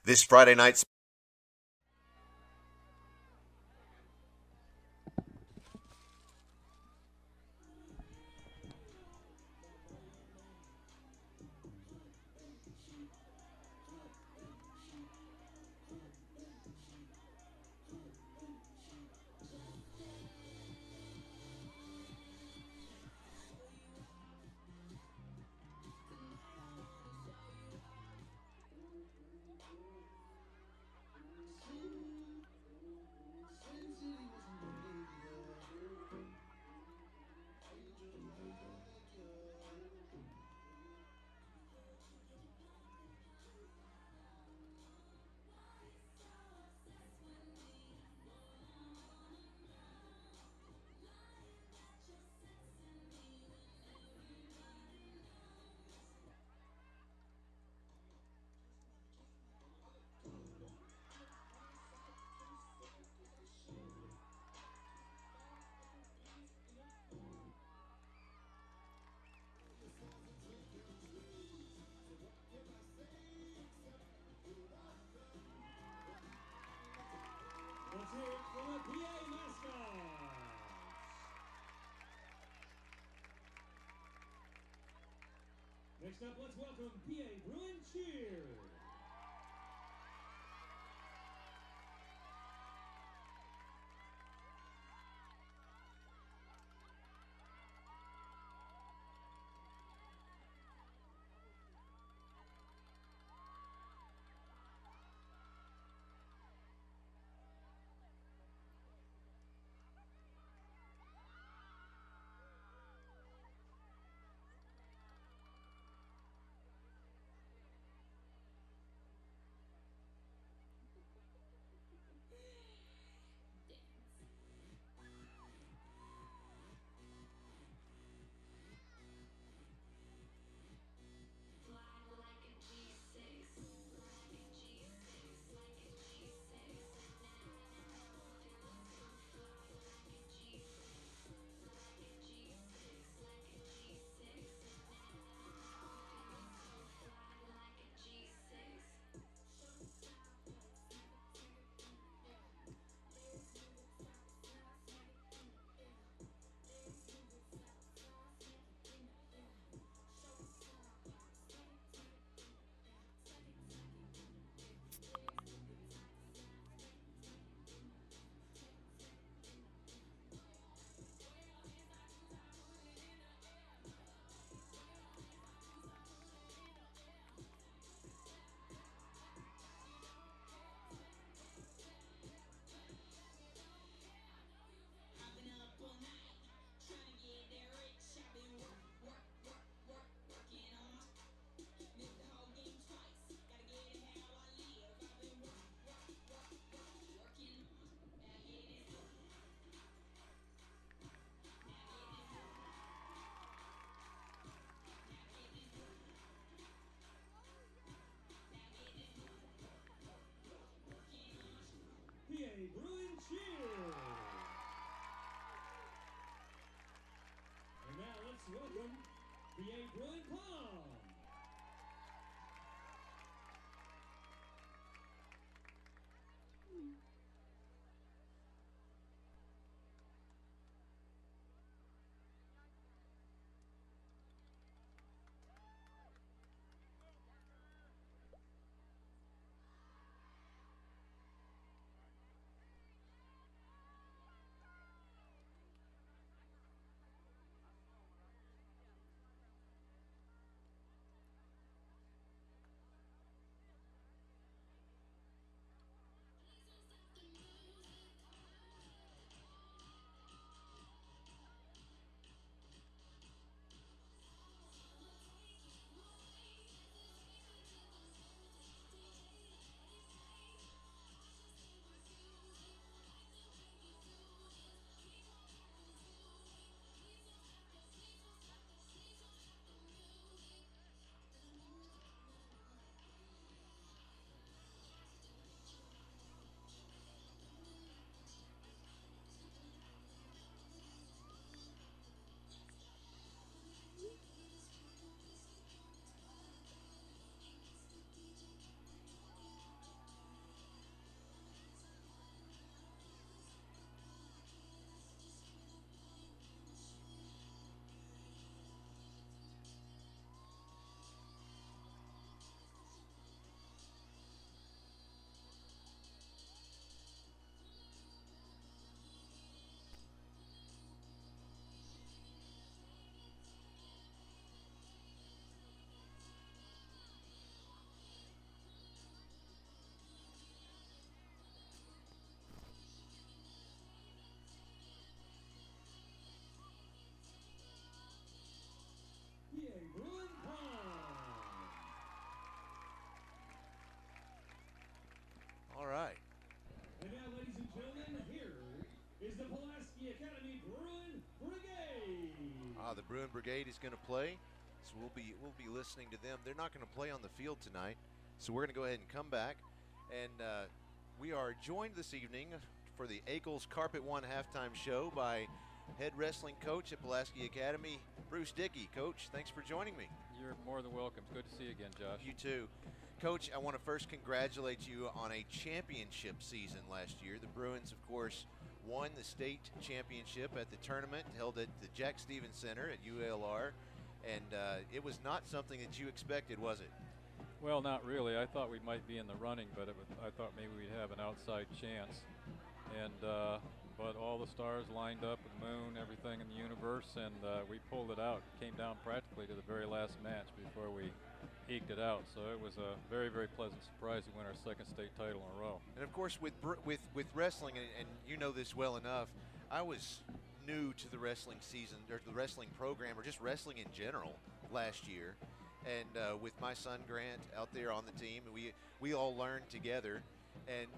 This Friday night's Let's hear it for the PA mascots. Next up, let's welcome PA Bruin Cheer. PA Bruin Cheer. And now let's welcome PA Bruin Palm. brigade is going to play. So we'll be listening to them. They're not going to play on the field tonight. So we're going to go ahead and come back. And we are joined this evening for the Eagles Carpet One halftime show by head wrestling coach at Pulaski Academy, Bruce Dickey. Coach, thanks for joining me. You're more than welcome. It's good to see you again, Josh. You too. Coach, I want to first congratulate you on a championship season last year. The Bruins, of course, won the state championship at the tournament held at the Jack Stevens Center at UALR, and it was not something that you expected, was it? Well, not really. I thought we might be in the running, but I thought maybe we'd have an outside chance. And but all the stars lined up, the moon, everything in the universe, and we pulled it out. It came down practically to the very last match before we eked it out. So it was a very, very pleasant surprise to win our second state title in a row. And of course, with wrestling, and you know this well enough, I was new to the wrestling season, or the wrestling program, or just wrestling in general last year. And with my son Grant out there on the team, we all learned together. And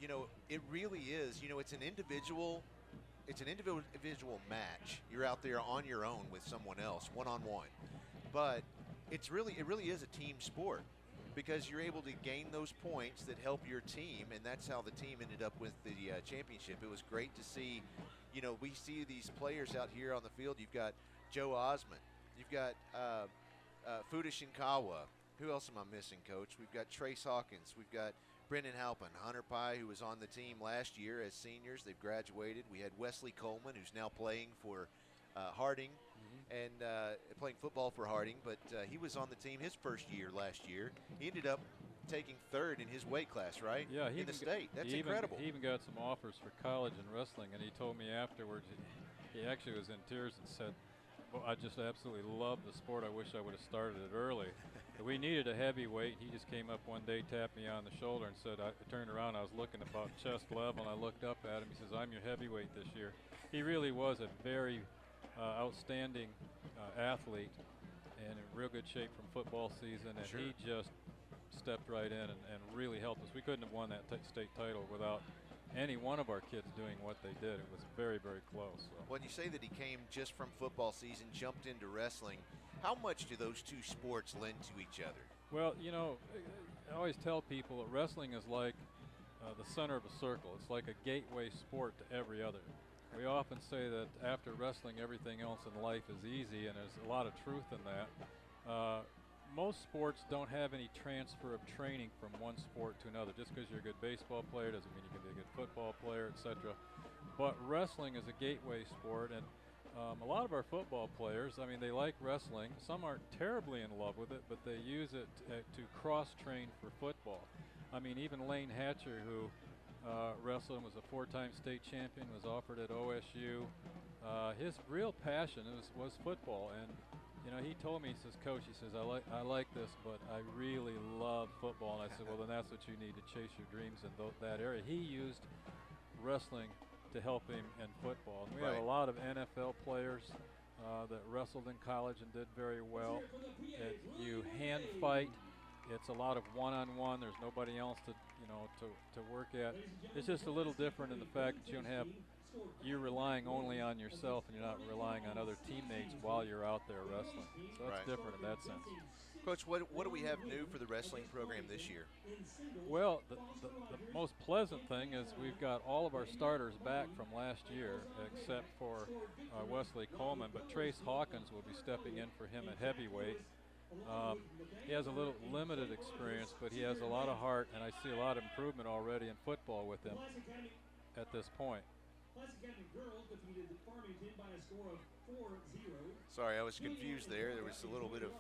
you know, it really is. You know, it's an individual match. You're out there on your own with someone else, one-on-one. But it really is a team sport, because you're able to gain those points that help your team, and that's how the team ended up with the championship. It was great to see. You know, we see these players out here on the field. You've got Joe Osmond. You've got Fuda Shinkawa. Who else am I missing, Coach? We've got Trace Hawkins. We've got Brendan Halpin, Hunter Pye, who was on the team last year as seniors. They've graduated. We had Wesley Coleman, who's now playing for Harding, and playing football for Harding. But he was on the team his first year last year. He ended up taking third in his weight class, right? Yeah, in the state. That's incredible. He even got some offers for college in wrestling, and he told me afterwards, he actually was in tears and said, well, I just absolutely love the sport. I wish I would have started it early. We needed a heavyweight. He just came up one day, tapped me on the shoulder, and said, I turned around, I was looking about chest level, and I looked up at him. He says, I'm your heavyweight this year. He really was a very outstanding athlete and in real good shape from football season, and he just stepped right in and really helped us. We couldn't have won that state title without any one of our kids doing what they did. It was very, very close. So. When you say that he came just from football season, jumped into wrestling, how much do those two sports lend to each other? Well, you know, I always tell people that wrestling is like the center of a circle. It's like a gateway sport to every other. We often say that after wrestling, everything else in life is easy, and there's a lot of truth in that. Most sports don't have any transfer of training from one sport to another. Just because you're a good baseball player doesn't mean you can be a good football player, etc. But wrestling is a gateway sport, and a lot of our football players, I mean, they like wrestling. Some aren't terribly in love with it, but they use it to cross-train for football. I mean, even Lane Hatcher, who wrestled and was a 4-time state champion, was offered at OSU. His real passion was football, and you know, he told me, he says, Coach, he says, I like this, but I really love football. And I said, well, then that's what you need to chase your dreams in that area. He used wrestling to help him in football. And we have a lot of NFL players that wrestled in college and did very well. You hand fight. It's a lot of one-on-one. There's nobody else to work at. It's just a little different in the fact that you're relying only on yourself, and you're not relying on other teammates while you're out there wrestling. So that's different in that sense. Coach, what do we have new for the wrestling program this year? Well, the most pleasant thing is we've got all of our starters back from last year, except for Wesley Coleman, but Trace Hawkins will be stepping in for him at heavyweight. He has a little limited experience, but he has a lot of heart, and I see a lot of improvement already in football with him at this point. Sorry, I was confused there. There was a little bit of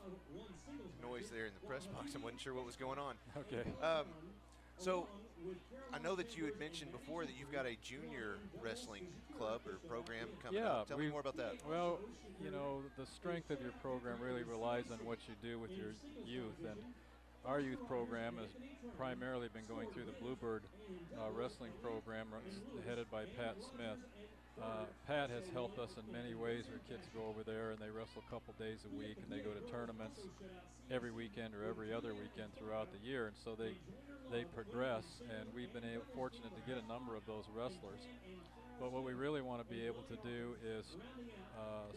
noise there in the press box. I wasn't sure what was going on. Okay. So I know that you had mentioned before that you've got a junior wrestling club or program coming up. Tell me more about that. Well, you know, the strength of your program really relies on what you do with your youth. And our youth program has primarily been going through the Bluebird wrestling program headed by Pat Smith. Pat has helped us in many ways. Our kids go over there and they wrestle a couple days a week, and they go to tournaments every weekend or every other weekend throughout the year, and so they progress, and we've been fortunate to get a number of those wrestlers. But what we really want to be able to do is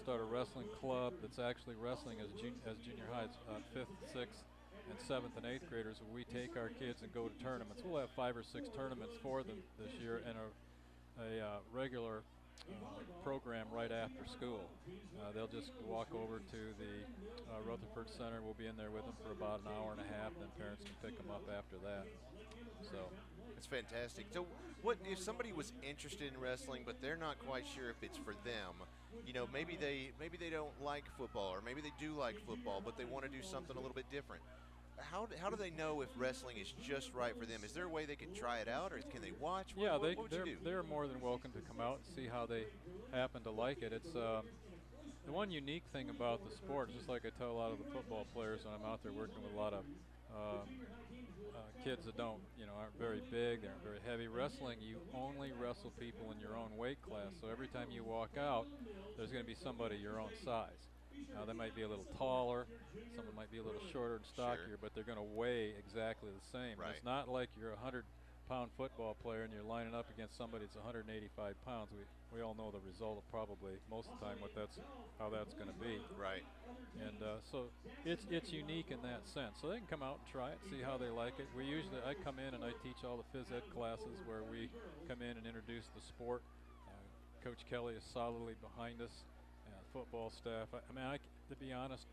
start a wrestling club that's actually wrestling as junior highs, 5th, 6th, and 7th and 8th graders. Where we take our kids and go to tournaments. We'll have 5 or 6 tournaments for them this year, and a regular program right after school. They'll just walk over to the Rutherford Center. We'll be in there with them for about an hour and a half, then parents can pick them up after that. So it's fantastic. So what if somebody was interested in wrestling but they're not quite sure if it's for them? You know, maybe they don't like football, or maybe they do like football but they want to do something a little bit different. How do they know if wrestling is just right for them? Is there a way they can try it out, or can they watch? Yeah, what would you do? they're more than welcome to come out and see how they happen to like it. It's the one unique thing about the sport, just like I tell a lot of the football players when I'm out there working with a lot of kids that aren't very big, they aren't very heavy. Wrestling, you only wrestle people in your own weight class. So every time you walk out, there's going to be somebody your own size. Now, they might be a little taller, someone might be a little shorter and stockier, but they're going to weigh exactly the same. Right. It's not like you're a 100-pound football player and you're lining up against somebody that's 185 pounds. We all know the result of probably most of the time how that's going to be. Right. And so it's unique in that sense. So they can come out and try it, see how they like it. I come in and I teach all the phys ed classes where we come in and introduce the sport. Coach Kelly is solidly behind us. Football staff. To be honest,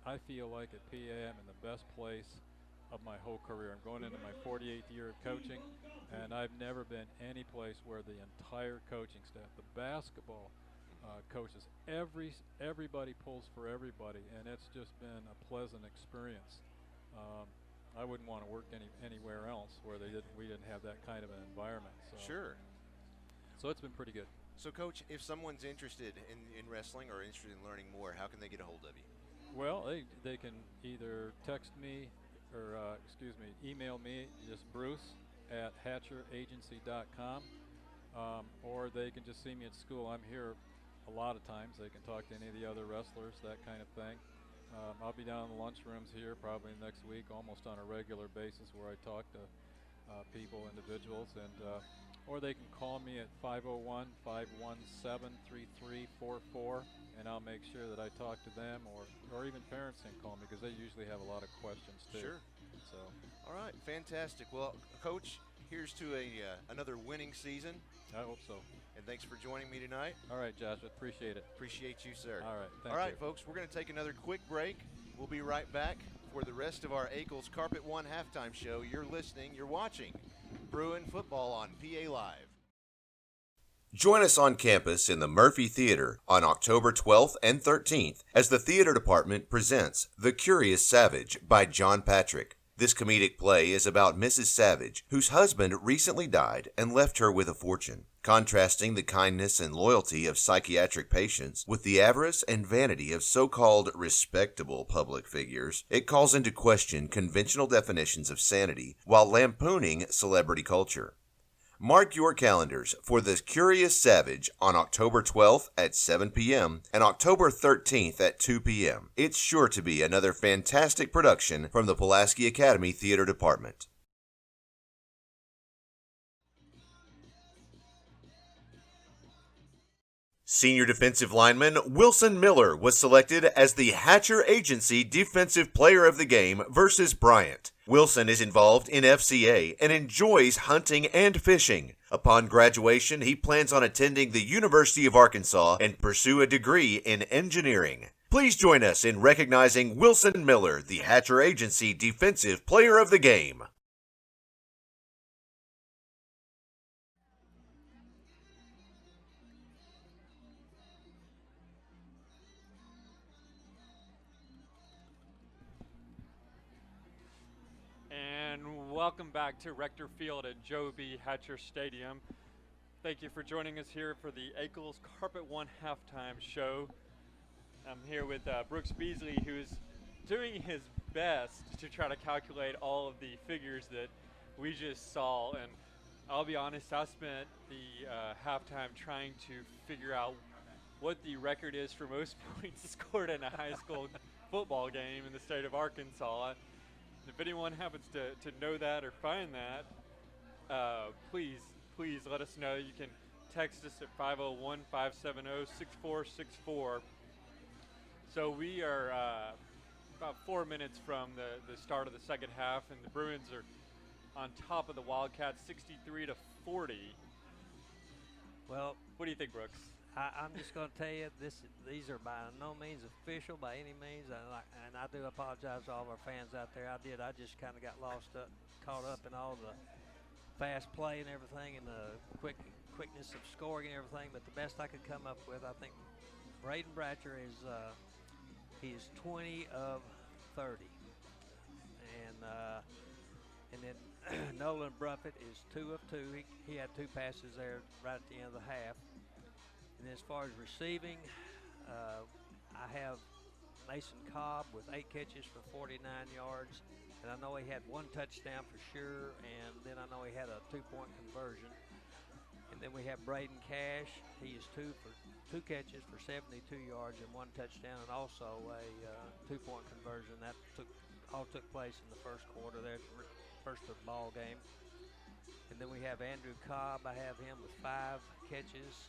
I feel like at PA I'm in the best place of my whole career. I'm going into my 48th year of coaching, and I've never been any place where the entire coaching staff, the basketball coaches, everybody pulls for everybody, and it's just been a pleasant experience. I wouldn't want to work anywhere else where we didn't have that kind of an environment. So. Sure. So it's been pretty good. So, Coach, if someone's interested in wrestling or interested in learning more, how can they get a hold of you? Well, they can either text me or, email me, just bruce@hatcheragency.com, or they can just see me at school. I'm here a lot of times. They can talk to any of the other wrestlers, that kind of thing. I'll be down in the lunchrooms here probably next week, almost on a regular basis, where I talk to people, individuals, and or they can call me at 501-517-3344, and I'll make sure that I talk to them, or even parents can call me because they usually have a lot of questions too. Sure. So. All right, fantastic. Well, Coach, here's to another winning season. I hope so. And thanks for joining me tonight. All right, Joshua, appreciate it. Appreciate you, sir. All right, thank All right, you. folks, we're going to take another quick break. We'll be right back for the rest of our Eccles Carpet One halftime show. You're watching Bruin football on PA Live. Join us on campus in the Murphy Theater on October 12th and 13th as the theater department presents The Curious Savage by John Patrick. This comedic play is about Mrs. Savage, whose husband recently died and left her with a fortune. Contrasting the kindness and loyalty of psychiatric patients with the avarice and vanity of so-called respectable public figures, it calls into question conventional definitions of sanity while lampooning celebrity culture. Mark your calendars for The Curious Savage on October 12th at 7 p.m. and October 13th at 2 p.m. It's sure to be another fantastic production from the Pulaski Academy Theater Department. Senior defensive lineman Wilson Miller was selected as the Hatcher Agency Defensive Player of the Game versus Bryant. Wilson is involved in FCA and enjoys hunting and fishing. Upon graduation, he plans on attending the University of Arkansas and pursue a degree in engineering. Please join us in recognizing Wilson Miller, the Hatcher Agency Defensive Player of the Game. Welcome back to Rector Field at Joe B. Hatcher Stadium. Thank you for joining us here for the Eccles Carpet One halftime show. I'm here with Brooks Beasley, who's doing his best to try to calculate all of the figures that we just saw. And I'll be honest, I spent the halftime trying to figure out what the record is for most points scored in a high school football game in the state of Arkansas. If anyone happens to know that or find that, please let us know. You can text us at 501-570-6464. So we are about 4 minutes from the start of the second half, and the Bruins are on top of the Wildcats 63-40. Well, what do you think, Brooks? I'm just going to tell you, these are by no means official by any means, and I do apologize to all of our fans out there. I just kind of got caught up in all the fast play and everything, and the quickness of scoring and everything. But the best I could come up with, I think, Braden Bratcher he is 20 of 30, and then Nolan Bruffett is 2 of 2. He had 2 passes there right at the end of the half. And as far as receiving, I have Mason Cobb with 8 catches for 49 yards. And I know he had 1 touchdown for sure. And then I know he had a 2-point conversion. And then we have Braden Cash. He is 2 catches for 72 yards and 1 touchdown, and also a 2-point conversion. That all took place in the first quarter there, first of the ball game. And then we have Andrew Cobb. I have him with 5 catches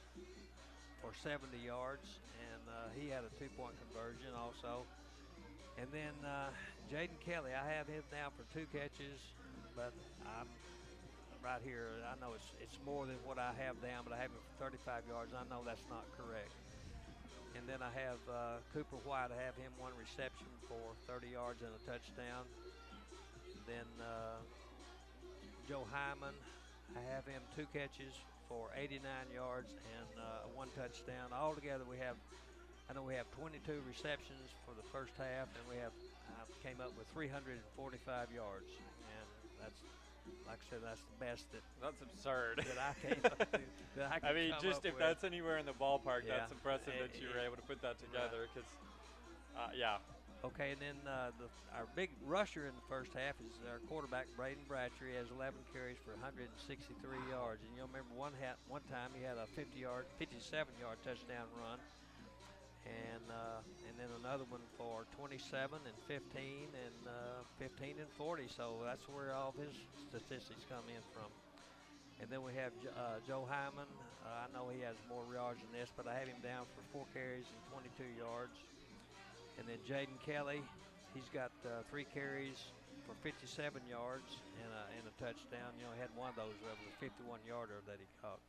for 70 yards, and he had a 2-point conversion also. And then Jaden Kelly, I have him down for 2 catches, but I'm right here. I know it's more than what I have down, but I have him for 35 yards. I know that's not correct. And then I have Cooper White. I have him 1 reception for 30 yards and a touchdown. Then Joe Hyman, I have him 2 catches for 89 yards and 1 touchdown. Altogether, I know we have 22 receptions for the first half, and I came up with 345 yards, and that's, like I said, that's the best that's absurd. that I came up with. I mean, just if that's anywhere in the ballpark, that's impressive that you were able to put that together. Because, yeah. Okay, and then our big rusher in the first half is our quarterback, Braden Bratcher. He has 11 carries for 163 yards. And you'll remember one time he had a 57-yard touchdown run. And then another one for 27 and 15 and 15 and 40. So that's where all of his statistics come in from. And then we have Joe Hyman. I know he has more yards than this, but I have him down for 4 carries and 22 yards. And then Jaden Kelly, he's got 3 carries for 57 yards and a touchdown. You know, he had one of those that was a 51-yarder that he caught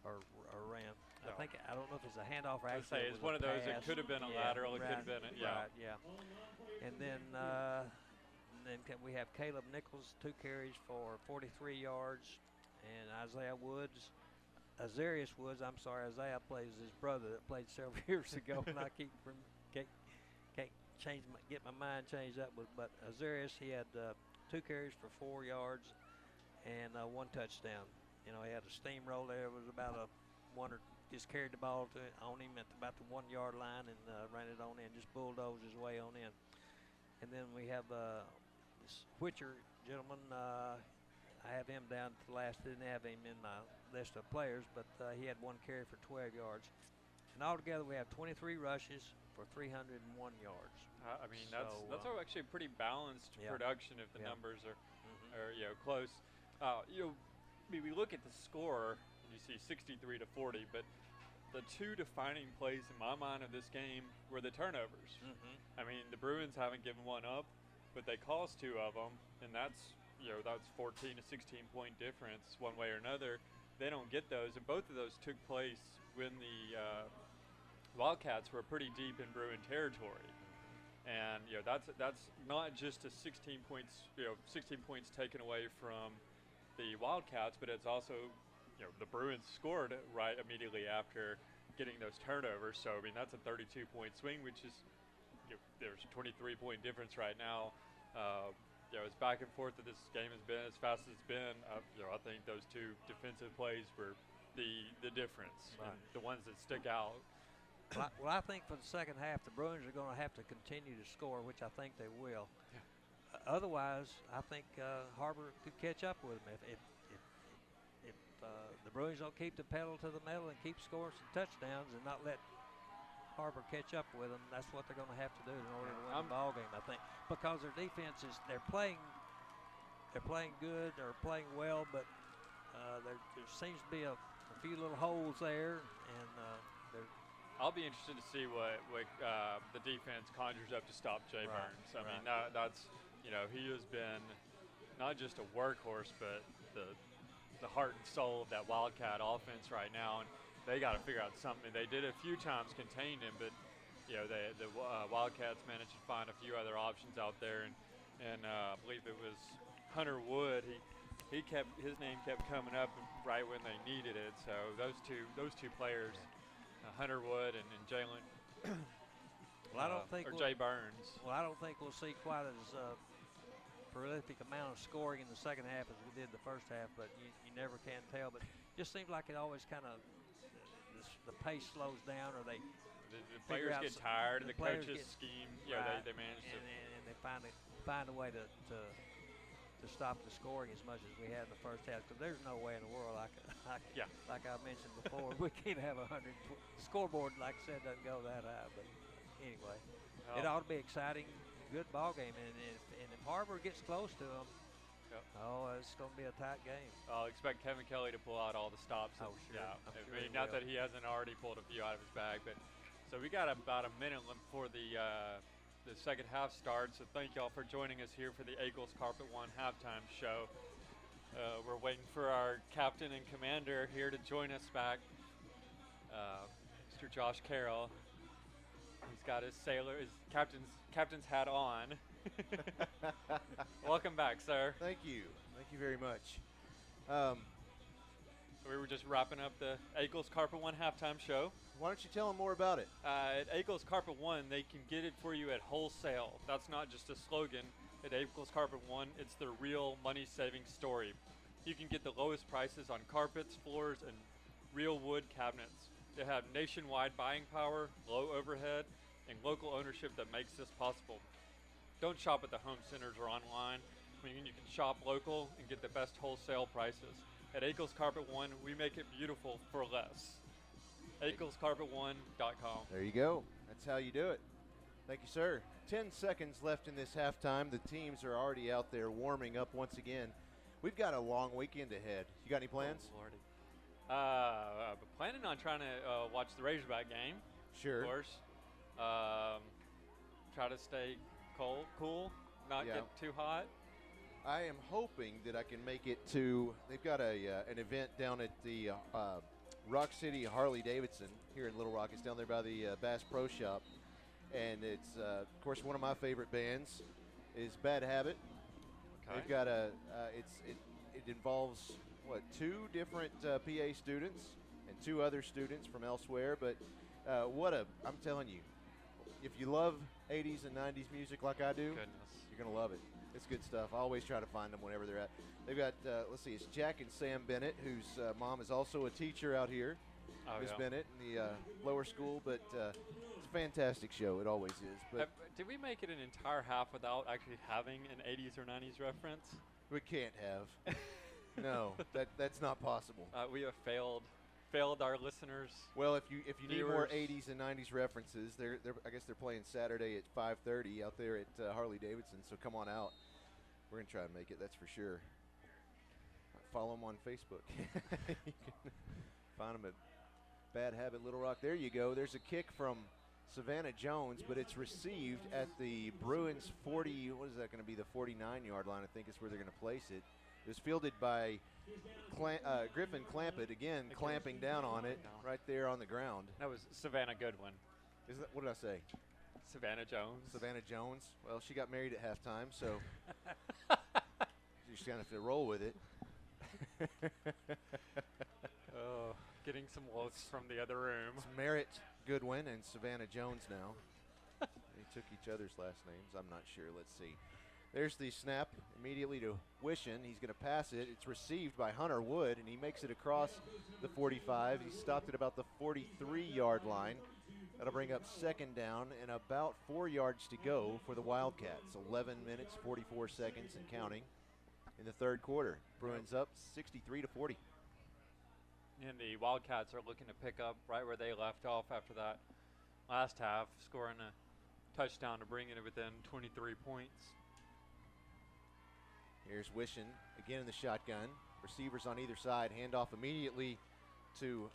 or ran. No. I don't know if it's a handoff or actually it's one of those. It could have been a lateral. It could have been Right, yeah. And then we have Caleb Nichols, 2 carries for 43 yards, and Isaiah Woods. Azarius Woods, I'm sorry, Isaiah plays his brother that played several years ago, and I can't get my mind changed up with. But Azarius, he had 2 carries for 4 yards and 1 touchdown. You know, he had a steamroll there. It was about just carried the ball on him at about the 1-yard line and ran it on in, just bulldozed his way on in. And then we have this Witcher gentleman. I have him down to the last. Didn't have him in my list of players, but he had 1 carry for 12 yards. And altogether, we have 23 rushes for 301 yards. I mean, that's actually a pretty balanced production if the numbers are close. We look at the score and you see 63-40, but the 2 defining plays in my mind of this game were the turnovers. I mean, the Bruins haven't given one up, but they caused 2 of them, and that's 14 to 16-point difference one way or another. They don't get those, and both of those took place when the Wildcats were pretty deep in Bruin territory. And that's not just a 16 points taken away from the Wildcats, but it's also the Bruins scored right immediately after getting those turnovers. So I mean that's a 32-point swing, which is there's a 23-point difference right now. As back and forth that this game has been, as fast as it's been, I think those 2 defensive plays were the difference, right. The ones that stick out. Well, I think for the second half, the Bruins are going to have to continue to score, which I think they will. Yeah. Otherwise, I think Har-Ber could catch up with them if the Bruins don't keep the pedal to the metal and keep scoring some touchdowns and not let Har-Ber catch up with them. That's what they're going to have to do in order to win the ball game, I think, because their defense they're playing good, they're playing well, but there seems to be a few little holes there, and I'll be interested to see what the defense conjures up to stop Jay Burns. I mean, that's he has been not just a workhorse, but the heart and soul of that Wildcat offense right now, and they got to figure out something. They did a few times contain him, but the Wildcats managed to find a few other options out there, and I believe it was Hunter Wood. His name kept coming up right when they needed it. So those two players. Hunter Wood and Jalen. Well, I don't think Jay Burns. Well, I don't think we'll see quite as prolific amount of scoring in the second half as we did the first half, but you never can tell. But it just seems like it always kind of the pace slows down, or the players get tired, the coaches scheme. Yeah, they manage to, and they find a way to stop the scoring as much as we had in the first half, because there's no way in the world like I mentioned before, we can't have 100 scoreboard, like I said, doesn't go that high. But anyway, it ought to be exciting, good ball game, and if Har-Ber gets close to them, it's going to be a tight game. I'll expect Kevin Kelly to pull out all the stops. Oh, sure. Yeah, Sure not that he hasn't already pulled a few out of his bag, but so we got about a minute before the second half starts. So thank y'all for joining us here for the Eagles Carpet One halftime show. We're waiting for our captain and commander here to join us back, Mr. Josh Carroll. He's got his captain's hat on. Welcome back, sir. Thank you very much. We were just wrapping up the Eagles Carpet One halftime show. Why don't you tell them more about it? At Eagles Carpet One, they can get it for you at wholesale. That's not just a slogan. At Eagles Carpet One, it's the real money-saving story. You can get the lowest prices on carpets, floors, and real wood cabinets. They have nationwide buying power, low overhead, and local ownership that makes this possible. Don't shop at the home centers or online. I mean, you can shop local and get the best wholesale prices. At Eagles Carpet One, we make it beautiful for less. AiglesCarpet1.com. There you go. That's how you do it. Thank you, sir. 10 seconds left in this halftime. The teams are already out there warming up once again. We've got a long weekend ahead. You got any plans? Oh, Lordy. Planning on trying to watch the Razorback game. Sure. Of course. Try to stay cool, not get too hot. I am hoping that I can make it to. They've got an event down at the Rock City Harley-Davidson here in Little Rock. It's down there by the Bass Pro Shop, and it's of course one of my favorite bands is Bad Habit. Okay. They've got it involves two different PA students and two other students from elsewhere. But I'm telling you, if you love 80s and 90s music like I do, you're gonna love it. It's good stuff. I always try to find them whenever they're at. They've got, it's Jack and Sam Bennett, whose mom is also a teacher out here, Miss Bennett, in the lower school. But it's a fantastic show. It always is. But did we make it an entire half without actually having an 80s or 90s reference? We can't have. No, that's not possible. We have failed our listeners. Well, if you need more 80s and 90s references, I guess they're playing Saturday at 5:30 out there at Harley-Davidson. So come on out. We're gonna try to make it. That's for sure. Follow them on Facebook. You can find them at Bad Habit Little Rock. There you go. There's a kick from Savannah Jones, but it's received at the Bruins 40. What is that going to be? The 49-yard line, I think, is where they're going to place it. It was fielded by Griffin Clampett, again, clamping down on it right there on the ground. That was Savannah Goodwin. What did I say? Savannah Jones. Savannah Jones. Well, she got married at halftime, so you're just going to have to roll with it. Oh, getting some looks from the other room. It's Merritt Goodwin and Savannah Jones now. They took each other's last names. I'm not sure. Let's see. There's the snap immediately to Wishin. He's going to pass it. It's received by Hunter Wood, and he makes it across the 45. He stopped at about the 43-yard line. That'll bring up second down and about 4 yards to go for the Wildcats. 11 minutes, 44 seconds and counting in the third quarter. Bruins up 63-40. And the Wildcats are looking to pick up right where they left off after that last half, scoring a touchdown to bring it within 23 points. Here's Wishin again in the shotgun. Receivers on either side. Handoff immediately to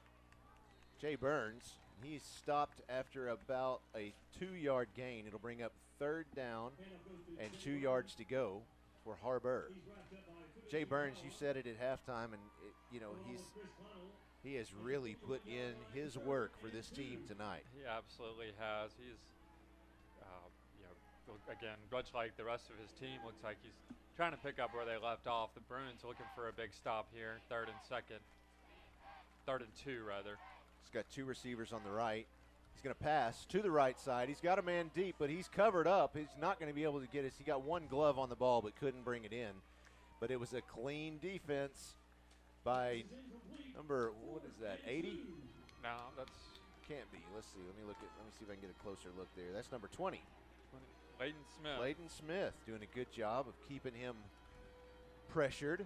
Jay Burns. He's stopped after about a 2-yard gain. It'll bring up 3rd down and 2 yards to go for Har-Ber. Jay Burns, you said it at halftime, and he has really put in his work for this team tonight. He absolutely has. He's, again, much like the rest of his team, looks like he's trying to pick up where they left off. The Bruins looking for a big stop here, 3rd and 2 rather. He's got 2 receivers on the right. He's going to pass to the right side. He's got a man deep, but he's covered up. He's not going to be able to get it. He got 1 glove on the ball, but couldn't bring it in. But it was a clean defense by number, what is that, 80? No, that's can't be. Let's see. Let me see if I can get a closer look there. That's number 20. Braden Smith. Braden Smith doing a good job of keeping him pressured.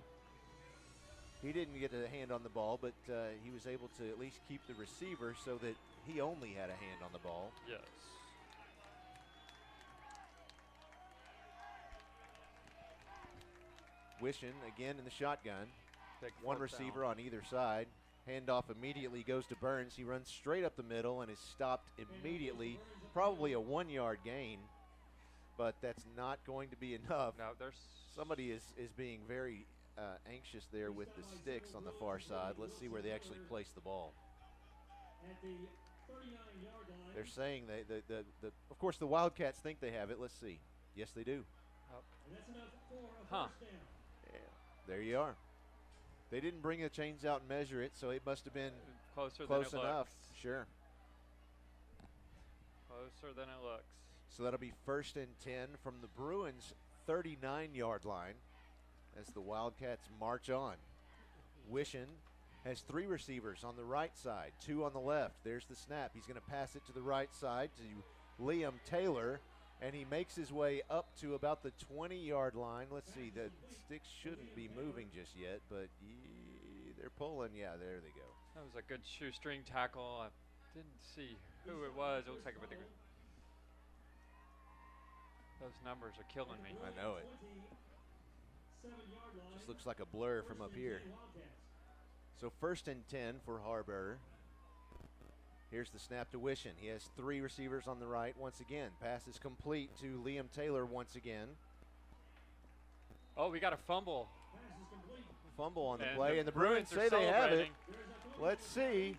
He didn't get a hand on the ball, but he was able to at least keep the receiver so that he only had a hand on the ball. Yes. Wishing again in the shotgun. Big 1 receiver on either side. Handoff immediately goes to Burns. He runs straight up the middle and is stopped immediately. Probably a 1-yard gain, but that's not going to be enough. No, there's somebody is being very anxious there with the sticks on the far side. Let's see where they actually place the ball. They're saying of course the Wildcats think they have it. Let's see. Yes, they do. Huh. Yeah, there you are. They didn't bring the chains out and measure it, so it must have been close enough. Looks. Sure. Closer than it looks. So that'll be 1st and 10 from the Bruins' 39-yard line as the Wildcats march on. Wishing has 3 receivers on the right side, 2 on the left. There's the snap. He's going to pass it to the right side to Liam Taylor, and he makes his way up to about the 20-yard line. Let's see, the sticks shouldn't be moving just yet, but they're pulling. Yeah, there they go. That was a good shoestring tackle. I didn't see who it was. It looks like those numbers are killing me. I know it. Just looks like a blur from up here. So 1st and 10 for Har-Ber. Here's the snap to Wishing. He has 3 receivers on the right once again. Pass is complete to Liam Taylor once again. Oh, we got a fumble. Fumble on the play, and the Bruins say they have it. Let's see.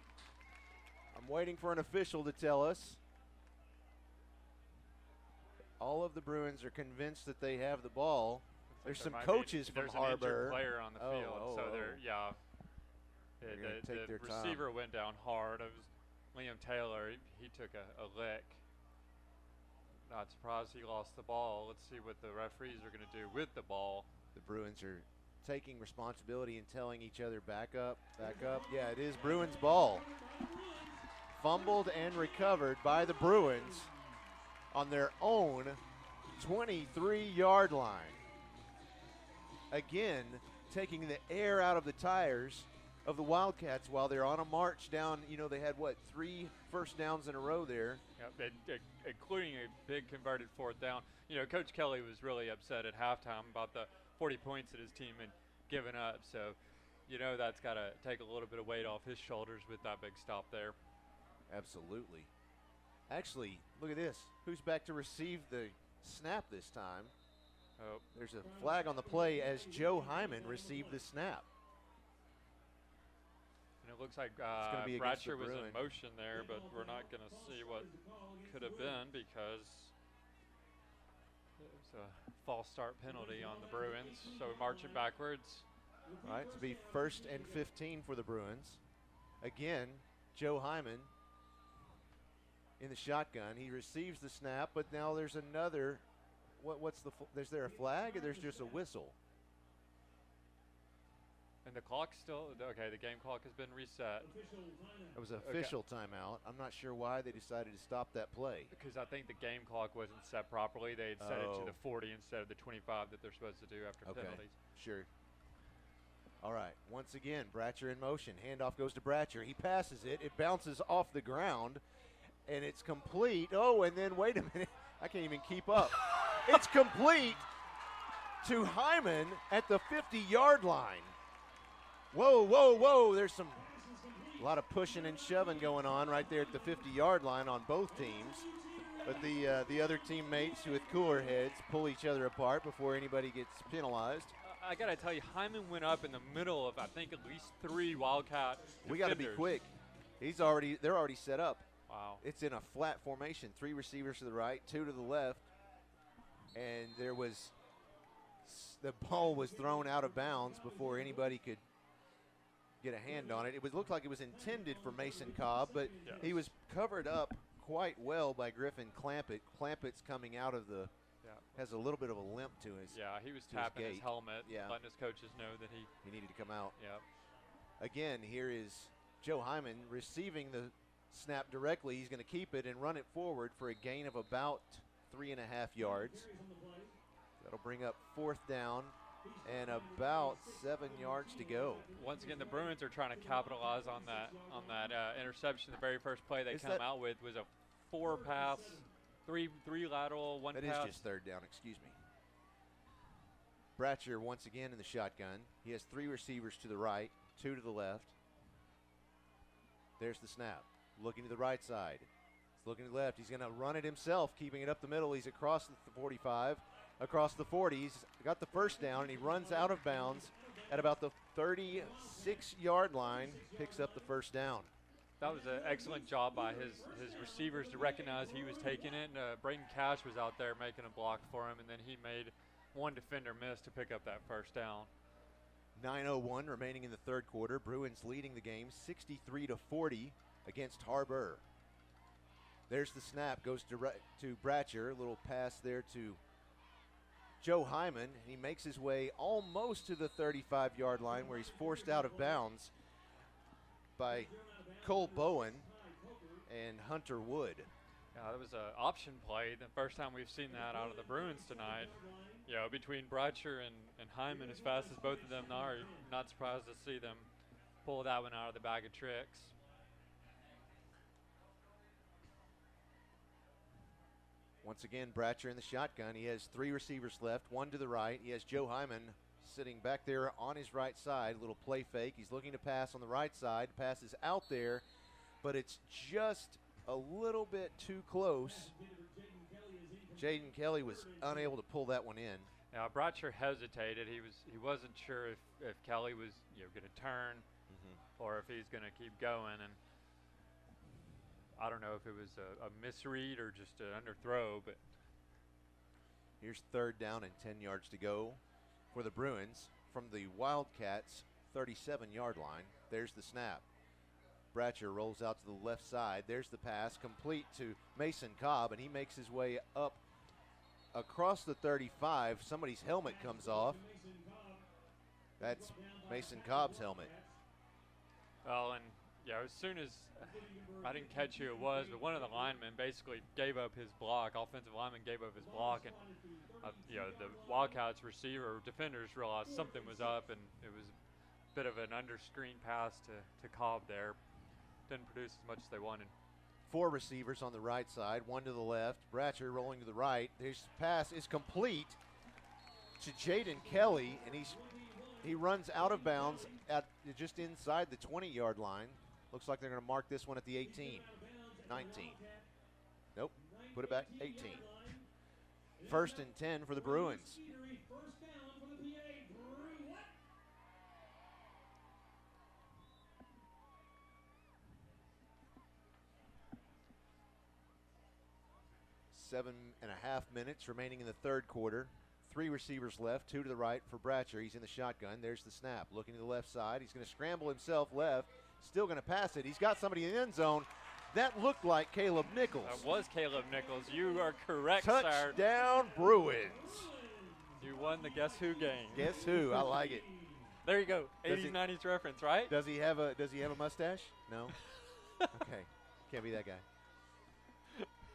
I'm waiting for an official to tell us. All of the Bruins are convinced that they have the ball. There's some coaches from Har-Ber. There's an player on the field, so they're, yeah. The receiver went down hard. It was Liam Taylor. He took a lick. Not surprised he lost the ball. Let's see what the referees are going to do with the ball. The Bruins are taking responsibility and telling each other, back up, back up. Yeah, it is Bruins ball. Fumbled and recovered by the Bruins on their own 23-yard line. Again, taking the air out of the tires of the Wildcats while they're on a march down. They had, 3 first downs in a row there. Yep, including a big converted 4th down. Coach Kelly was really upset at halftime about the 40 points that his team had given up. So, that's got to take a little bit of weight off his shoulders with that big stop there. Absolutely. Actually, look at this. Who's back to receive the snap this time? Oh, there's a flag on the play as Joe Hyman received the snap. And it looks like Bratcher was in motion there, but we're not going to see what could have been because it was a false start penalty on the Bruins. So we're marching backwards. All right, to be 1st and 15 for the Bruins. Again, Joe Hyman in the shotgun. He receives the snap, but now there's another. Is there a flag or there's just a whistle? And the clock still, okay, the game clock has been reset. It was an official timeout. I'm not sure why they decided to stop that play. Because I think the game clock wasn't set properly. They had set it to the 40 instead of the 25 that they're supposed to do after penalties. Sure. All right, once again, Bratcher in motion. Handoff goes to Bratcher. He passes it. It bounces off the ground, and it's complete. Oh, and then wait a minute. I can't even keep up. It's complete to Hyman at the 50-yard line. Whoa, whoa, whoa. There's some A lot of pushing and shoving going on right there at the 50-yard line on both teams. But the other teammates with cooler heads pull each other apart before anybody gets penalized. I got to tell you, Hyman went up in the middle of, I think, at least 3 Wildcat defenders. We got to be quick. They're already set up. Wow. It's in a flat formation. 3 receivers to the right, 2 to the left. And the ball was thrown out of bounds before anybody could get a hand on it. It looked like it was intended for Mason Cobb, but he was covered up quite well by Griffin Clampett. Clampett's coming out of has a little bit of a limp to his he was tapping his helmet, letting his coaches know that he needed to come out. Yep. Again, here is Joe Hyman receiving the snap directly. He's going to keep it and run it forward for a gain of about 3.5 yards. That'll bring up 4th down and about 7 yards to go. Once again, the Bruins are trying to capitalize on that interception. The very first play they come out with was a 4-pass, 3 lateral, 1 pass. That is just 3rd down, excuse me. Bratcher once again in the shotgun. He has 3 receivers to the right, 2 to the left. There's the snap. Looking to the right side. He's looking to the left. He's going to run it himself, keeping it up the middle. He's across the 45, across the 40. He's got the first down, and he runs out of bounds at about the 36-yard line, picks up the first down. That was an excellent job by his receivers to recognize he was taking it. Braden Cash was out there making a block for him, and then he made one defender miss to pick up that first down. 9:01 remaining in the 3rd quarter. Bruins leading the game 63-40 against Har-Ber. There's the snap, goes to Bratcher. A little pass there to Joe Hyman. He makes his way almost to the 35-yard line where he's forced out of bounds by Cole Bowen and Hunter Wood. Yeah, that was an option play. The first time we've seen that out of the Bruins tonight. You know, between Bratcher and Hyman, as fast as both of them are, not surprised to see them pull that one out of the bag of tricks. Once again, Bratcher in the shotgun. He has 3 receivers left, 1 to the right. He has Joe Hyman sitting back there on his right side. A little play fake. He's looking to pass on the right side. Pass is out there, but it's just a little bit too close. Jaden Kelly was unable to pull that one in. Now Bratcher hesitated. He wasn't sure if Kelly was going to turn or if he's going to keep going, and I don't know if it was a misread or just an underthrow. But here's 3rd down and 10 yards to go for the Bruins from the Wildcats' 37-yard line. There's the snap. Bratcher rolls out to the left side. There's the pass, complete to Mason Cobb, and he makes his way up across the 35. Somebody's helmet comes off. That's Mason Cobb's helmet. Well, and as soon as I didn't catch who it was, but one of the linemen basically gave up his block. Offensive lineman gave up his block, and the Wildcats receiver defenders realized something was up, and it was a bit of an under-screen pass to Cobb there. Didn't produce as much as they wanted. 4 receivers on the right side, 1 to the left. Bratcher rolling to the right. His pass is complete to Jaden Kelly, and he runs out of bounds at just inside the 20-yard line. Looks like they're going to mark this one at the 18, 19. Nope, put it back, 18. 1st and 10 for the Bruins. 7.5 minutes remaining in the 3rd quarter. 3 receivers left, 2 to the right for Bratcher. He's in the shotgun. There's the snap. Looking to the left side. He's going to scramble himself left. Still going to pass it. He's got somebody in the end zone. That looked like Caleb Nichols. That was Caleb Nichols. You are correct, sir. Touchdown, Bruins. You won the Guess Who game. Guess who? I like it. There you go. 80s, 90s reference, right? Does he have a mustache? No. Okay. Can't be that guy.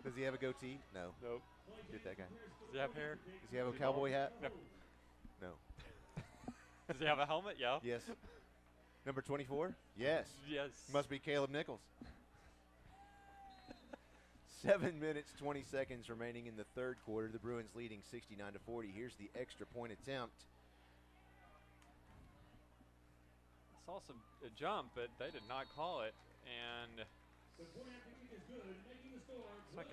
Does he have a goatee? No. Nope. Get that guy. Does he have hair? Does he have a cowboy hat? No. No. Does he have a helmet? Yeah. Yes. Number 24? Yes. Yes. Must be Caleb Nichols. 7 minutes, 20 seconds remaining in the 3rd quarter. The Bruins leading 69-40. Here's the extra point attempt. saw a jump, but they did not call it. And it's like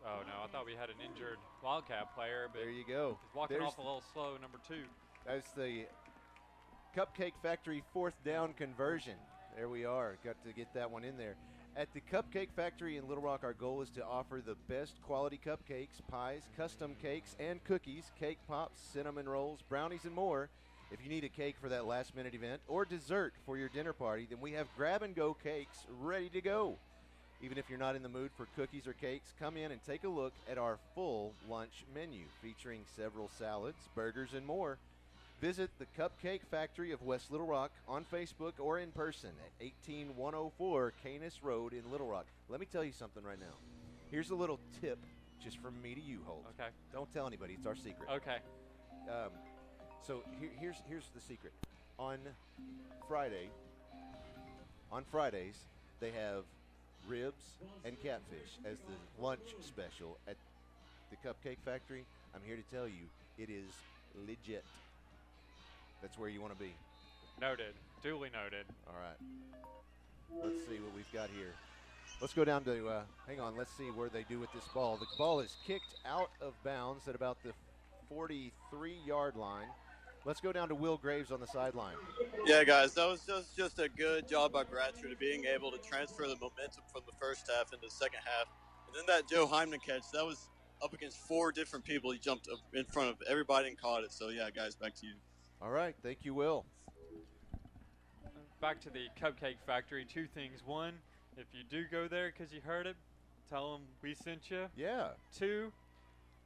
oh no, I thought we had an injured Wildcat player, but there you go. He's walking off a little slow, number 2. That's the Cupcake Factory 4th down conversion. There we are. Got to get that one in there. At the Cupcake Factory in Little Rock, our goal is to offer the best quality cupcakes, pies, custom cakes, and cookies, cake pops, cinnamon rolls, brownies, and more. If you need a cake for that last-minute event or dessert for your dinner party, then we have grab-and-go cakes ready to go. Even if you're not in the mood for cookies or cakes, come in and take a look at our full lunch menu featuring several salads, burgers, and more. Visit the Cupcake Factory of West Little Rock on Facebook or in person at 18104 Canis Road in Little Rock. Let me tell you something right now. Here's a little tip just from me to you, Holt. Okay. Don't tell anybody. It's our secret. Okay. So here's the secret. On Fridays, they have ribs and catfish as the lunch special at the Cupcake Factory. I'm here to tell you, it is legit. That's where you want to be. Noted. Duly noted. All right. Let's see what we've got here. Let's go down to, hang on, let's see where they do with this ball. The ball is kicked out of bounds at about the 43-yard line. Let's go down to Will Graves on the sideline. Yeah, guys, that was just a good job by Bratcher to being able to transfer the momentum from the first half into the second half. And then that Joe Hyman catch, that was up against 4 different people. He jumped up in front of everybody and caught it. So, yeah, guys, back to you. All right. Thank you, Will. Back to the Cupcake Factory. 2 things. 1, if you do go there because you heard it, tell them we sent you. Yeah. 2,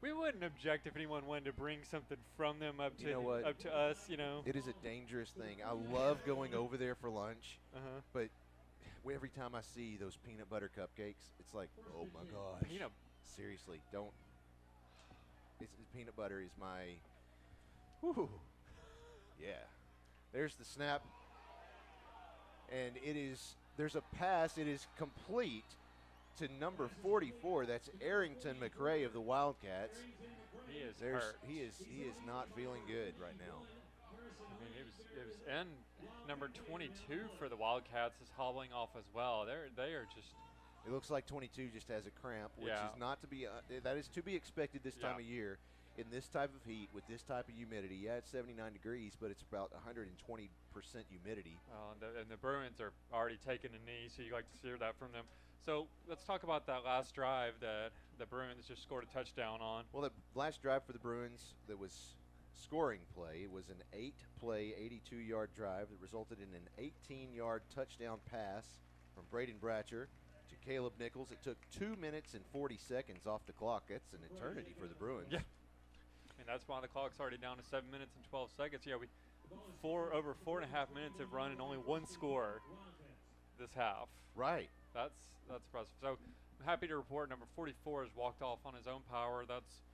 we wouldn't object if anyone wanted to bring something from them up to us, you know. It is a dangerous thing. I love going over there for lunch, but every time I see those peanut butter cupcakes, it's like, oh my gosh. Seriously, don't. Peanut butter is my, whew. Yeah. There's the snap. And there's a pass. It is complete to number 44. That's Arrington McRae of the Wildcats. He is hurt. He is not feeling good right now. I mean, it was and number 22 for the Wildcats is hobbling off as well. They are just. It looks like 22 just has a cramp, which is not to be. That is to be expected this time of year. In this type of heat, with this type of humidity, it's 79 degrees, but it's about 120% humidity. And the Bruins are already taking a knee, so you like to hear that from them. So let's talk about that last drive that the Bruins just scored a touchdown on. Well, the last drive for the Bruins that was scoring play was an 8-play, 82-yard drive that resulted in an 18-yard touchdown pass from Braden Bratcher to Caleb Nichols. It took 2 minutes and 40 seconds off the clock. That's an eternity for the Bruins. Yeah. And that's why the clock's already down to 7 minutes and 12 seconds. Yeah, over 4.5 minutes have run and only 1 score this half. Right. That's impressive. So I'm happy to report number 44 has walked off on his own power. That's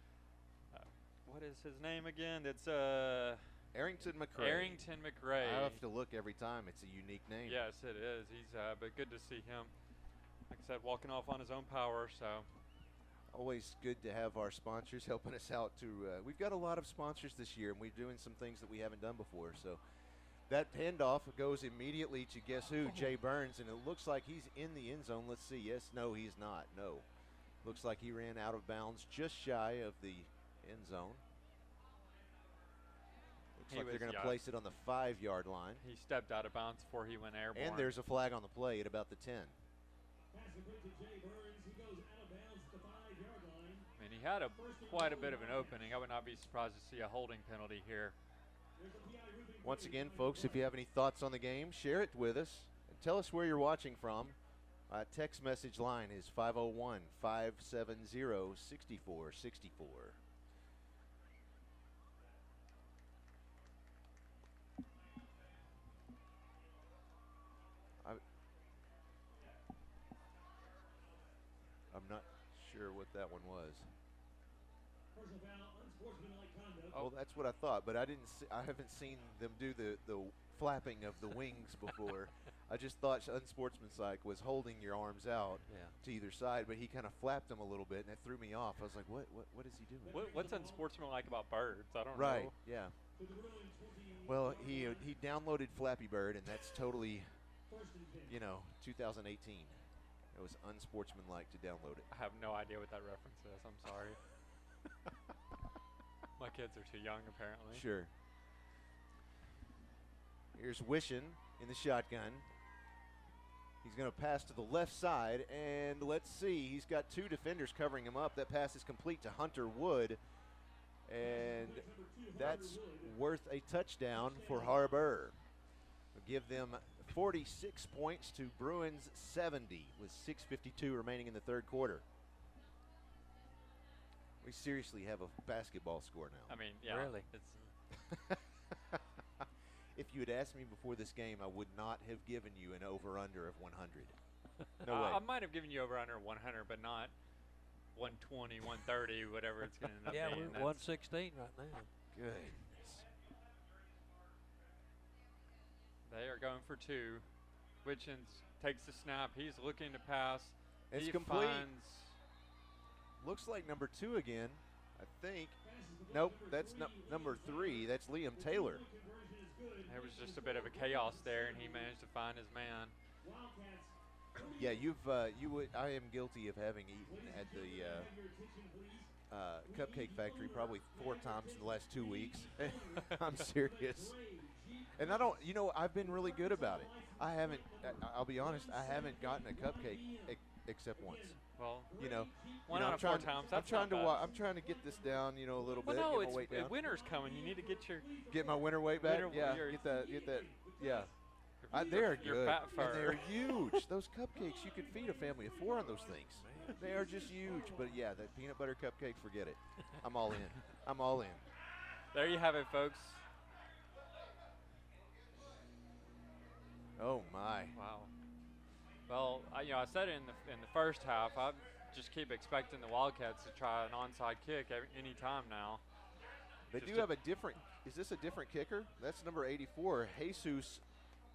what is his name again? It's Arrington McRae. Arrington McRae. I have to look every time. It's a unique name. Yes, it is. He's but good to see him. Like I said, walking off on his own power. So. Always good to have our sponsors helping us out. We've got a lot of sponsors this year, and we're doing some things that we haven't done before. So that handoff goes immediately to guess who? Jay Burns, and it looks like he's in the end zone. Let's see. Yes, no, he's not. No. Looks like he ran out of bounds just shy of the end zone. Looks like they're going to place it on the 5-yard line. He stepped out of bounds before he went airborne. And there's a flag on the play at about the 10. He had quite a bit of an opening. I would not be surprised to see a holding penalty here. Once again, folks, if you have any thoughts on the game, share it with us. And tell us where you're watching from. Text message line is 501-570-6464. I'm not sure what that one was. Well, that's what I thought, but I haven't seen them do the flapping of the wings before. I just thought unsportsmanlike was holding your arms out to either side, but he kind of flapped them a little bit, and that threw me off. I was like, what is he doing? What's unsportsmanlike about birds? I don't know. Right, yeah. Well, he downloaded Flappy Bird, and that's totally, 2018. It was unsportsmanlike to download it. I have no idea what that reference is. I'm sorry. My kids are too young, apparently. Sure. Here's Wishing in the shotgun. He's going to pass to the left side, and let's see. He's got two defenders covering him up. That pass is complete to Hunter Wood, and that's worth a touchdown for Har-Ber. We'll give them 46 points to Bruins 70 with 6:52 remaining in the third quarter. We seriously have a basketball score now. I mean, yeah. Really? It's If you had asked me before this game, I would not have given you an over-under of 100. No way. I might have given you over under 100, but not 120, 130, whatever it's going to end up Yeah, being. we're 116 right now. Goodness. They are going for two. Wichens takes the snap. He's looking to pass. It's He complete. finds Looks like number 2 again, I think. Nope, that's number 3. That's Liam Taylor. there was just a bit of a chaos there, and he managed to find his man. Yeah, I am guilty of having eaten at the Cupcake Factory probably 4 times in the last 2 weeks. I'm serious. And I've been really good about it. I'll be honest, I haven't gotten a cupcake except once. Well, One out of 4 times. That's not bad. I'm trying to get this down, a little Well, bit. no, Get my weight down. winter's coming. You need to get My winter weight back. Winter- Yeah, your- get that. Yeah. They're your good. fat And fur. they're huge. Those cupcakes, you could feed a family of 4 on those things. They are just huge. But yeah, that peanut butter cupcake, forget it. I'm all in. I'm all in. There you have it, folks. Oh my. Wow. Well, I said it in the first half. I just keep expecting the Wildcats to try an onside kick any time now. They Just do have a different. Is this a different kicker? That's number 84, Jesus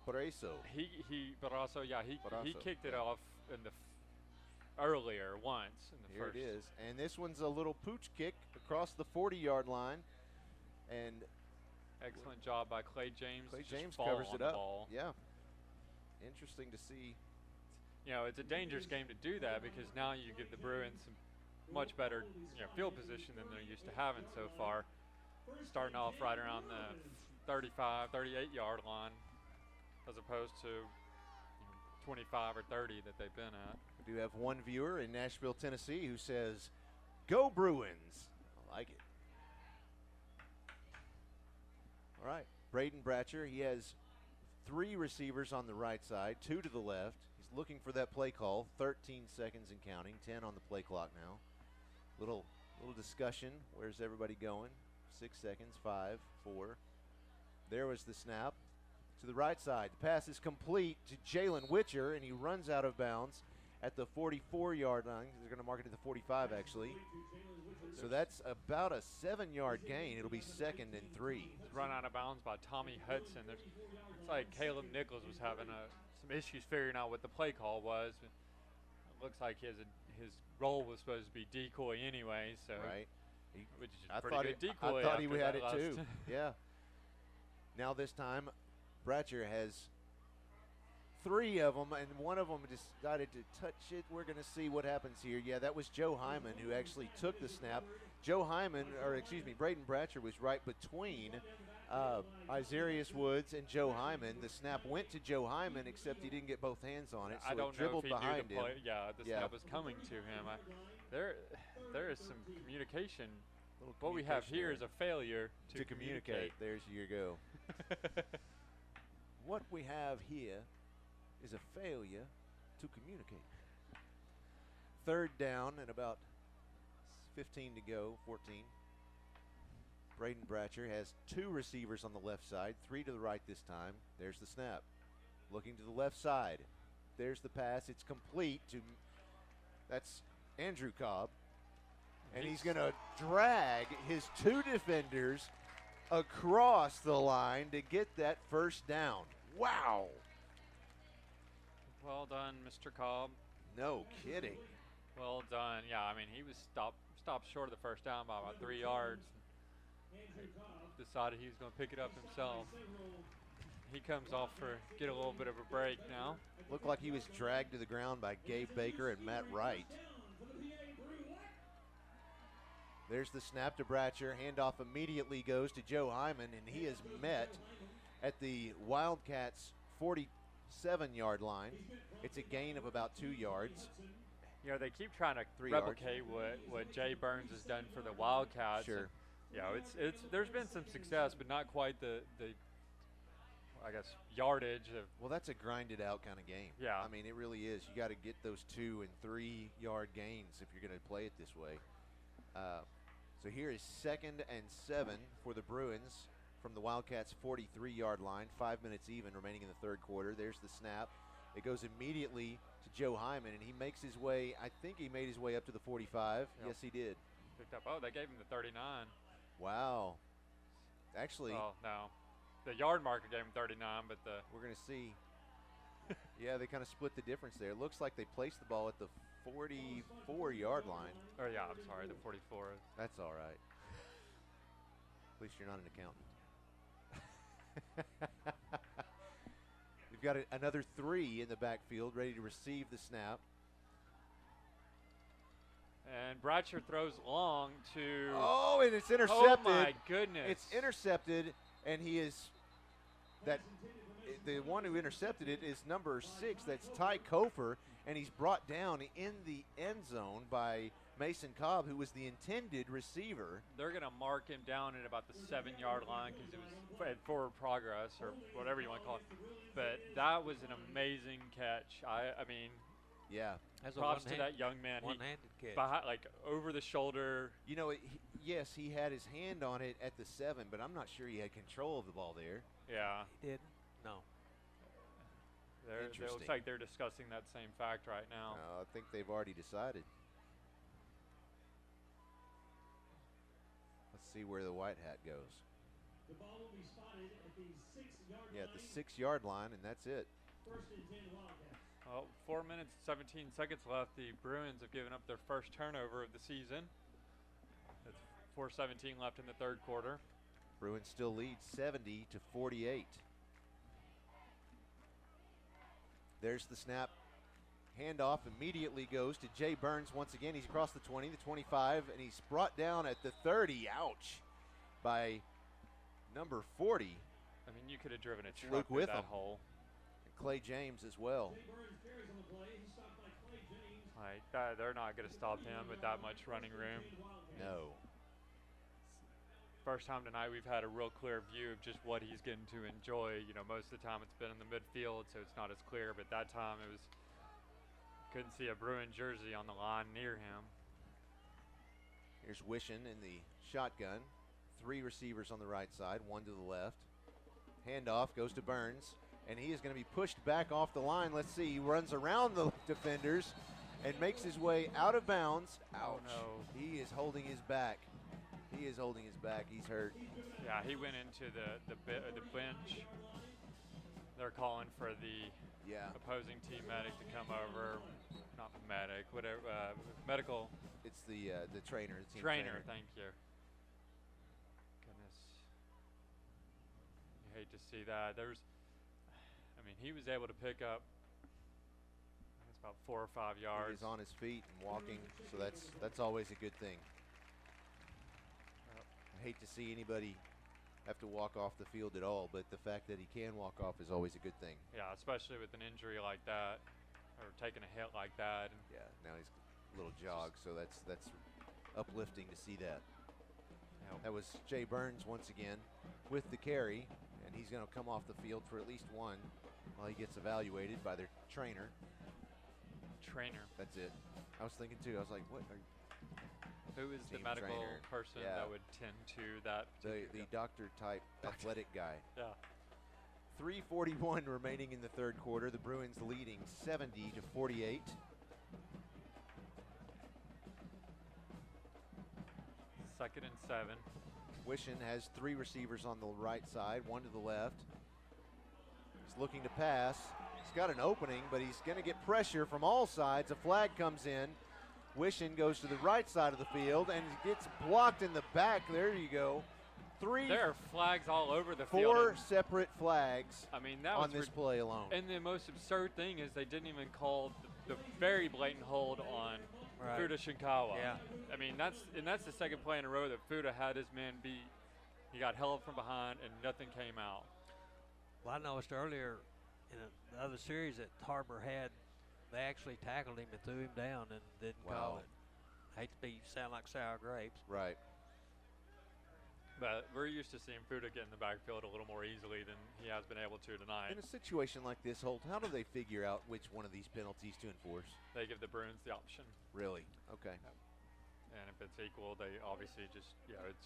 Preso. He Barrasso, kicked it yeah. off in the earlier once in the Here first. it is. And this one's a little pooch kick across the 40-yard line. And Excellent job by Clay James. Clay to just James fall covers on it the up. ball. Yeah. Interesting to see. It's a dangerous game to do that because now you give the Bruins some much better field position than they're used to having so far. Starting off right around the 35, 38-yard line as opposed to 25 or 30 that they've been at. We do have one viewer in Nashville, Tennessee who says, "Go Bruins." I like it. All right. Braden Bratcher, he has 3 receivers on the right side, 2 to the left. He's looking for that play call. 13 seconds and counting. 10 on the play clock now. Little discussion. Where's everybody going? 6 seconds. 5, 4. There was the snap to the right side. The pass is complete to Jalen Witcher, and he runs out of bounds at the 44-yard line. They're going to mark it at the 45, actually. So that's about a 7-yard gain. It'll be 2nd and 3. It's run out of bounds by Tommy Hudson. It's like Caleb Nichols was having some issues figuring out what the play call was. It looks like his role was supposed to be decoy anyway. So Right. which is I pretty thought good decoy. I thought he after had that it last too. Yeah. Now this time, Bratcher has 3 of them, and one of them decided to touch it. We're going to see what happens here. Yeah, that was Joe Hyman who actually took the snap. Braden Bratcher was right between Isarius Woods and Joe Hyman. The snap went to Joe Hyman, except he didn't get both hands on it, so I don't it dribbled know if he behind knew the him. play. Yeah, the snap was coming to him. There is some communication. What we have here is a failure to communicate. There's your go. What we have here is a failure to communicate. 3rd down and about 15 to go, 14. Braden Bratcher has 2 receivers on the left side, 3 to the right this time. There's the snap. Looking to the left side. There's the pass. It's complete to, that's Andrew Cobb. And he's going to drag his 2 defenders across the line to get that first down. Wow. Well done, Mr. Cobb. No kidding. Well done. Yeah, I mean, he was stopped short of the first down by about 3 yards. decided he was going to pick it up himself. He comes off for get a little bit of a break now. Looked like he was dragged to the ground by Gabe Baker and Matt Wright. There's the snap to Bratcher. Handoff immediately goes to Joe Hyman, and he is met at the Wildcats' 47-yard line. It's a gain of about 2 yards. You know, they keep trying to 3 replicate what Jay Burns has done for the Wildcats. Sure. You know, there's been some success, but not quite the I guess yardage of. Well, that's a grinded out kind of game. Yeah. I mean, it really is. You got to get those 2 and 3 yard gains if you're going to play it this way. So here is 2nd and 7 for the Bruins from the Wildcats' 43-yard line. 5 minutes even remaining in the third quarter. There's the snap. It goes immediately to Joe Hyman, and he makes his way. I think he made his way up to the 45. Yep. Yes, he did. Picked up. Oh, they gave him the 39. Wow. Actually. Oh, no. The yard marker gave him 39, but the. We're going to see. Yeah, they kind of split the difference there. It looks like they placed the ball at the 44-yard line. Oh, yeah, I'm sorry, the 44. That's all right. At least you're not an accountant. We've got another 3 in the backfield ready to receive the snap. And Bratcher throws long to. Oh, and it's intercepted. Oh, my goodness. It's intercepted, and he is. The one who intercepted it is number 6. That's Ty Kofer, and he's brought down in the end zone by Mason Cobb, who was the intended receiver. They're going to mark him down at about the 7-yard line because it was forward progress or whatever you want to call it. But that was an amazing catch. I mean, yeah. That's props to that young man. One-handed catch. Behind, like over the shoulder. You know, yes, he had his hand on it at the 7, but I'm not sure he had control of the ball there. Yeah. He didn't? No. It looks like they're discussing that same fact right now. I think they've already decided. Let's see where the white hat goes. The ball will be spotted at the 6-yard line. Yeah, at the 6-yard line, and that's it. 1st and 10 Wildcats. Well, 4 minutes, 17 seconds left. The Bruins have given up their first turnover of the season. It's 4:17 left in the third quarter. Bruins still lead 70-48. There's the snap. Handoff immediately goes to Jay Burns once again. He's across the 20, the 25, and he's brought down at the 30. Ouch. By number 40. I mean, you could have driven a It's truck Luke through that Witham. hole. And Clay James as well. Like, they're not going to stop him with that much running room. No. First time tonight we've had a real clear view of just what he's getting to enjoy. You know, most of the time it's been in the midfield, so it's not as clear. But that time it was, couldn't see a Bruin jersey on the line near him. Here's Wishon in the shotgun. 3 receivers on the right side, 1 to the left. Handoff goes to Burns, and he is going to be pushed back off the line. Let's see, he runs around the defenders and makes his way out of bounds. Ouch. Oh, no. He is holding his back. He is holding his back. He's hurt. Yeah, he went into the bench. They're calling for the opposing team medic to come over. Not medic, whatever. Medical. It's the trainer. The team trainer. Thank you. Goodness. You hate to see that. I mean, he was able to pick up. It's about 4 or 5 yards. He's on his feet and walking, so that's always a good thing. I hate to see anybody have to walk off the field at all, but the fact that he can walk off is always a good thing. Yeah, especially with an injury like that, or taking a hit like that. And yeah, now he's a little jog, so that's uplifting to see that. That was Jay Burns once again with the carry, and he's going to come off the field for at least one while he gets evaluated by their trainer. That's it. I was thinking too. I was like, what? Who is the medical person that would tend to that? The doctor type athletic guy. Yeah. 3:41 remaining in the third quarter. The Bruins leading 70-48. Second and 7. Wishon has 3 receivers on the right side, 1 to the left. He's looking to pass. He's got an opening, but he's going to get pressure from all sides. A flag comes in. Wishon goes to the right side of the field and gets blocked in the back. There you go. there are flags all over the field. Four separate flags. I mean, that on was this play alone. And the most absurd thing is they didn't even call the very blatant hold on Fuda Shinkawa. Yeah. I mean, that's the second play in a row that Fuda had his man beat. He got held from behind and nothing came out. Well, I noticed earlier in the other series that Har-Ber had, they actually tackled him and threw him down and didn't call it. I hate to sound like sour grapes. Right. But we're used to seeing Fuda get in the backfield a little more easily than he has been able to tonight. In a situation like this, Holt, how do they figure out which one of these penalties to enforce? They give the Bruins the option. Really? Okay. And if it's equal, they obviously just,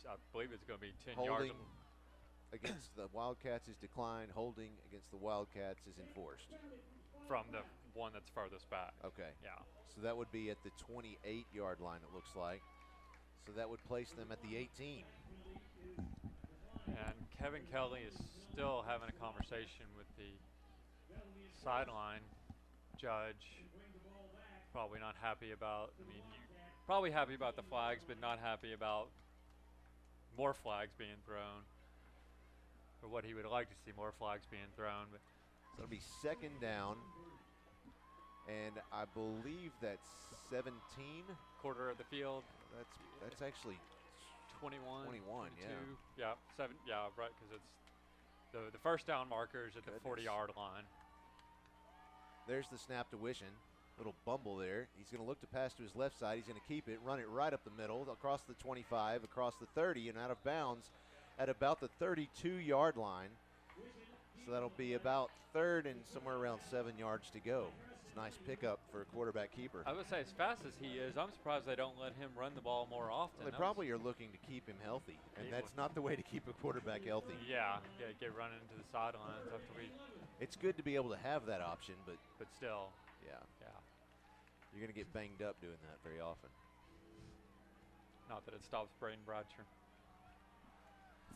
I believe it's going to be 10 holding yards. Against the Wildcats is declined. Holding against the Wildcats is enforced. From the one that's farthest back. Okay. Yeah. So that would be at the 28-yard line, it looks like. So that would place them at the 18. And Kevin Kelly is still having a conversation with the sideline judge. Probably not happy about, probably happy about the flags, but not happy about more flags being thrown. Or what he would like to see, more flags being thrown. But so it'll be second down. And I believe that's 17. Quarter of the field. That's actually 21, 22, yeah, 7, yeah, right, because it's the first down marker is at the 40-yard line. There's the snap to Wishon. Little bumble there. He's going to look to pass to his left side. He's going to keep it, run it right up the middle, across the 25, across the 30, and out of bounds at about the 32-yard line. So that'll be about third and somewhere around 7 yards to go. Nice pickup for a quarterback keeper. I would say as fast as he is, I'm surprised they don't let him run the ball more often. Well, they probably are looking to keep him healthy, and that's not the way to keep a quarterback healthy. Yeah, get running into the sidelines after we. It's good to be able to have that option, but still, yeah, yeah, you're going to get banged up doing that very often. Not that it stops Braden Bratcher.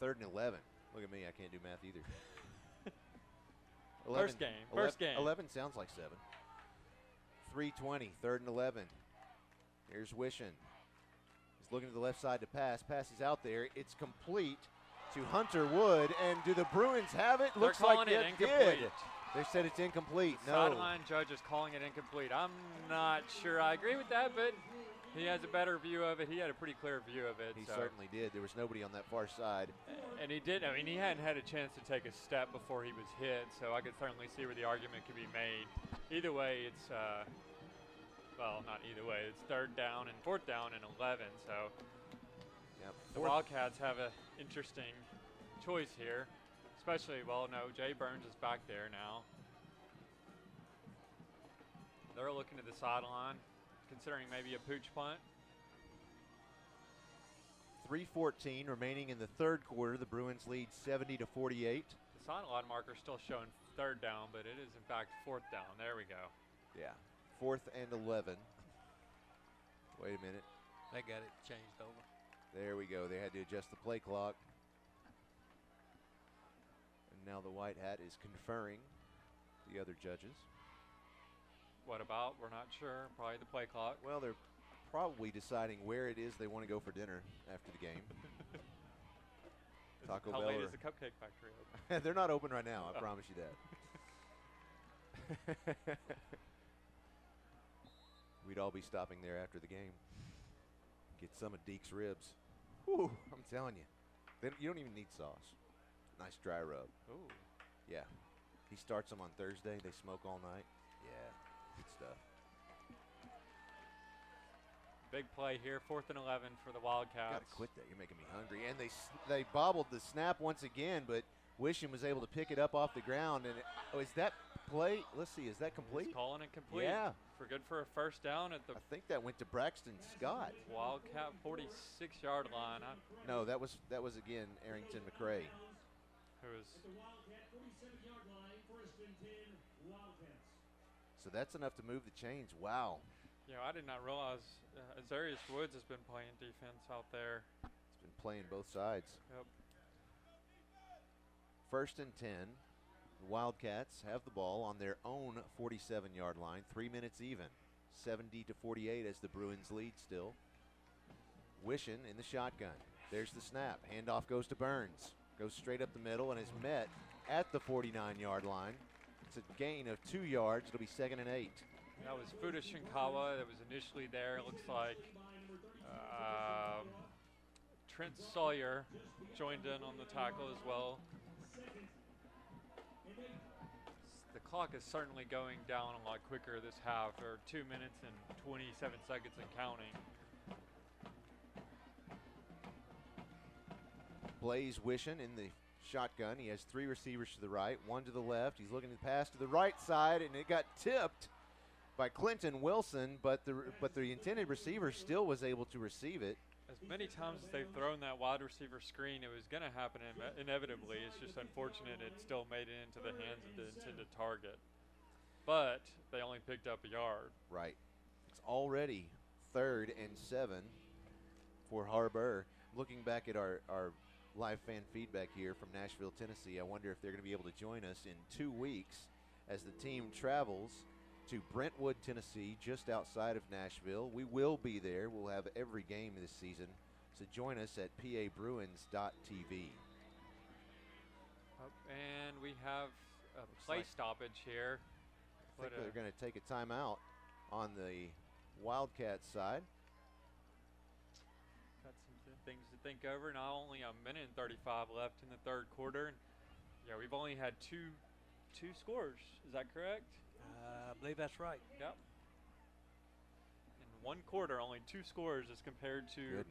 3rd and 11. Look at me, I can't do math either. 11, first game. 11 sounds like 7. 3:20, 3rd and 11. Here's Wishon. He's looking to the left side to pass. Pass is out there. It's complete to Hunter Wood. And do the Bruins have it? Looks like it did. They said it's incomplete. No. Sideline judge is calling it incomplete. I'm not sure I agree with that, but he has a better view of it. He had a pretty clear view of it. He certainly did. There was nobody on that far side. And he did. I mean, he hadn't had a chance to take a step before he was hit, so I could certainly see where the argument could be made. Either way, it's well, not either way. It's 3rd down and 4th down and 11. So the Wildcats have an interesting choice here, especially, well, no, Jay Burns is back there now. They're looking to the sideline, considering maybe a pooch punt. 3:14 remaining in the 3rd quarter. The Bruins lead 70-48. The sideline marker still showing 3rd down, but it is in fact 4th down. There we go. Yeah. 4th and 11. Wait a minute. They got it changed over. There we go. They had to adjust the play clock. And now the white hat is conferring the other judges. What about? We're not sure. Probably the play clock. Well, they're probably deciding where it is they want to go for dinner after the game. Taco Bell. How late is the Cupcake Factory open? They're not open right now. I promise you that. We'd all be stopping there after the game. Get some of Deke's ribs. Whew, I'm telling you. You don't even need sauce. Nice dry rub. Ooh. Yeah. He starts them on Thursday. They smoke all night. Yeah, good stuff. Big play here, 4th and 11 for the Wildcats. Gotta quit that. You're making me hungry. And they bobbled the snap once again, but Wishon was able to pick it up off the ground. And is that play? Let's see. Is that complete? He's calling it complete. Yeah. For good for a 1st down at the. I think that went to Braxton Scott. Wildcat 46-yard line. No, that was again Arrington McCray. Who is? So that's enough to move the chains. Wow. Yeah, I did not realize Azarius Woods has been playing defense out there. He's been playing both sides. Yep. 1st and 10. The Wildcats have the ball on their own 47-yard line. 3 minutes even. 70-48 as the Bruins lead still. Wishon in the shotgun. There's the snap. Handoff goes to Burns. Goes straight up the middle and is met at the 49-yard line. It's a gain of 2 yards. It'll be 2nd and 8. That was Fuda Shinkawa that was initially there. It looks like Trent Sawyer joined in on the tackle as well. The clock is certainly going down a lot quicker this half. There are 2 minutes and 27 seconds and counting. Blaze Wishon in the shotgun. He has 3 receivers to the right, 1 to the left. He's looking to pass to the right side, and it got tipped by Clinton Wilson, but the intended receiver still was able to receive it. As many times as they've thrown that wide receiver screen, it was going to happen inevitably. It's just unfortunate it still made it into the hands of the intended target. But they only picked up a yard. Right. It's already 3rd and 7 for Har-Ber. Looking back at our live fan feedback here from Nashville, Tennessee, I wonder if they're going to be able to join us in 2 weeks as the team travels to Brentwood, Tennessee, just outside of Nashville. We will be there. We'll have every game this season. So join us at pabruins.tv. And we have a play stoppage here. I think they're going to take a timeout on the Wildcats side. Got some things to think over. Not only a minute and 35 left in the 3rd quarter. And yeah, we've only had two scores. Is that correct? I believe that's right. Yep. In 1 quarter, only 2 scores as compared to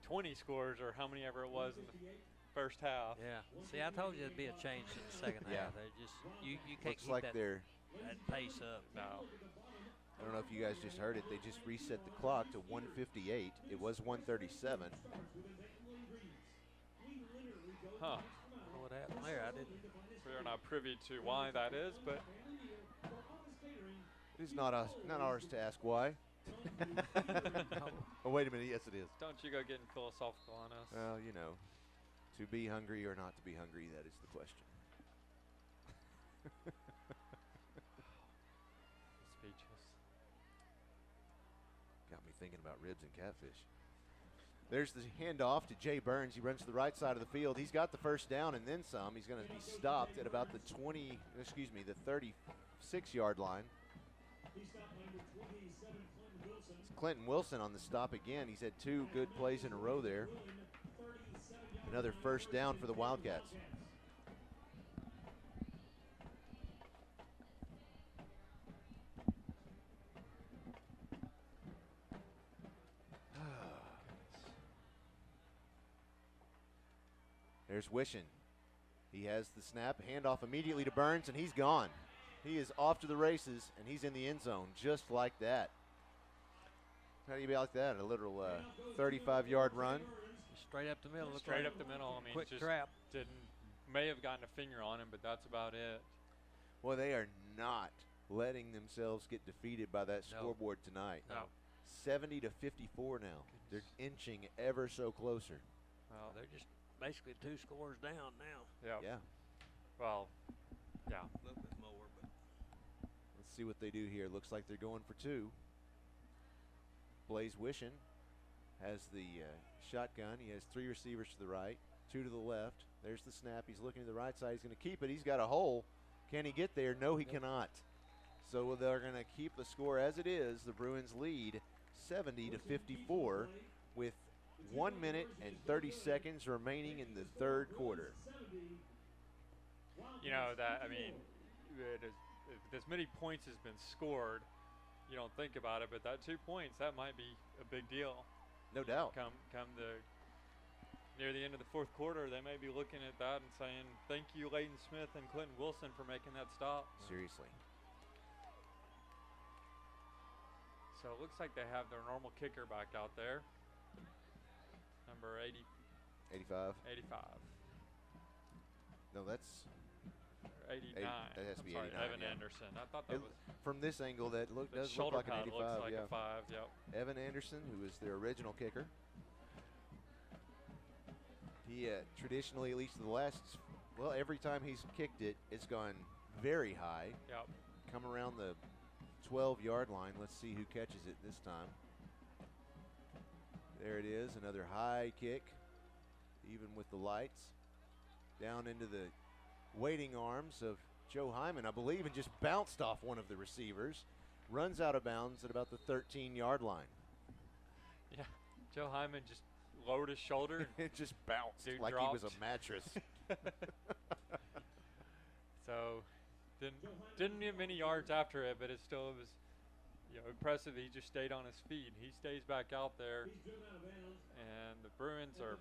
20 scores or how many ever it was in the first half. Yeah. See, I told you it'd be a change in the second half. They just you can't Looks keep like that pace up. No. I don't know if you guys just heard it. They just reset the clock to 1:58. It was 1:37. Huh. I don't know what happened there. I didn't. We are not privy to why that is, but it's not ours to ask why. Oh, wait a minute. Yes, it is. Don't you go getting philosophical on us. Well, you know, to be hungry or not to be hungry, that is the question. Speechless. Got me thinking about ribs and catfish. There's the handoff to Jay Burns. He runs to the right side of the field. He's got the first down and then some. He's going to be stopped at about the 36-yard line. It's Clinton Wilson on the stop again. He's had 2 good plays in a row there. Another first down for the Wildcats. There's Wishon. He has the snap, handoff immediately to Burns, and he's gone. He is off to the races, and he's in the end zone just like that. How do you be like that? A literal 35-yard run? Straight up the middle. Straight up the middle. I mean, quick just trap. may have gotten a finger on him, but that's about it. Well, they are not letting themselves get defeated by that scoreboard tonight. No. 70-54 now. They're inching ever so closer. Well, They're just basically 2 scores down now. Yeah. Well, yeah. A little bit more, but Let's see what they do here. Looks like they're going for 2. Blaze Wishon has the shotgun. He has 3 receivers to the right, 2 to the left. There's the snap. He's looking to the right side. He's going to keep it. He's got a hole. Can he get there? No, he cannot. So they're going to keep the score as it is. The Bruins lead 70-54 with 1 minute and 30 seconds remaining in the 3rd quarter. You know, that, I mean, as many points has been scored, you don't think about it, but that 2 points, that might be a big deal. No doubt. Come near the end of the 4th quarter, they may be looking at that and saying, thank you, Layden Smith and Clinton Wilson, for making that stop. Seriously. So it looks like they have their normal kicker back out there. Number 85. 85. No, that's 89. That has to be I'm sorry, 89. Evan yeah. Anderson. I thought that was from this angle. That does look shoulder like an pad 85. looks like yeah. a 5. Yep. Evan Anderson, who is their original kicker. He traditionally, at least the last, well, every time he's kicked it, it's gone very high. Yep. Come around the 12-yard line. Let's see who catches it this time. There it is, another high kick. even with the lights. Down into the waiting arms of Joe Hyman, I believe, and just bounced off one of the receivers. Runs out of bounds at about the 13-yard line. Yeah, Joe Hyman just lowered his shoulder. It just bounced like dropped. he was a mattress. So didn't get many yards after it, but it still was impressive. He just stayed on his feet. He stays back out there, and the Bruins are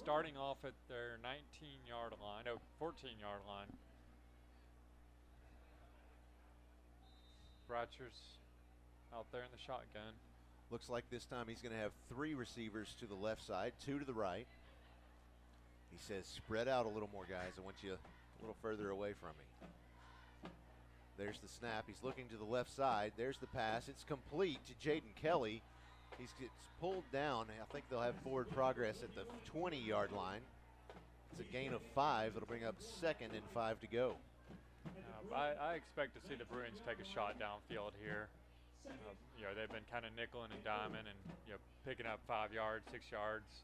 starting off at their 19-yard line, 14-yard line. Bratcher's out there in the shotgun. Looks like this time he's going to have 3 receivers to the left side, 2 to the right. He says, spread out a little more, guys. I want you a little further away from me. There's the snap. He's looking to the left side. There's the pass. It's complete to Jaden Kelly. He gets pulled down. I think they'll have forward progress at the 20-yard line. It's a gain of 5. It'll bring up 2nd and 5 to go. I expect to see the Bruins take a shot downfield here. They've been kind of nickeling and diming and picking up 5 yards, 6 yards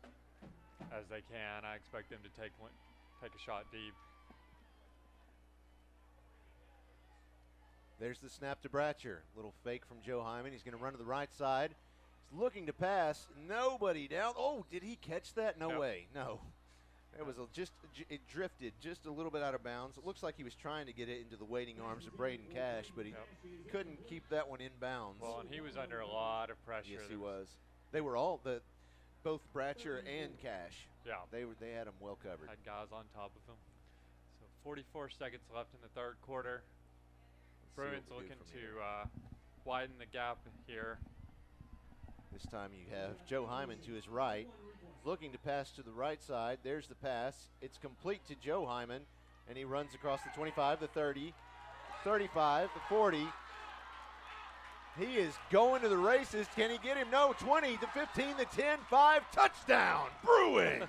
as they can. I expect them to take a shot deep. There's the snap to Bratcher. Little fake from Joe Hyman. He's going to run to the right side. He's looking to pass. Nobody down. Oh, did he catch that? No way. No. It was it drifted just a little bit out of bounds. It looks like he was trying to get it into the waiting arms of Braden Cash, but he couldn't keep that one in bounds. Well, and he was under a lot of pressure. Yes, he was. They were both Bratcher and Cash. Yeah. They had him well covered. Had guys on top of him. So 44 seconds left in the third quarter. Bruins looking to widen the gap here. This time you have Joe Hyman to his right. Looking to pass to the right side. There's the pass. It's complete to Joe Hyman, and he runs across the 25, the 30, 35, the 40. He is going to the races. Can he get him? No. 20, the 15, the 10, 5. Touchdown, Bruins!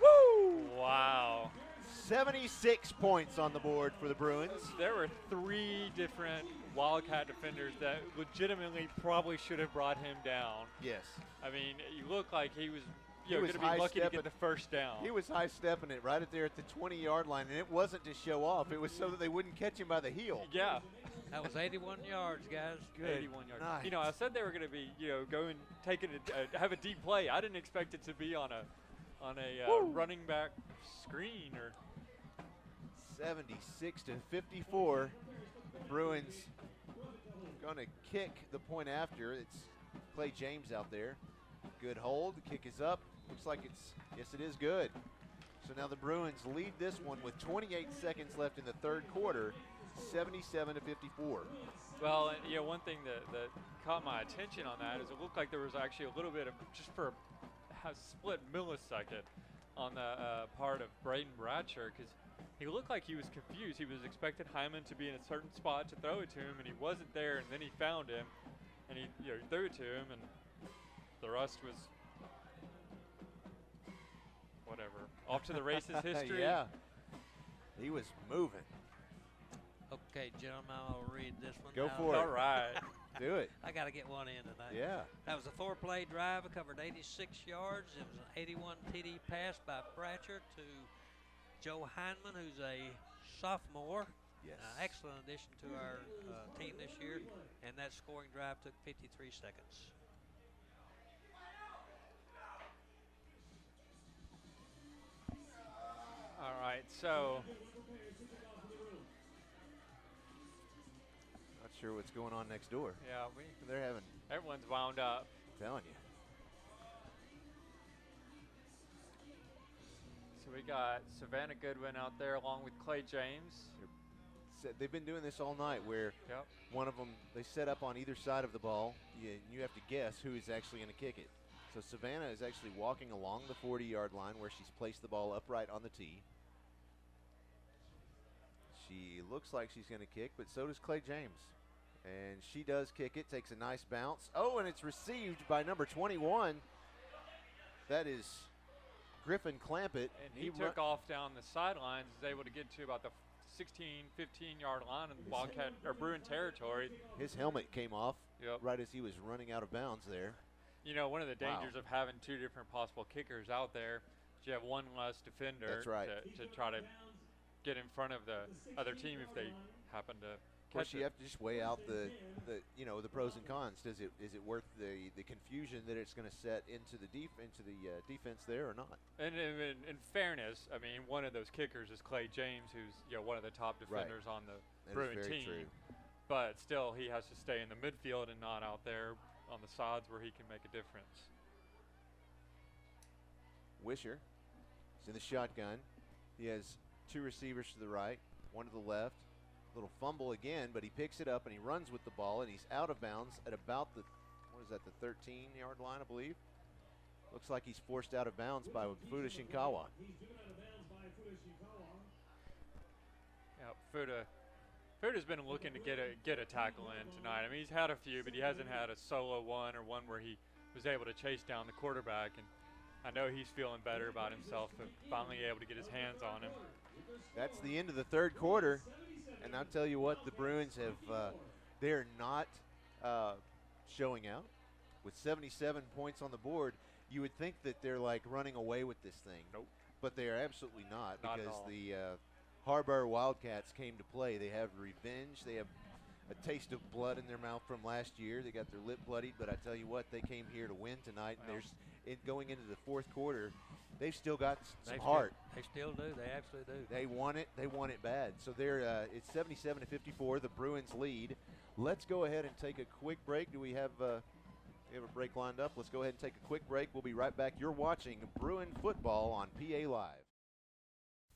Woo! Wow. 76 points on the board for the Bruins. There were 3 different Wildcat defenders that legitimately probably should have brought him down. Yes. I mean, you look like he was going to be lucky to get the first down. He was high-stepping it right there at the 20-yard line, and it wasn't to show off. It was so that they wouldn't catch him by the heel. Yeah. That was 81 yards, guys. Good. 81 yards. Nice. I said they were going to be, go and have a deep play. I didn't expect it to be on a running back screen or. 76 to 54. The Bruins going to kick the point after. It's Clay James out there. Good hold. The kick is up. Looks like yes, it is good. So now the Bruins lead this one with 28 seconds left in the third quarter, 77 to 54. Well, one thing that caught my attention on that is it looked like there was actually a little bit of, just for a split millisecond on the part of Braden Bratcher, because he looked like he was confused. He was expecting Hyman to be in a certain spot to throw it to him, and he wasn't there, and then he found him, and he threw it to him, and the rest was whatever. Off to the races history. Yeah. He was moving. Okay, gentlemen, I'll read this one. Go for it. All right. Do it. I got to get one in tonight. Yeah. That was a 4-play drive. It covered 86 yards. It was an 81 TD pass by Bratcher to Joe Hyman, who's a sophomore. Yes. Excellent addition to our team this year. And that scoring drive took 53 seconds. All right, so Not sure what's going on next door. yeah, everyone's wound up. I'm telling you. So we got Savannah Goodwin out there along with Clay James. They've been doing this all night where one of them, they set up on either side of the ball. You have to guess who is actually going to kick it. So Savannah is actually walking along the 40-yard line where she's placed the ball upright on the tee. She looks like she's going to kick, but so does Clay James. And she does kick it, takes a nice bounce. Oh, and it's received by number 21. That is Griffin Clampett. And he took off down the sidelines, was able to get to about the 16, 15-yard line in Wildcat or Bruin territory. His helmet came off right as he was running out of bounds there. You know, one of the dangers of having two different possible kickers out there is you have one less defender That's right. to try to get in front of the other team if they happen to Of course, catch you it. have to just weigh out the pros and cons. Is it worth the confusion that it's going to set into the defense there or not? And in fairness, I mean, one of those kickers is Clay James, who's one of the top defenders on the Bruin team. True. But still, he has to stay in the midfield and not out there on the sides where he can make a difference. Witcher is in the shotgun. He has two receivers to the right, one to the left. Little fumble again, but he picks it up and he runs with the ball, and he's out of bounds at about the 13-yard line, I believe. Looks like he's forced out of bounds by Fuda Shinkawa. Yeah, Fuda's been looking to get a tackle in tonight. I mean, he's had a few, but he hasn't had a solo one or one where he was able to chase down the quarterback. And I know he's feeling better about himself, but finally able to get his hands on him. That's the end of the third quarter. And I'll tell you what, the Bruins have, they're not showing out. With 77 points on the board, you would think that they're like running away with this thing. Nope. But they are absolutely not, Not at because all. the Har-Ber Wildcats came to play. They have revenge. They have a taste of blood in their mouth from last year. They got their lip bloodied, but I tell you what, they came here to win tonight. And going into the fourth quarter, they've still got some heart. They still do. They absolutely do. They want it. They want it bad. So they're it's 77-54. The Bruins lead. Let's go ahead and take a quick break. Do we have a break lined up? Let's go ahead and take a quick break. We'll be right back. You're watching Bruin football on PA Live.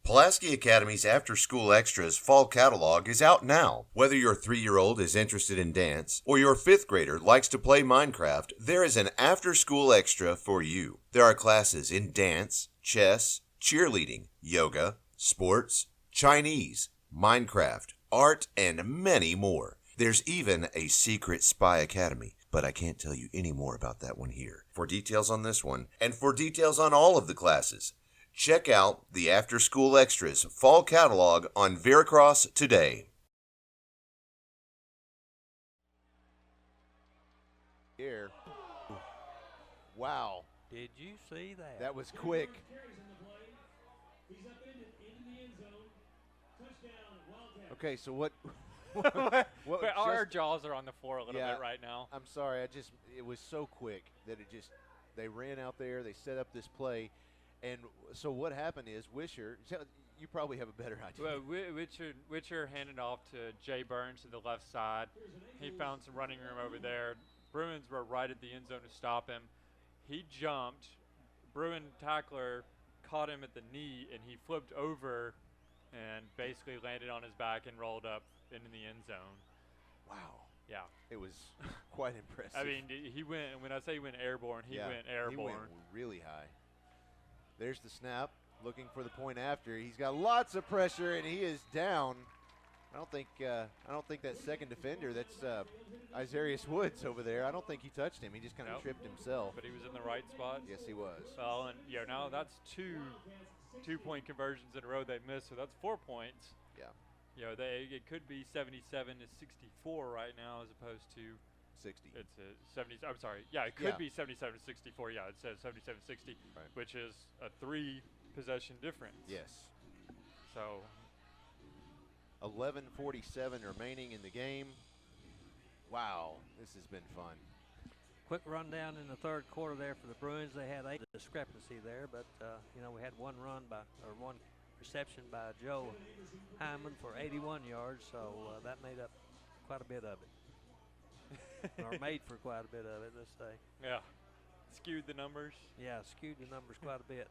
Pulaski Academy's After School Extras fall catalog is out now. Whether your 3-year-old is interested in dance or your 5th grader likes to play Minecraft, there is an After School Extra for you. There are classes in dance, chess, cheerleading, yoga, sports, Chinese, Minecraft, art, and many more. There's even a secret spy academy, but I can't tell you any more about that one here. For details on this one, and for details on all of the classes, check out the After School Extras fall catalog on Veracross today. Here. Wow. Did you see that? That was quick. Okay, so what Our jaws are on the floor a little bit right now. I'm sorry. It was so quick that they ran out there, they set up this play. And so what happened is Witcher, you probably have a better idea. Well, Witcher handed off to Jay Burns to the left side. He found some running room over there. Bruins were right at the end zone to stop him. He jumped. Bruin tackler caught him at the knee, and he flipped over and basically landed on his back and rolled up into the end zone. Wow. Yeah. It was quite impressive. I mean, he went, when I say he went airborne, he went airborne. He went really high. There's the snap, looking for the point after. He's got lots of pressure, and he is down. I don't think that second defender, that's Isarius Woods over there. I don't think he touched him. He just kind of tripped himself. But he was in the right spot. Yes, he was. Well, and now that's two-point conversions in a row they missed, so that's 4 points. Yeah. It could be 77-64 right now as opposed to 60. It's a 70. I'm sorry. Yeah, it could be 77-64. Yeah, it says 77-60, which is a 3-possession difference. Yes. So 11:47 remaining in the game. Wow, this has been fun. Quick rundown in the third quarter there for the Bruins. They had a discrepancy there, but we had one reception by Joe Hyman for 81 yards, so that made up quite a bit of it. Or made for quite a bit of it, let's say. Yeah. Skewed the numbers. Yeah, skewed the numbers quite a bit.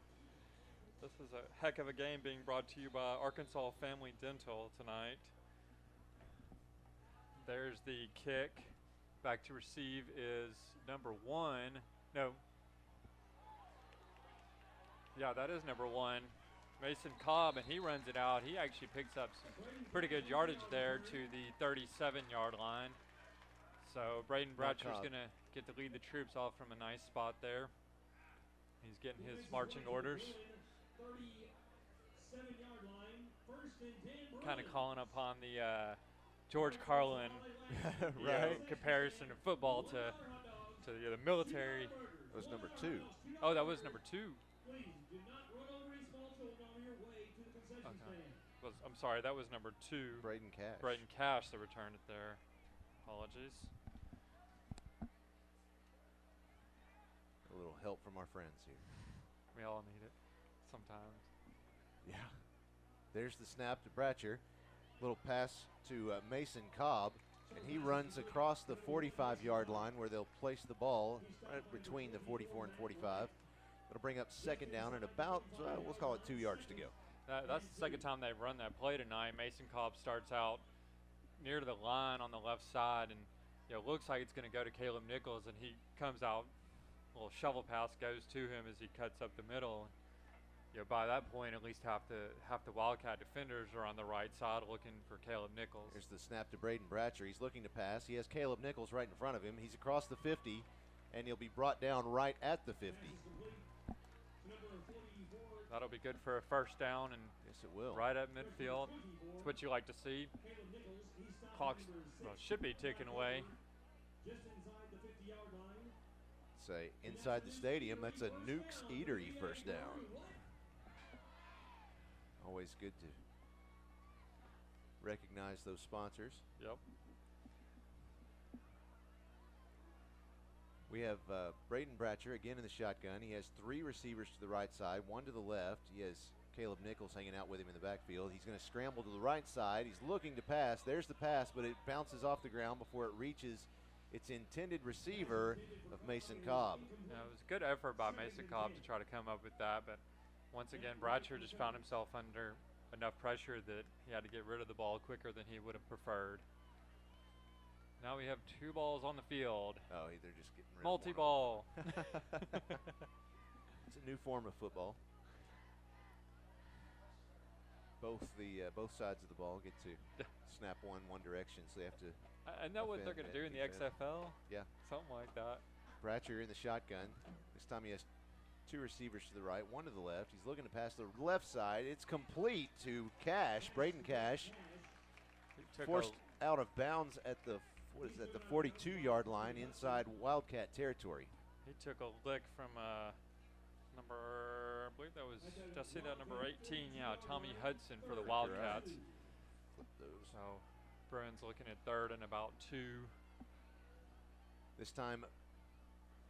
This is a heck of a game being brought to you by Arkansas Family Dental tonight. There's the kick. Back to receive is number 1. No. Yeah, that is number 1. Mason Cobb, and he runs it out. He actually picks up some pretty good yardage there to the 37-yard line. So Braden Bratcher's going to get to lead the troops off from a nice spot there. He's getting his marching orders. Kind of calling upon the George Carlin comparison of football to to the military. That was number 2. Oh, that was number 2. Please do not run over any small children on your way to the concession stand. I'm sorry, that was number 2. Braden Cash. Braden Cash that returned it there. Apologies. A little help from our friends here. We all need it sometimes. Yeah. There's the snap to Bratcher. Little pass to Mason Cobb. And he runs across the 45-yard line where they'll place the ball right between the 44 and 45. It'll bring up second down and about, we'll call it 2 yards to go. That's the second time they've run that play tonight. Mason Cobb starts out near to the line on the left side, and looks like it's going to go to Caleb Nichols, and he comes out. A little shovel pass goes to him as he cuts up the middle. By that point, at least half the Wildcat defenders are on the right side looking for Caleb Nichols. Here's the snap to Braden Bratcher. He's looking to pass. He has Caleb Nichols right in front of him. He's across the 50, and he'll be brought down right at the 50. That'll be good for a first down, and yes, it will. Right at midfield. That's what you like to see. Clock should be ticking away. Say inside the stadium, that's a Nukes Eatery first down. Always good to recognize those sponsors. Yep. We have Braden Bratcher again in the shotgun. He has 3 receivers to the right side, 1 to the left. He has Caleb Nichols hanging out with him in the backfield. He's going to scramble to the right side. He's looking to pass. There's the pass, but it bounces off the ground before it reaches its intended receiver of Mason Cobb. Yeah, it was a good effort by Mason Cobb to try to come up with that, but once again, Bratcher just found himself under enough pressure that he had to get rid of the ball quicker than he would have preferred. Now we have 2 balls on the field. Oh, they're just getting rid multi-ball. of It's a new form of football. Both sides of the ball get to snap one direction, so they have to. I know what they're going to do in the XFL. Yeah, something like that. Bratcher in the shotgun. This time he has 2 receivers to the right, 1 to the left. He's looking to pass the left side. It's complete to Cash, Braden Cash. Forced out of bounds at the, the 42-yard line inside Wildcat territory. He took a lick from number, I believe that was, did I see that number 18? Yeah, Tommy Hudson for the Wildcats. Flip those. So Bruins looking at 3rd and about 2. This time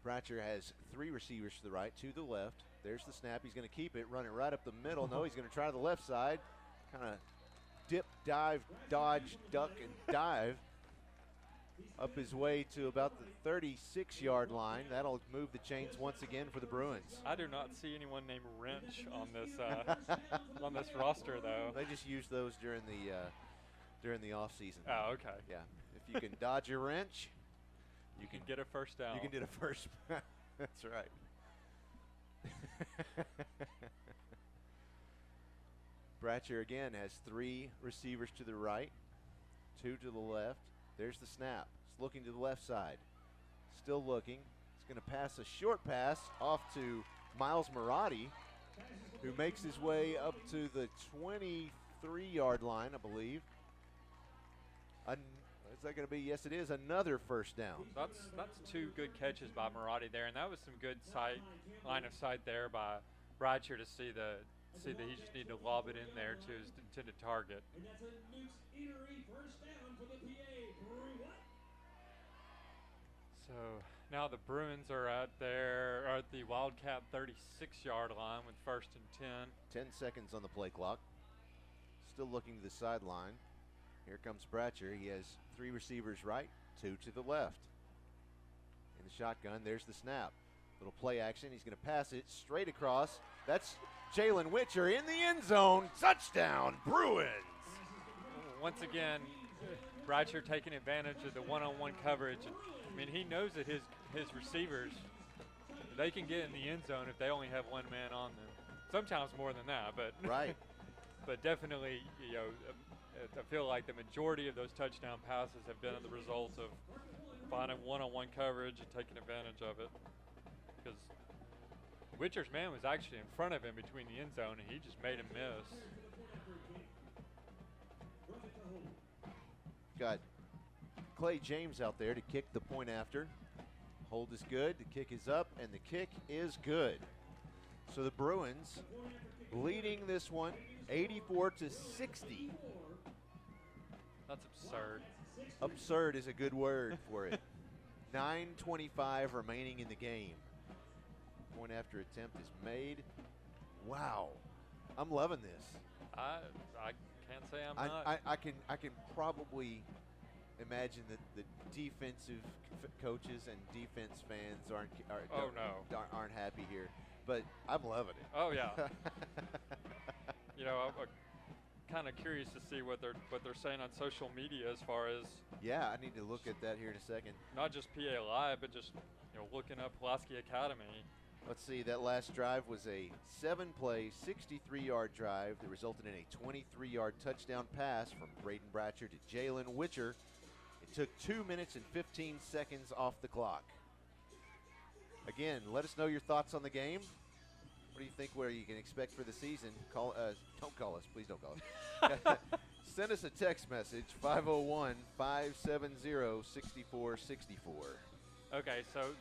Bratcher has 3 receivers to the right, 2 to the left. There's the snap. He's going to keep it, run it right up the middle. No, he's going to try the left side. Kind of dip, dive, dodge, duck, and dive up his way to about the 36-yard line. That'll move the chains once again for the Bruins. I do not see anyone named Wrench on this on this roster, though. They just use those during the off season. Oh, okay. Yeah, if you can dodge a wrench, you can get a first down. You can get a first. That's right. Bratcher again has 3 receivers to the right, 2 to the left. There's the snap. He's looking to the left side. Still looking. He's going to pass a short pass off to Miles Marotti, who makes his way up to the 23-yard line, I believe. Is that going to be? Yes, it is. Another first down. That's 2 good catches by Marotti there, and that was some good line of sight there by Bratcher to see that he just needed to lob it in there to his intended target. And that's a Nukes Eatery first down for the PA. So now the Bruins are at the Wildcat 36-yard line with 1st and 10. 10 seconds on the play clock. Still looking to the sideline. Here comes Bratcher. He has 3 receivers right, 2 to the left. In the shotgun, there's the snap. Little play action. He's going to pass it straight across. That's Jalen Witcher in the end zone. Touchdown, Bruins. Once again, Bratcher taking advantage of the one-on-one coverage. I mean, he knows that his receivers, they can get in the end zone if they only have 1 man on them. Sometimes more than that, but right. But definitely, I feel like the majority of those touchdown passes have been the result of finding one-on-one coverage and taking advantage of it. Because Witcher's man was actually in front of him between the end zone, and he just made him miss. Got Clay James out there to kick the point after. Hold is good. The kick is up, and the kick is good. So the Bruins leading this one 84-60. That's absurd. Absurd is a good word for it. 9:25 remaining in the game. Point after attempt is made. Wow. I'm loving this. I can't say I'm not. I can probably imagine that the defensive coaches and defense fans aren't happy here, but I'm loving it. Oh yeah. I'm kind of curious to see what they're saying on social media as far as. Yeah, I need to look at that here in a second. Not just PA Live, but just looking up Pulaski Academy. Let's see, that last drive was a 7-play, 63-yard drive that resulted in a 23-yard touchdown pass from Braden Bratcher to Jalen Witcher. It took 2 minutes and 15 seconds off the clock. Again, let us know your thoughts on the game. What do you think where you can expect for the season? Don't call us. Please don't call us. Send us a text message, 501-570-6464. Okay, so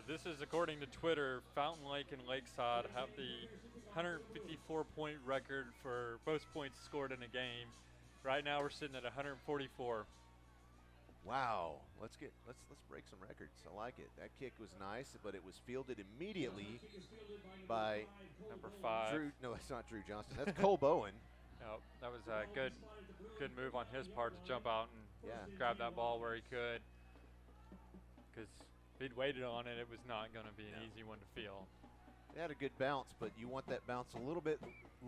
this is according to Twitter. Fountain Lake and Lakeside have the 154-point record for most points scored in a game. Right now, we're sitting at 144. Wow, let's break some records. I like it. That kick was nice, but it was fielded immediately by number 5. No, that's not Drew Johnston. That's Cole Bowen. No, that was a good move on his part to jump out and grab that ball where he could. Because if he'd waited on it, it was not going to be an easy one to feel. They had a good bounce, but you want that bounce a little bit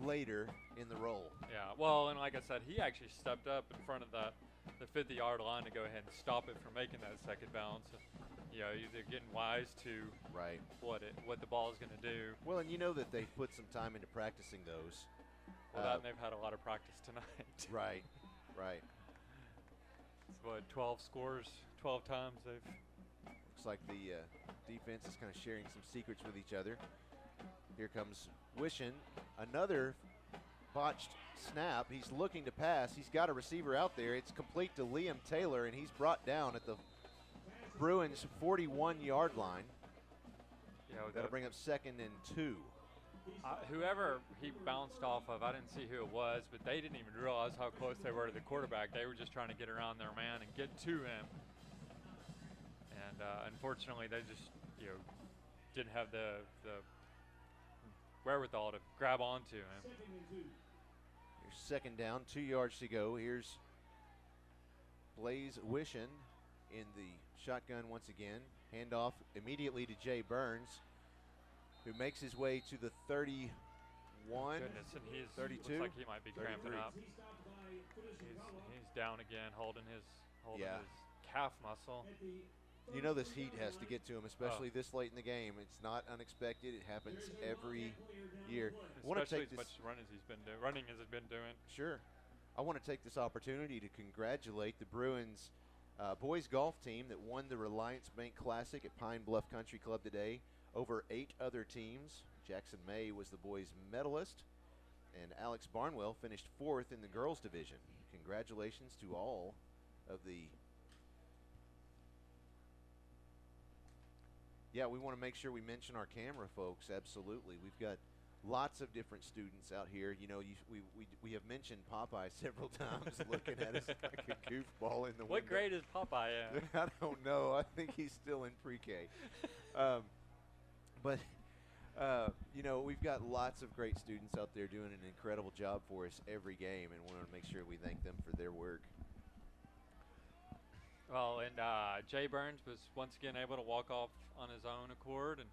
later in the roll. Yeah, well, and like I said, he actually stepped up in front of the 50-yard line to go ahead and stop it from making that second bounce. Either getting wise to what the ball is going to do. Well, and you know that they've put some time into practicing those. Well, that and they've had a lot of practice tonight. Right. It's what, 12 scores, 12 times they've. Looks like the defense is kind of sharing some secrets with each other. Here comes Wishin, another botched snap. He's looking to pass. He's got a receiver out there. It's complete to Liam Taylor, and he's brought down at the Bruins 41-yard line. That'll bring up 2nd and 2. Whoever he bounced off of, I didn't see who it was, but they didn't even realize how close they were to the quarterback. They were just trying to get around their man and get to him. And unfortunately, they just didn't have the wherewithal to grab onto him. Here's 2nd down, 2 yards to go. Here's Blaze Wishin in the shotgun once again. Handoff immediately to Jay Burns, who makes his way to the 31. Goodness, and he's 32. Looks like he might be 33. cramping up. He's down again, holding his calf muscle. You know this heat has to get to him, especially this late in the game. It's not unexpected. It happens every year. Especially as much running as he's been doing. Sure. I want to take this opportunity to congratulate the Bruins boys golf team that won the Reliance Bank Classic at Pine Bluff Country Club today over 8 other teams. Jackson May was the boys medalist, and Alex Barnwell finished 4th in the girls division. Congratulations to all of the. Yeah, we want to make sure we mention our camera folks. Absolutely. We've got lots of different students out here. We have mentioned Popeye several times looking at us like a goofball in the window. What grade is Popeye at? I don't know. I think he's still in pre-K. But we've got lots of great students out there doing an incredible job for us every game, and we want to make sure we thank them for their work. Well, and Jay Burns was once again able to walk off on his own accord, and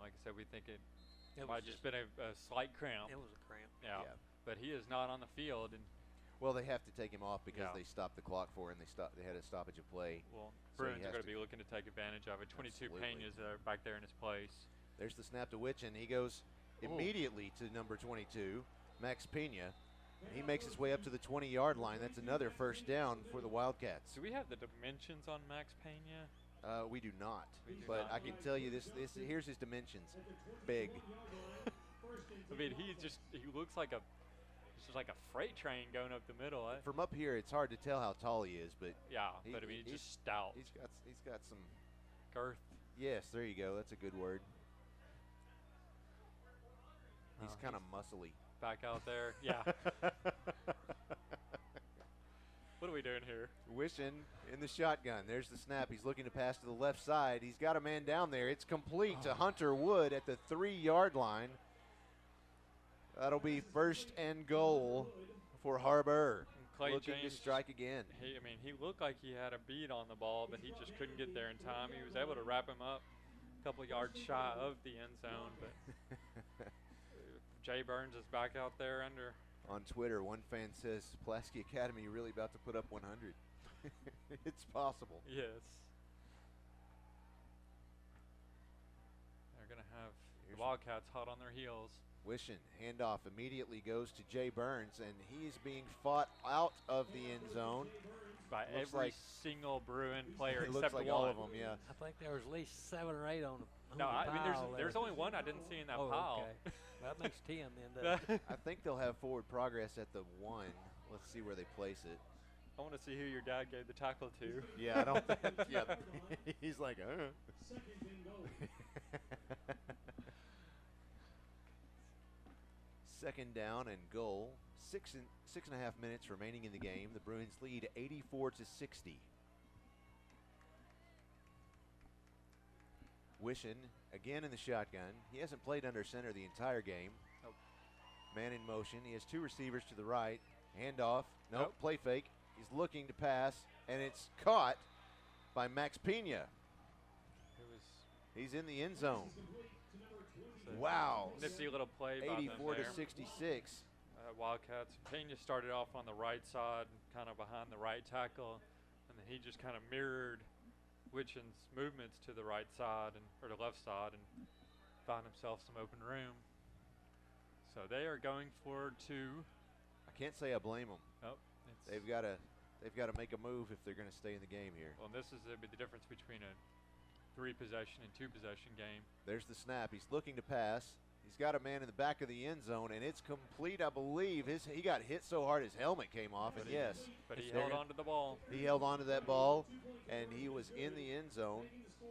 like I said, we think it might have just been a slight cramp. It was a cramp. Yeah, but he is not on the field, and well, they have to take him off because they stopped the clock for him. They had a stoppage of play. Well, so Bruins are going to be looking to take advantage of it. 22 Peñas are back there in his place. There's the snap to Witch, and he goes immediately to number 22, Max Pena. He makes his way up to the 20-yard line. That's another first down for the Wildcats. Do we have the dimensions on Max Pena? We do not. But I can tell you this. Here's his dimensions. Big. I mean, he looks like a freight train going up the middle. From up here, it's hard to tell how tall he is, but he's just stout. He's got some girth. Yes, there you go. That's a good word. He's kind of muscly. Back out there. Yeah. What are we doing here? Wishing in the shotgun. There's the snap. He's looking to pass to the left side. He's got a man down there. It's complete to Hunter Wood at the 3-yard line. That'll be first and goal for Har-Ber. Clay looking James, to strike again. He looked like he had a beat on the ball, but he just couldn't get there in time. He was able to wrap him up a couple yards shy of the end zone, but Jay Burns is back out there under. On Twitter, one fan says, Pulaski Academy really about to put up 100. It's possible. Yes. They're going to have the Wildcats hot on their heels. Wishing, handoff immediately goes to Jay Burns, and he's being fought out of the end zone. By every single Bruin player except like one. all of them, yeah. I think there was at least 7 or 8 on the No, I mean, pile there's there. only one I didn't see in that pile. Okay. Well, that makes 10 then, doesn't it? I think they'll have forward progress at the 1. Let's see where they place it. I want to see who your dad gave the tackle to. Yeah, I don't think. Yeah, he's like, Second down and goal. 6.5 minutes remaining in the game. The Bruins lead 84-60. Wishing again in the shotgun. He hasn't played under center the entire game. Nope. Man in motion. He has 2 receivers to the right. Handoff. Nope. Play fake. He's looking to pass, and it's caught by Max Pena. He's in the end zone. Wow. Nifty little play by them 84-66. Wildcats. Pena started off on the right side, kind of behind the right tackle, and then he just kind of mirrored Witchen's movements to the right side or the left side and found himself some open room. So they are going for 2. I can't say I blame them. Nope. They've got to make a move if they're going to stay in the game here. Well, this is the difference between a 3-possession and 2-possession game. There's the snap. He's looking to pass. He's got a man in the back of the end zone, and it's complete, I believe. He got hit so hard his helmet came off, and yes. But he held on to the ball. He held on to that ball, and he was in the end zone.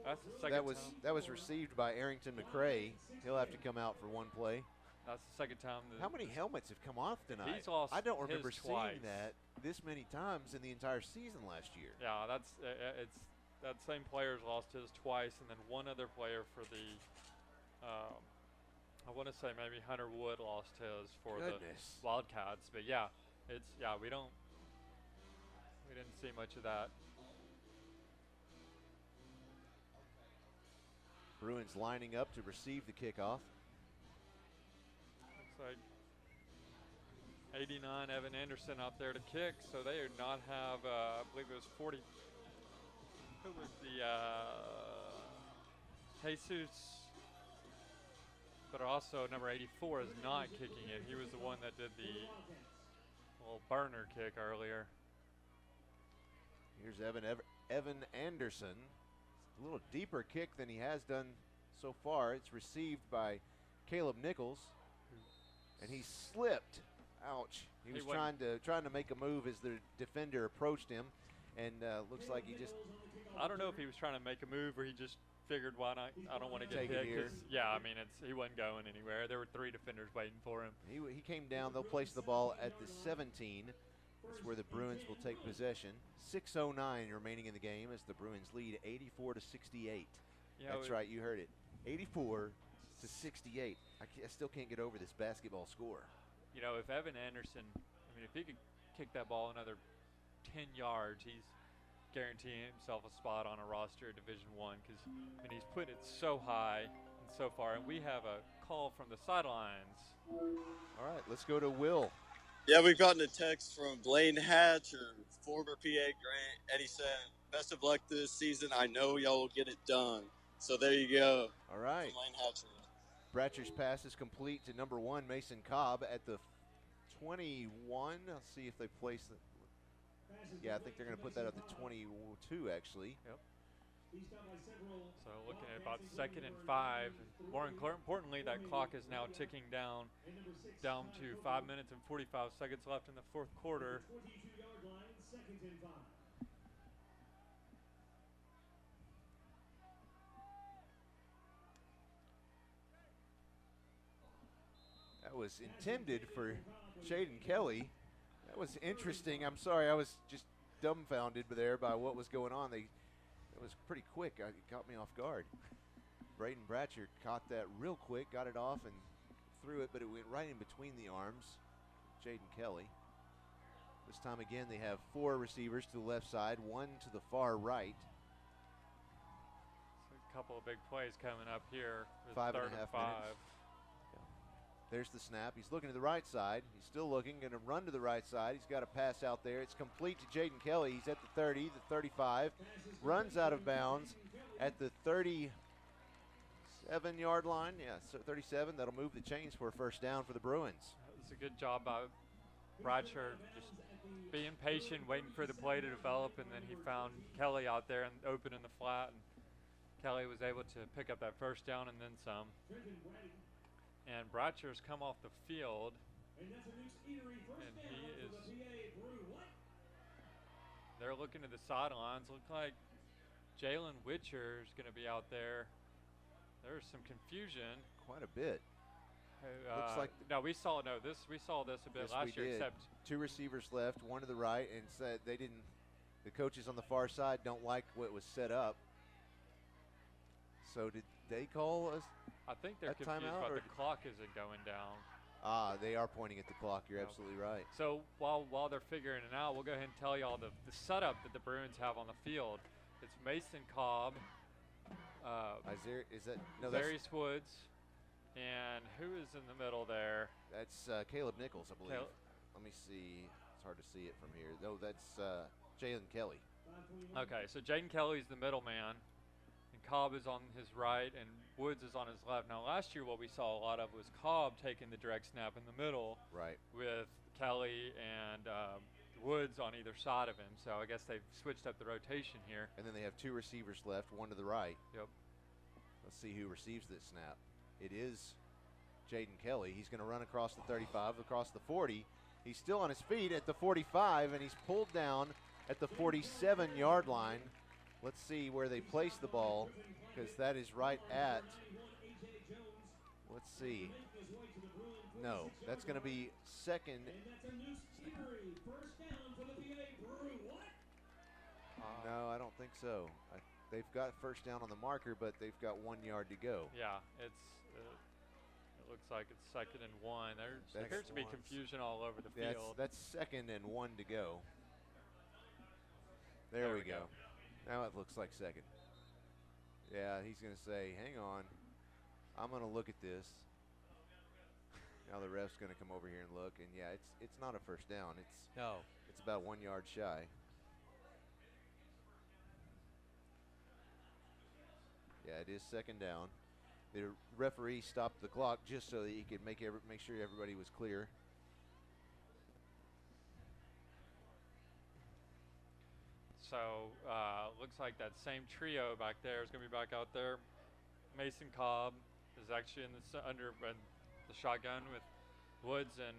That's the second time. That was received by Arrington McCray. He'll have to come out for one play. That's the second time. How many helmets have come off tonight? He's lost I don't remember his seeing twice. that this many times in the entire season last year. Yeah, that's it's that same player's lost his twice, and then one other player for the. I want to say maybe Hunter Wood lost his for the Wildcats, but yeah, we didn't see much of that. Bruins lining up to receive the kickoff. Looks like 89 Evan Anderson out there to kick, so they do not have, I believe it was 40. Who was the Jesus? But also number 84 is not kicking it. He was the one that did the little burner kick earlier. Here's Evan Anderson. A little deeper kick than he has done so far. It's received by Caleb Nichols, and he slipped. Ouch! He was trying to make a move as the defender approached him, and looks like he just. I don't know if he was trying to make a move or he just figured, why not? I don't want to get hit. Yeah, I mean, he wasn't going anywhere. There were 3 defenders waiting for him. He came down. They'll place the ball at the 17. That's where the Bruins will take possession. 6:09 remaining in the game as the Bruins lead 84-68. That's right, you heard it. 84-68. I still can't get over this basketball score. You know, if Evan Anderson, if he could kick that ball another 10 yards, he's guaranteeing himself a spot on a roster at Division I because he's put it so high and so far. And we have a call from the sidelines. All right, let's go to Will. Yeah, we've gotten a text from Blaine Hatcher, former PA Grant, and he said, best of luck this season. I know y'all will get it done. So there you go. All right. Blaine Hatcher. Bratcher's pass is complete to number 1, Mason Cobb, at the 21. Let's see if they place it. Yeah, I think they're going to put that at the 22, actually. Yep. So looking at about 2nd and 5. More importantly, that clock is now ticking down to 5 minutes and 45 seconds left in the 4th quarter. That was intended for Jaden Kelly. That was interesting. I'm sorry, I was just dumbfounded there by what was going on. It was pretty quick. It caught me off guard. Braden Bratcher caught that real quick, got it off and threw it, but it went right in between the arms. Jaden Kelly. This time again, they have 4 receivers to the left side, 1 to the far right. So a couple of big plays coming up here. 5.5 minutes. There's the snap. He's looking to the right side. He's still looking, going to run to the right side. He's got a pass out there. It's complete to Jaden Kelly. He's at the 30, the 35. Runs out of bounds at the 37-yard line. Yeah, so 37. That'll move the chains for a first down for the Bruins. It's a good job by Bratcher, just being patient, waiting for the play to develop, and then he found Kelly out there and open in the flat, and Kelly was able to pick up that first down and then some. And Bratcher's come off the field, and he is, they're looking to the sidelines. Look like Jalen Witcher is going to be out there. There's some confusion. Quite a bit. Looks like we saw this a bit last year. Except 2 receivers left, 1 to the right, and said they didn't. The coaches on the far side don't like what was set up. So did they call us? I think they're confused about the clock isn't going down. They are pointing at the clock. You're absolutely right. So while they're figuring it out, we'll go ahead and tell y'all the setup that the Bruins have on the field. It's Mason Cobb, Darius Woods, and who is in the middle there? That's Caleb Nichols, I believe. Let me see. It's hard to see it from here. No, that's Jalen Kelly. Okay, so Jaden Kelly's the middleman. Cobb is on his right and Woods is on his left. Now, last year what we saw a lot of was Cobb taking the direct snap in the middle, right, with Kelly and Woods on either side of him. So I guess they've switched up the rotation here. And then they have 2 receivers left, 1 to the right. Yep. Let's see who receives this snap. It is Jaden Kelly. He's going to run across the 35, across the 40. He's still on his feet at the 45, and he's pulled down at the 47-yard line. Let's see where they place the ball, because that is right at, let's see. No, that's going to be second. No, I don't think so. They've got first down on the marker, but they've got 1 yard to go. Yeah, it looks like it's 2nd and 1. There appears to be confusion all over the field. That's 2nd and 1 to go. There we go. Now it looks like 2nd. Yeah, he's going to say, hang on, I'm going to look at this. Now the ref's going to come over here and look, and yeah, it's not a first down. It's about 1 yard shy. Yeah, it is 2nd down. The referee stopped the clock just so that he could make sure everybody was clear. So looks like that same trio back there is going to be back out there. Mason Cobb is actually in the the shotgun with Woods and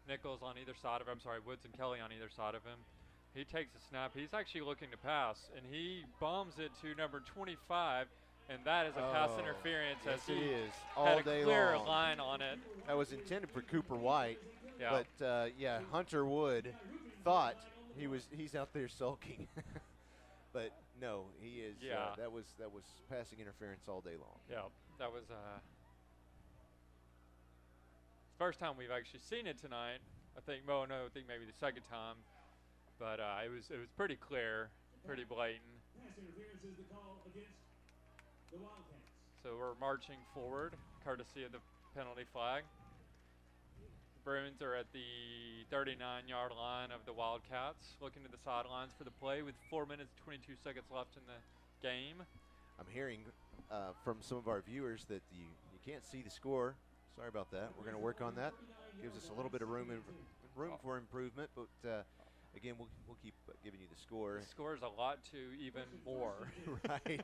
Nichols on either side of him. I'm sorry, Woods and Kelly on either side of him. He takes a snap. He's actually looking to pass, and he bombs it to number 25, and that is a pass interference. Yes, as he is. had a clear line on it. That was intended for Cooper White, but Hunter Wood thought he's out there sulking. But no, he is. That was passing interference all day long. Yeah, that was first time we've actually seen it tonight. I think maybe the 2nd time, but it was pretty clear, pretty blatant. So we're marching forward, courtesy of the penalty flag. The Bruins are at the 39-yard line of the Wildcats, looking to the sidelines for the play with 4 minutes 22 seconds left in the game. I'm hearing from some of our viewers that you can't see the score. Sorry about that. We're going to work on that. Gives us a little bit of room for improvement, but again, we'll keep giving you the score. The score is a lot to even more. Right.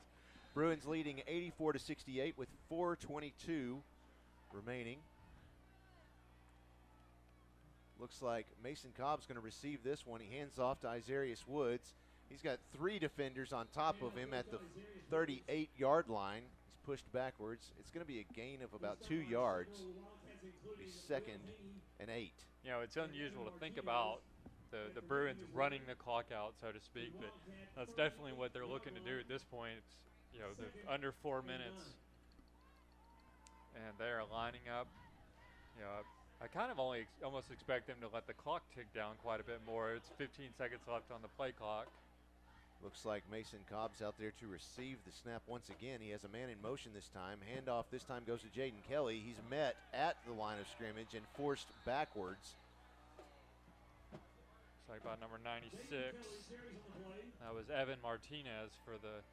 Bruins leading 84-68 with 4:22 remaining. Looks like Mason Cobb's going to receive this one. He hands off to Isarius Woods. He's got 3 defenders on top of him at the 38-yard line. He's pushed backwards. It's going to be a gain of about 2 yards. He's 2nd and 8. You know, it's unusual to think about the Bruins running the clock out, so to speak, but that's definitely what they're looking to do at this point. It's, you know, the under 4 minutes, and they are lining up. You know, I kind of almost expect them to let the clock tick down quite a bit more. It's 15 seconds left on the play clock. Looks like Mason Cobb's out there to receive the snap once again. He has a man in motion this time. Handoff this time goes to Jaden Kelly. He's met at the line of scrimmage and forced backwards. Looks like by number 96. That was Evan Martinez for the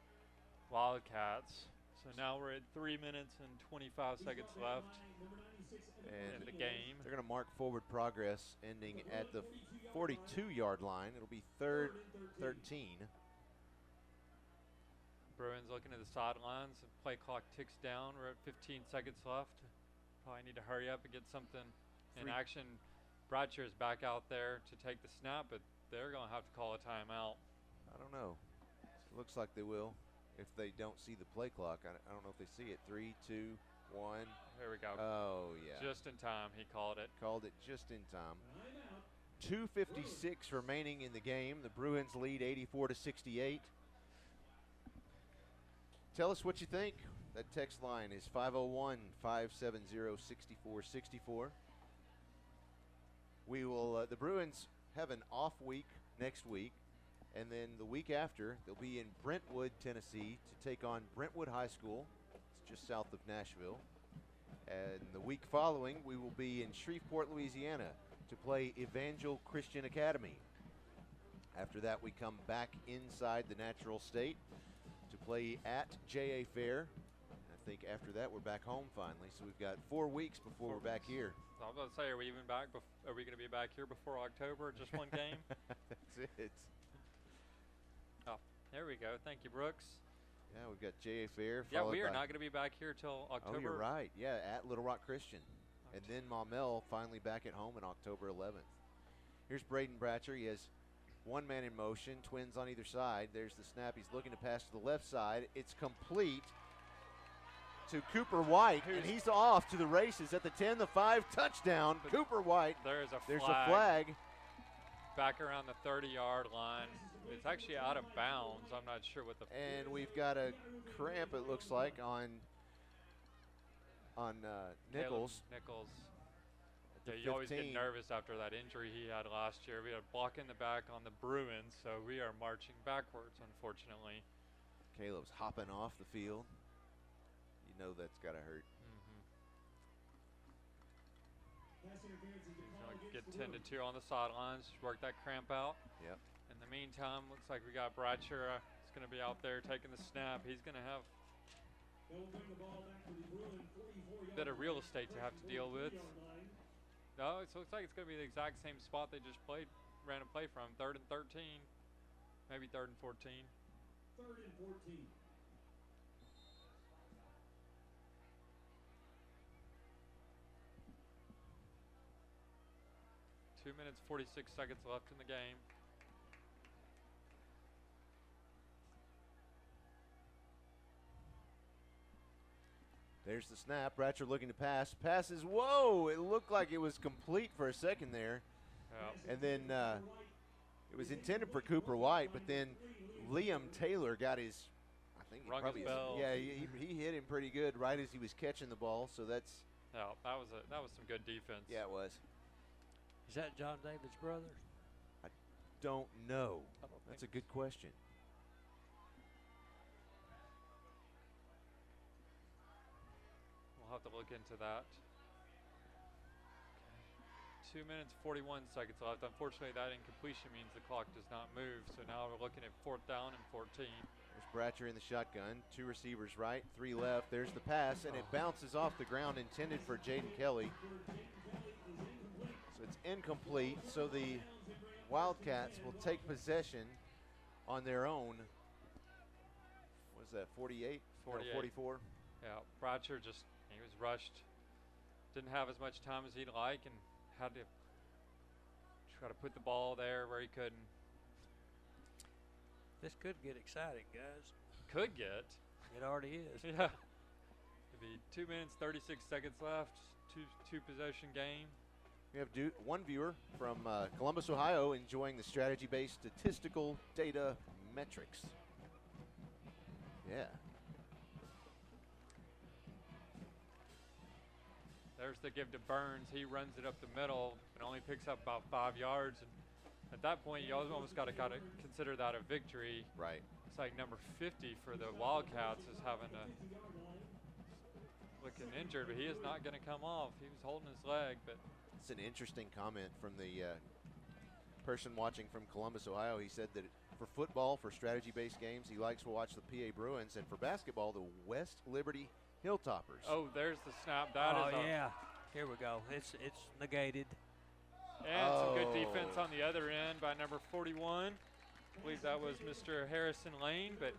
Wildcats. So now we're at 3 minutes and 25 seconds left in the game. They're going to mark forward progress ending at the 42-yard line. It'll be 3rd 13. Bruins looking at the sidelines. The play clock ticks down. We're at 15 seconds left. Probably need to hurry up and get something in action. Bratcher is back out there to take the snap, but they're going to have to call a timeout. I don't know. It looks like they will if they don't see the play clock. I don't know if they see it. 3, 2, 1. Here we go. Oh, yeah. Just in time, he called it. Called it just in time. 2:56 remaining in the game. The Bruins lead 84-68. Tell us what you think. That text line is 501-570-6464. We will. The Bruins have an off week next week, and then the week after they'll be in Brentwood, Tennessee, to take on Brentwood High School. It's just south of Nashville. And the week following, we will be in Shreveport, Louisiana, to play Evangel Christian Academy. After that, we come back inside the Natural State to play at J.A. Fair. I think after that, we're back home finally. So we've got 4 weeks before we're back here. I was about to say, are we even back? Are we going to be back here before October? Just one game? That's it. Oh, there we go. Thank you, Brooks. Yeah, we've got J.A. Fair. Yeah, we are not going to be back here till October. Oh, you're right. Yeah, at Little Rock Christian. And then Maumelle finally back at home on October 11th. Here's Braden Bratcher. He has one man in motion, twins on either side. There's the snap. He's looking to pass to the left side. It's complete to Cooper White, and he's off to the races at the 10, the 5, touchdown. Cooper White. There's a flag. Back around the 30-yard line. It's actually out of bounds. I'm not sure what the. And we've got a cramp, it looks like, on Nichols. Nichols. Yeah, you always get nervous after that injury he had last year. We had a block in the back on the Bruins, so we are marching backwards, unfortunately. Caleb's hopping off the field. You know that's got to hurt. Get 10-2 on the sidelines. Work that cramp out. Yep. In the meantime, looks like we got Bratcher. He's going to be out there taking the snap. He's going to have a bit of real estate to have to deal with. No, it looks like it's going to be the exact same spot they just ran a play from. 3rd and 13, maybe 3rd and 14. 3rd and 14. 2 minutes, 46 seconds left in the game. There's the snap. Bratcher looking to pass. Passes. Whoa! It looked like it was complete for a second there. Yep. And then it was intended for Cooper White, but then Liam Taylor got his, I think he rung probably his bell. Yeah, he hit him pretty good right as he was catching the ball. So that's. Yeah, that was some good defense. Yeah, it was. Is that John David's brother? I don't know. I don't That's a good question. We'll have to look into that. 2 minutes, 41 seconds left. Unfortunately, that incompletion means the clock does not move. So now we're looking at 4th down and 14. There's Bratcher in the shotgun. 2 receivers right, 3 left. There's the pass, and it bounces off the ground intended for Jaden Kelly. So it's incomplete. So the Wildcats will take possession on their own. What is that, 48? 48. 44? Yeah, Bratcher he was rushed. Didn't have as much time as he'd like and had to try to put the ball there where he couldn't. This could get exciting, guys. Could get. It already is. Yeah. It'd be 2 minutes, 36 seconds left. two possession game. We have one viewer from Columbus, Ohio, enjoying the strategy-based statistical data metrics. Yeah. There's the give to Burns. He runs it up the middle and only picks up about 5 yards. And at that point, you almost got to consider that a victory. Right. It's like number 50 for the Wildcats is having to looking injured, but he is not going to come off. He was holding his leg, but it's an interesting comment from the person watching from Columbus, Ohio. He said that for football, for strategy-based games, he likes to watch the PA Bruins, and for basketball, the West Liberty Hilltoppers. Oh, there's the snap. That is yeah. Here we go. It's negated. And some good defense on the other end by number 41. I believe that was Mr. Harrison Lane, but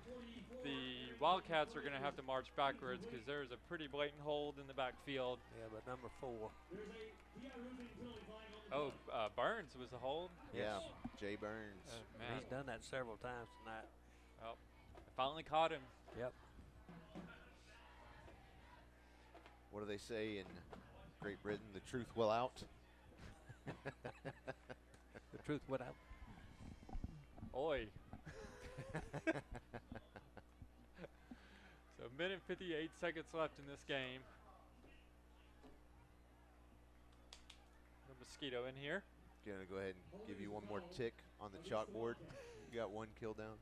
the Wildcats are going to have to march backwards because there's a pretty blatant hold in the backfield. Yeah, but number 4. Oh, Burns was the hold? Yeah, Jay Burns. Man. He's done that several times tonight. Well, finally caught him. Yep. What do they say in Great Britain? The truth will out. The truth will out. Oi. So a minute 58 seconds left in this game. A mosquito in here. Gonna go ahead and give you one more tick on the chalkboard. You got one kill down.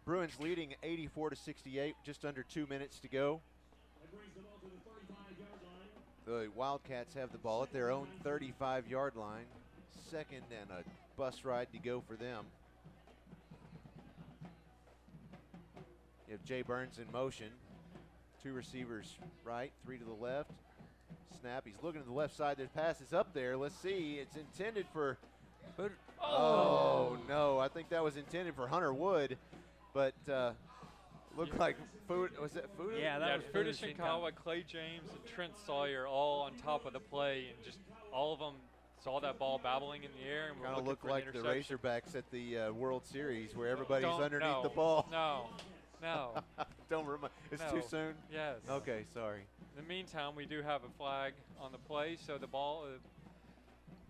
Bruins leading 84-68, just under 2 minutes to go. The Wildcats have the ball at their own 35-yard line. Second and a bus ride to go for them. You have Jay Burns in motion. 2 receivers right, 3 to the left. Snap, he's looking to the left side. There's passes up there. Let's see, it's intended for, oh no, I think that was intended for Hunter Wood, but looked like was that Fuda? Yeah, that was Fuda Shinkawa, Clay James, and Trent Sawyer all on top of the play, and just all of them saw that ball babbling in the air. And kind of looked like the Razorbacks at the World Series where everybody's underneath the ball. No. Don't remind. It's too soon? Yes. Okay, sorry. In the meantime, we do have a flag on the play, so the ball,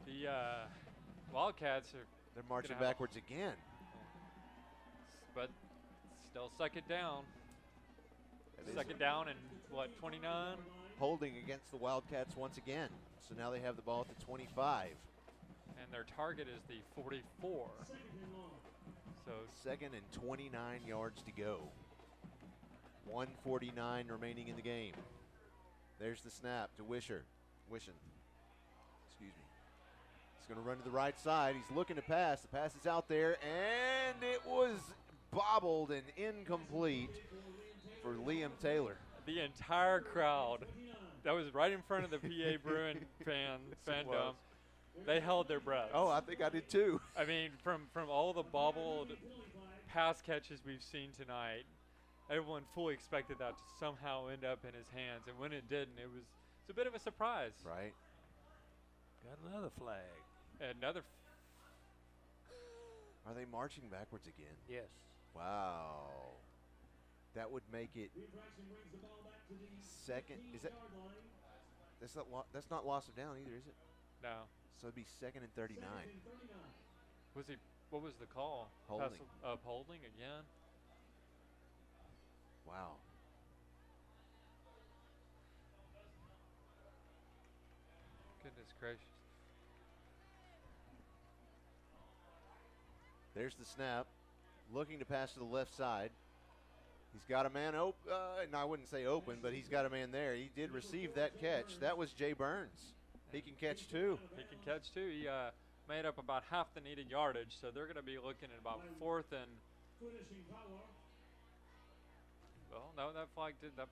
the Wildcats they're marching backwards again. But still second down. Second down and what, 29? Holding against the Wildcats once again. So now they have the ball at the 25. And their target is the 44. So second and 29 yards to go. 1:49 remaining in the game. There's the snap to Wishing. Excuse me. He's going to run to the right side. He's looking to pass. The pass is out there, and it was bobbled and incomplete for Liam Taylor. The entire crowd that was right in front of the PA Bruin fandom, they held their breath. Oh, I think I did too. I mean, from all the bobbled pass catches we've seen tonight, everyone fully expected that to somehow end up in his hands, and when it didn't, it's a bit of a surprise. Right. Got another flag. Another. Are they marching backwards again? Yes. Wow. That would make it second. Is that? That's not loss of down either, is it? No. So it'd be second and 39. What was the call? Holding. Holding again. Wow. Goodness gracious. There's the snap. Looking to pass to the left side. He's got a man open. No, I wouldn't say open, but he's got a man there. He did receive that catch. That was Jay Burns. He can catch too. He can catch too. He made up about half the needed yardage, so they're going to be looking at about 4th and. Well, no, that flag that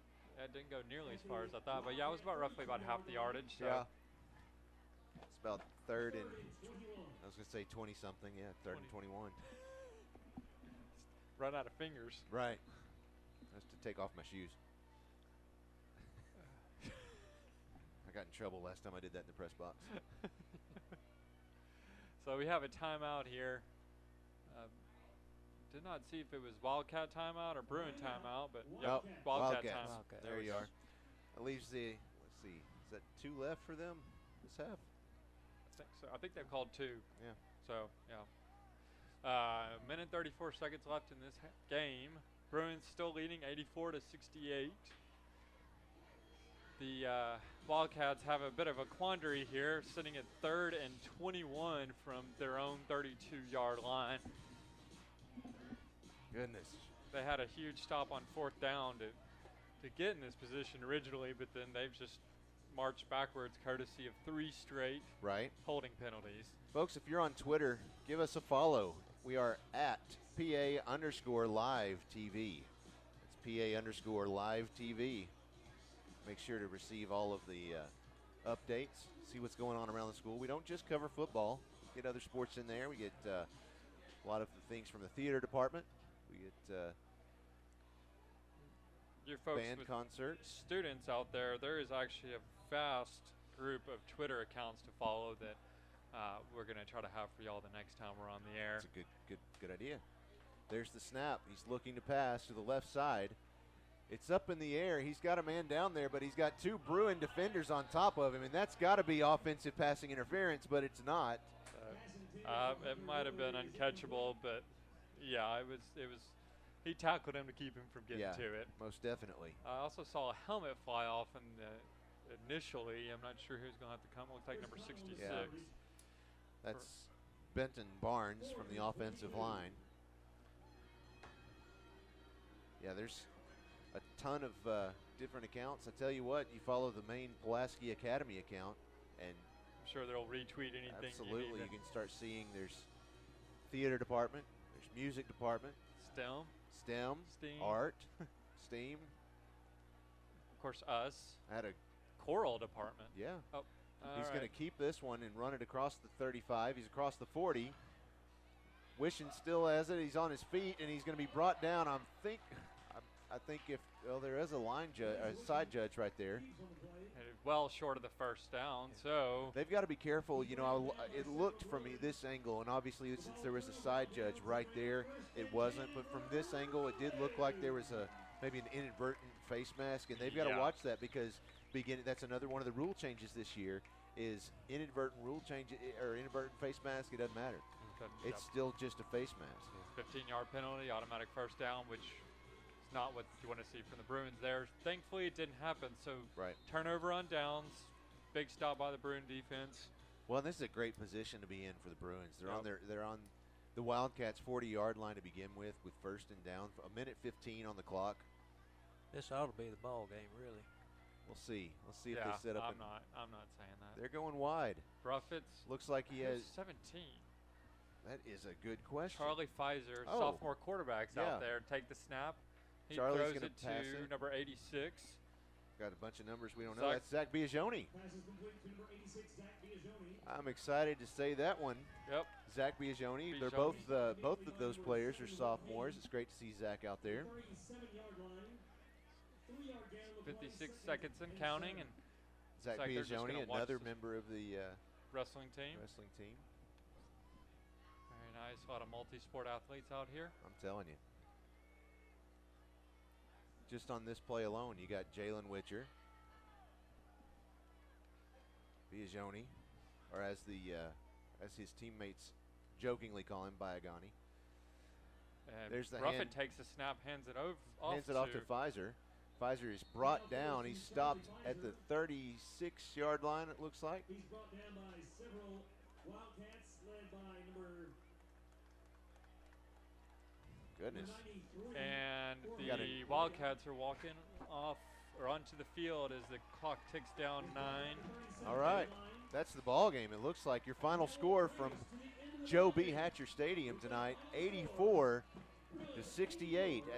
didn't go nearly as far as I thought, but yeah, it was roughly about half the yardage. So. Yeah. It's about 3rd and I was going to say 20-something. Yeah, 3rd and 21. Run out of fingers. Right. That's to take off my shoes. I got in trouble last time I did that in the press box. So we have a timeout here. Did not see if it was Wildcat timeout or Bruin timeout, but Wildcat timeout. There you are. That leaves the, let's see, Is that 2 left for them this half? I think so. I think they've called 2. Yeah. So, yeah. Minute 34 seconds left in this game. Bruins still leading 84-68. The Wildcats have a bit of a quandary here, sitting at 3rd and 21 from their own 32-yard line. Goodness. They had a huge stop on 4th down to get in this position originally, but then they've just marched backwards courtesy of 3 straight holding penalties. Folks, if you're on Twitter, give us a follow. We are at PA_live TV. It's PA_live TV. Make sure to receive all of the updates, see what's going on around the school. We don't just cover football. Get other sports in there. We get a lot of the things from the theater department. We get your folks band with concerts. Students out there, there is actually a vast group of Twitter accounts to follow that we're going to try to have for y'all the next time we're on the air. That's a good idea. There's the snap. He's looking to pass to the left side. It's up in the air. He's got a man down there, but he's got 2 Bruin defenders on top of him, and that's got to be offensive passing interference, but it's not. It might have been uncatchable, but yeah, it was. He tackled him to keep him from getting to it. Most definitely. I also saw a helmet fly off initially. I'm not sure who's going to have to come. It looks like number 66. Yeah. That's Benton Barnes from the offensive line. Yeah, there's a ton of different accounts. I tell you what, you follow the main Pulaski Academy account, and I'm sure they'll retweet anything. Absolutely, you can start seeing there's theater department, there's music department, STEM, Steam. art, STEAM. Of course, us. I had a choral department. Yeah. Oh, he's going to keep this one and run it across the 35. He's across the 40. Wishing still has it. He's on his feet, and he's going to be brought down. I think if there is a side judge right there. Well short of the first down, so they've got to be careful. You know, it looked from this angle, and obviously since there was a side judge right there, it wasn't. But from this angle, it did look like there was maybe an inadvertent face mask, and they've got to watch that because that's another one of the rule changes this year is inadvertent rule change or inadvertent face mask. It doesn't matter. It's still just a face mask. 15-yard penalty, automatic first down, which is not what you want to see from the Bruins there. Thankfully, it didn't happen. So turnover on downs, big stop by the Bruin defense. Well, this is a great position to be in for the Bruins. They're on the Wildcats' 40-yard line to begin with 1st and down. A minute 15 on the clock. This ought to be the ball game, really. We'll see. Let's see if they set up. I'm not saying that. They're going wide. Bruffets looks like he has 17. That is a good question. Charlie Pfizer, sophomore quarterback's out there. Take the snap. He Charlie's throws it to number 86. Got a bunch of numbers we don't know. That's Zach Biagioni. I'm excited to say that one. Yep. Zach Biagioni. They're both of those players are sophomores. It's great to see Zach out there. 56 seconds and counting, and Zach Biagioni, another member of the wrestling team. Very nice. A lot of multi-sport athletes out here. I'm telling you. Just on this play alone, you got Jalen Witcher, Biagioni, or as his teammates jokingly call him, Biagani. There's the Ruffin takes the snap, hands it off to Pfizer. Pfizer is brought down. He's stopped at the 36-yard line, it looks like. He's brought down by several Wildcats, led by number. Goodness. And the Wildcats are walking off or onto the field as the clock ticks down 9. All right. That's the ball game. It looks like your final score from Joe B. Hatcher Stadium tonight, 84-68,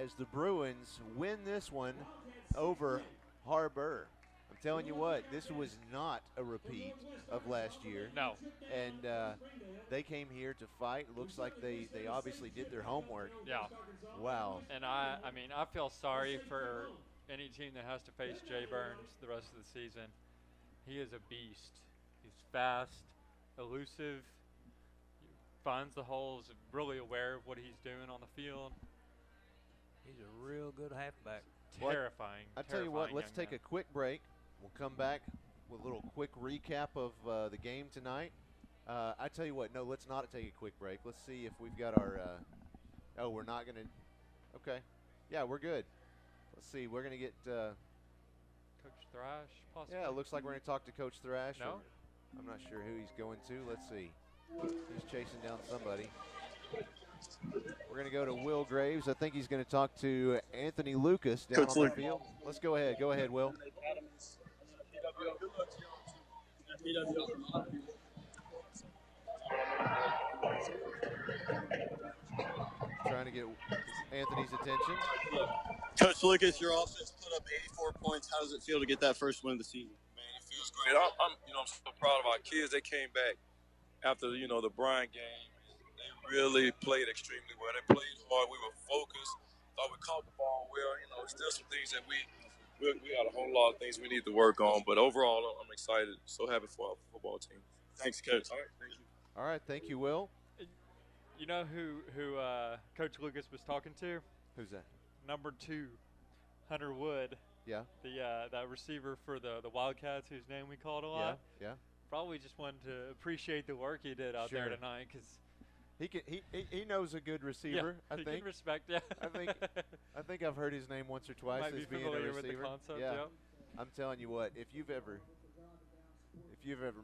as the Bruins win this one over Har-Ber. I'm telling you what, this was not a repeat of last year. No. And they came here to fight. It looks like they obviously did their homework. Yeah. Wow. And I mean, I feel sorry for any team that has to face Jay Burns the rest of the season. He is a beast. He's fast, elusive, finds the holes, really aware of what he's doing on the field. He's a real good halfback. Terrifying. I tell you what, let's take a quick break. We'll come back with a little quick recap of the game tonight. I tell you what, no, let's not take a quick break. Let's see if we've got our oh, we're not going to – okay. Yeah, we're good. Let's see. We're going to get Coach Thrash, possibly. yeah, it looks like we're going to talk to Coach Thrash. No? I'm not sure who he's going to. Let's see. He's chasing down somebody. We're going to go to Will Graves. I think he's going to talk to Anthony Lucas down on the field. Let's go ahead. Go ahead, Will. Trying to get Anthony's attention. Coach Lucas, your offense put up 84 points. How does it feel to get that first win of the season? Man, it feels great. I'm so proud of our kids. They came back after, the Bryant game. They really played extremely well. They played hard. We were focused. Thought we caught the ball well. Still some things that we got a whole lot of things we need to work on. But overall, I'm excited. So happy for our football team. Thanks, Coach. All right, thank you. All right, thank you, Will. You know who Coach Lucas was talking to? Who's that? Number 2, Hunter Wood. Yeah. That receiver for the Wildcats, whose name we called a lot. Yeah. Probably just wanted to appreciate the work he did out there tonight, because he knows a good receiver. Yeah, I think. Respect. Yeah. I think I've heard his name once or twice Might as be being a familiar receiver. with the concept. Yeah. Yep. I'm telling you what, if you've ever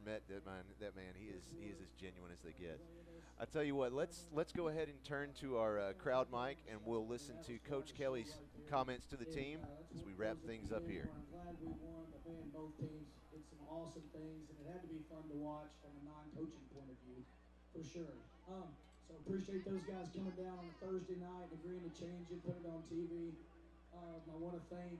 met that man, he is as genuine as they get. I tell you what, let's go ahead and turn to our crowd mic, and we'll listen to Coach Kelly's comments to the team as we wrap things up here. I'm glad we won, but man, both teams did some awesome things, and it had to be fun to watch from a non-coaching point of view, for sure. So appreciate those guys coming down on a Thursday night, agreeing to change it, put it on TV. I want to thank,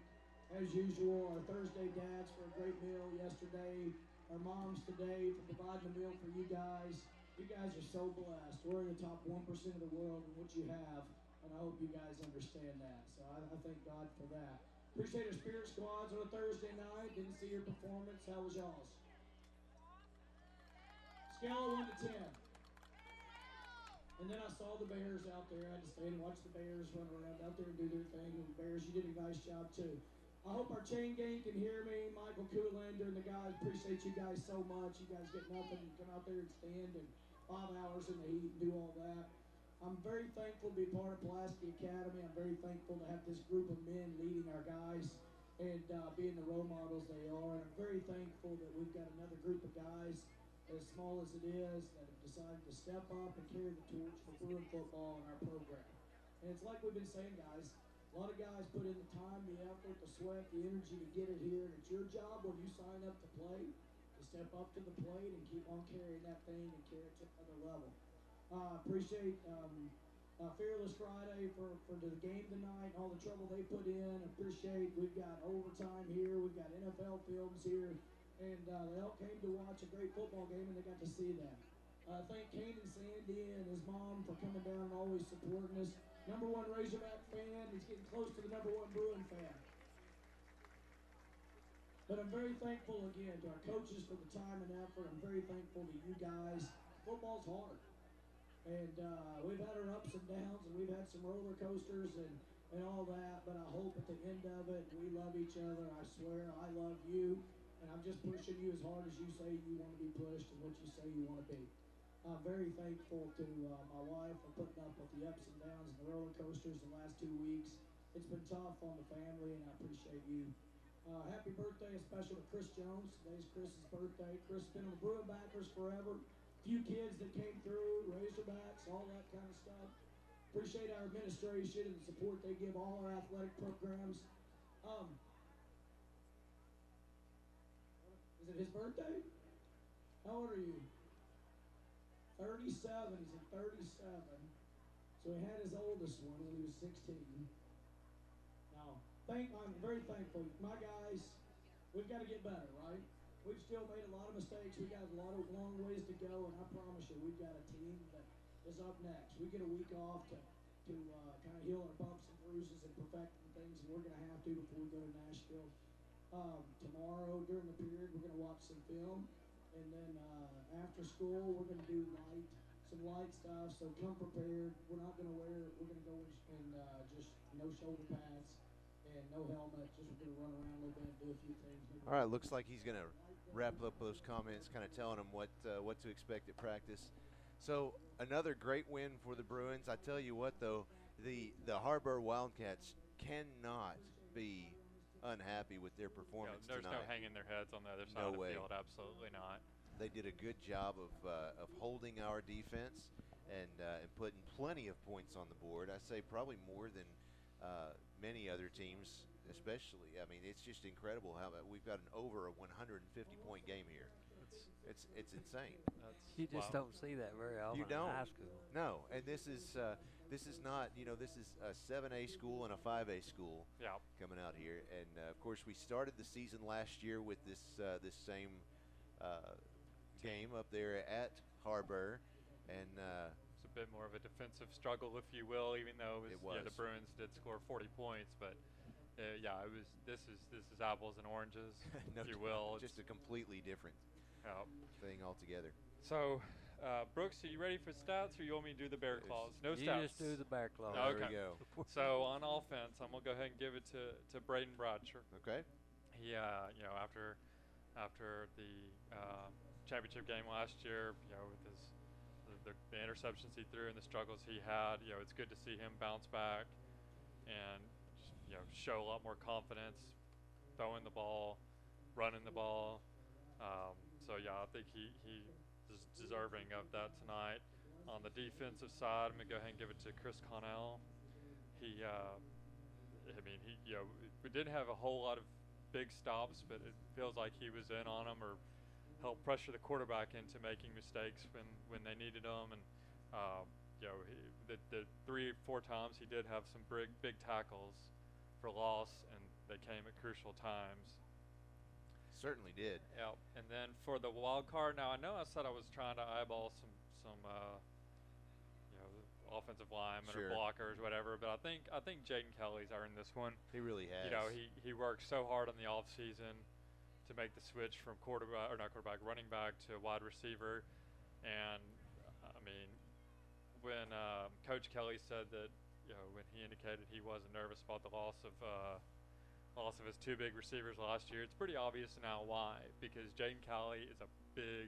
as usual, our Thursday dads for a great meal yesterday, our moms today for providing a meal for you guys. You guys are so blessed. We're in the top 1% of the world in what you have, and I hope you guys understand that. So I thank God for that. Appreciate our Spirit Squads on a Thursday night. Didn't see your performance. How was y'all's? Scale of 1 to 10. And then I saw the Bears out there. I just stayed and watched the Bears run around out there and do their thing. And the Bears, you did a nice job too. I hope our chain gang can hear me. Michael Kuhlander and the guys, appreciate you guys so much. You guys get nothing. You come out there and stand and 5 hours in the heat and do all that. I'm very thankful to be part of Pulaski Academy. I'm very thankful to have this group of men leading our guys and being the role models they are. And I'm very thankful that we've got another group of guys, as small as it is, that have decided to step up and carry the torch for Bruin football in our program. And it's like we've been saying, guys, a lot of guys put in the time, the effort, the sweat, the energy to get it here. And it's your job when you sign up to play to step up to the plate and keep on carrying that thing and carry it to another level. Appreciate Fearless Friday for the game tonight, all the trouble they put in. Appreciate we've got overtime here, we've got NFL films here, and they all came to watch a great football game and they got to see that. Thank Kanan Sandy and his mom for coming down and always supporting us. #1 Razorback fan, he's getting close to the #1 Bruin fan. But I'm very thankful again to our coaches for the time and effort. I'm very thankful to you guys. Football's hard. And we've had our ups and downs, and we've had some roller coasters and all that, but I hope at the end of it, we love each other. I swear, I love you, and I'm just pushing you as hard as you say you want to be pushed and what you say you want to be. I'm very thankful to my wife for putting up with the ups and downs and the roller coasters the last 2 weeks. It's been tough on the family, and I appreciate you. Happy birthday, especially to Chris Jones. Today's Chris's birthday. Chris has been on the Bruin backers forever. Few kids that came through, Razorbacks, all that kind of stuff. Appreciate our administration and the support they give all our athletic programs. Is it his birthday? How old are you? 37. He's at 37. So he had his oldest one when he was 16. Now, I'm very thankful. My guys, we've got to get better, right? We've still made a lot of mistakes. We got a lot of long ways to go, and I promise you, we've got a team that is up next. We get a week off to kind of heal our bumps and bruises and perfect things, and we're going to have to before we go to Nashville. Tomorrow, during the period, we're going to watch some film, and then after school, we're going to do some light stuff. So come prepared. We're not going to we're going to go in just no shoulder pads and no helmet. Just we're going to run around a little bit and do a few things. All right, looks like he's going to wrap up those comments, kind of telling them what to expect at practice. So another great win for the Bruins. I tell you what, though, the Har-Ber Wildcats cannot be unhappy with their performance there's tonight. no hanging their heads on the other side of the field. Absolutely not. They did a good job of holding our defense and putting plenty of points on the board. I say probably more than many other teams, especially. I mean, it's just incredible how we've got over a 150-point game here. It's insane. You just don't see that very often in high school. No, and this is not, this is a 7A school and a 5A school coming out here. And, of course, we started the season last year with this same game up there at Har-Ber. And it's a bit more of a defensive struggle, if you will, even though it was. The Bruins did score 40 points. But, it was. This is apples and oranges, no, if you will. Just a completely different thing altogether. So, Brooks, are you ready for stats, or you want me to do the bear claws? No stats. You just do the bear claws. There we go. So on offense, I'm gonna go ahead and give it to Braden Bratcher. Okay. He, after the championship game last year, with the interceptions he threw and the struggles he had, it's good to see him bounce back and show a lot more confidence, throwing the ball, running the ball. I think he is deserving of that tonight. On the defensive side, I'm gonna go ahead and give it to Chris Connell. We didn't have a whole lot of big stops, but it feels like he was in on them or helped pressure the quarterback into making mistakes when they needed them. And the 3 or 4 times he did have some big tackles for loss, and they came at crucial times. Certainly did. Yeah, and then for the wild card, now I know I said I was trying to eyeball some offensive linemen or blockers, whatever, but I think Jaden Kelly's earned this one. He really has. He worked so hard in the off season to make the switch from running back to wide receiver, and I mean, when Coach Kelly said that, when he indicated he wasn't nervous about the loss of his 2 big receivers last year, it's pretty obvious now why. Because Jaden Kelly is a big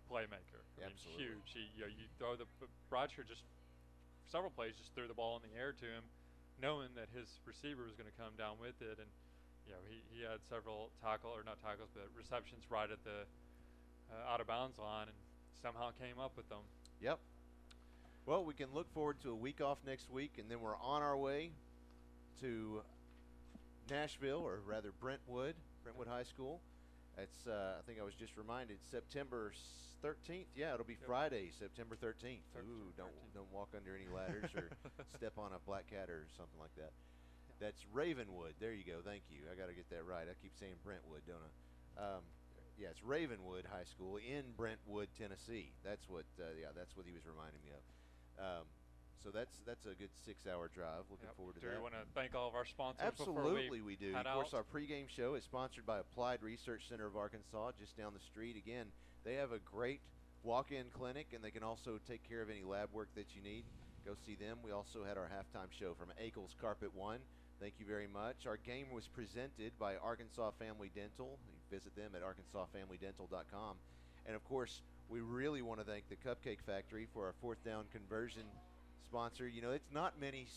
playmaker. Absolutely. Huge. You throw Bratcher just several plays just threw the ball in the air to him, knowing that his receiver was going to come down with it, and he had several receptions right at the out of bounds line, and somehow came up with them. Yep. Well, we can look forward to a week off next week, and then we're on our way to Nashville, or rather Brentwood High School. It's I think I was just reminded, September 13th. Yeah, it'll be Friday, September 13th. Ooh, don't walk under any ladders or step on a black cat or something like that. That's Ravenwood. There you go. Thank you. I got to get that right. I keep saying Brentwood, don't I? It's Ravenwood High School in Brentwood, Tennessee. That's what he was reminding me of. So that's a good 6-hour drive. Looking forward to that. Do we want to thank all of our sponsors? Absolutely, we do. Of course, our pregame show is sponsored by Applied Research Center of Arkansas, just down the street. Again, they have a great walk-in clinic, and they can also take care of any lab work that you need. Go see them. We also had our halftime show from Akel's Carpet One. Thank you very much. Our game was presented by Arkansas Family Dental. You visit them at arkansasfamilydental.com. And, of course, we really want to thank the Cupcake Factory for our 4th down conversion sponsor. It's not many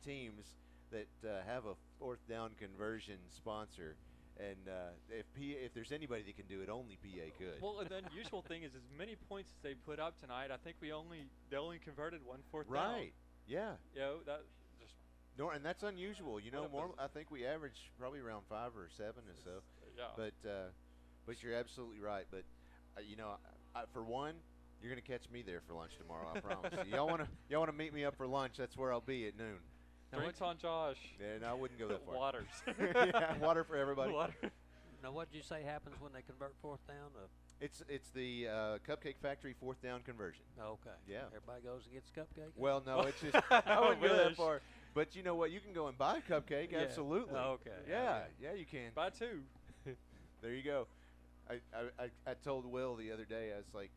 teams that have a 4th down conversion sponsor, and if there's anybody that can do it, only PA could. Well, the unusual thing is, as many points as they put up tonight, I think they only converted 1 4th down. Right. Yeah. That just and that's unusual. I think we average probably around 5 or 7 or so. Yeah. But you're absolutely right. But for one, you're gonna catch me there for lunch tomorrow. I promise you. Y'all wanna meet me up for lunch? That's where I'll be at noon. Drinks on Josh. Yeah, no, I wouldn't go that far. Waters. Yeah, water for everybody. Water. Now, what did you say happens when they convert 4th down? It's the Cupcake Factory 4th down conversion. Okay. Yeah. Everybody goes and gets cupcake. Well, no, it's just I wouldn't go that far. But you know what? You can go and buy a cupcake. Yeah. Absolutely. Oh, okay. Yeah, you can. Buy 2. There you go. I told Will the other day, I was like,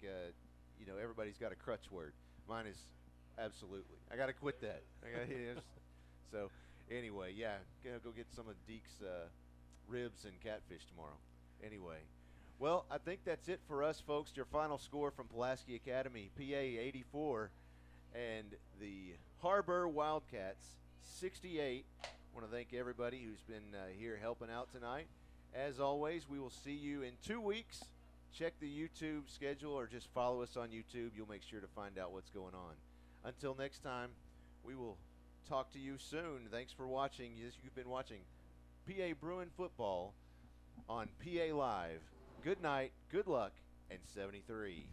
everybody's got a crutch word. Mine is absolutely. I got to quit that. So, anyway, go get some of Deke's ribs and catfish tomorrow. Anyway, Well, I think that's it for us, folks. Your final score from Pulaski Academy, PA 84, and the Har-Ber Wildcats 68. I want to thank everybody who's been here helping out tonight. As always, we will see you in 2 weeks. Check the YouTube schedule or just follow us on YouTube. You'll make sure to find out what's going on. Until next time, we will talk to you soon. Thanks for watching. You've been watching PA Bruin football on PA Live. Good night, good luck, and 73.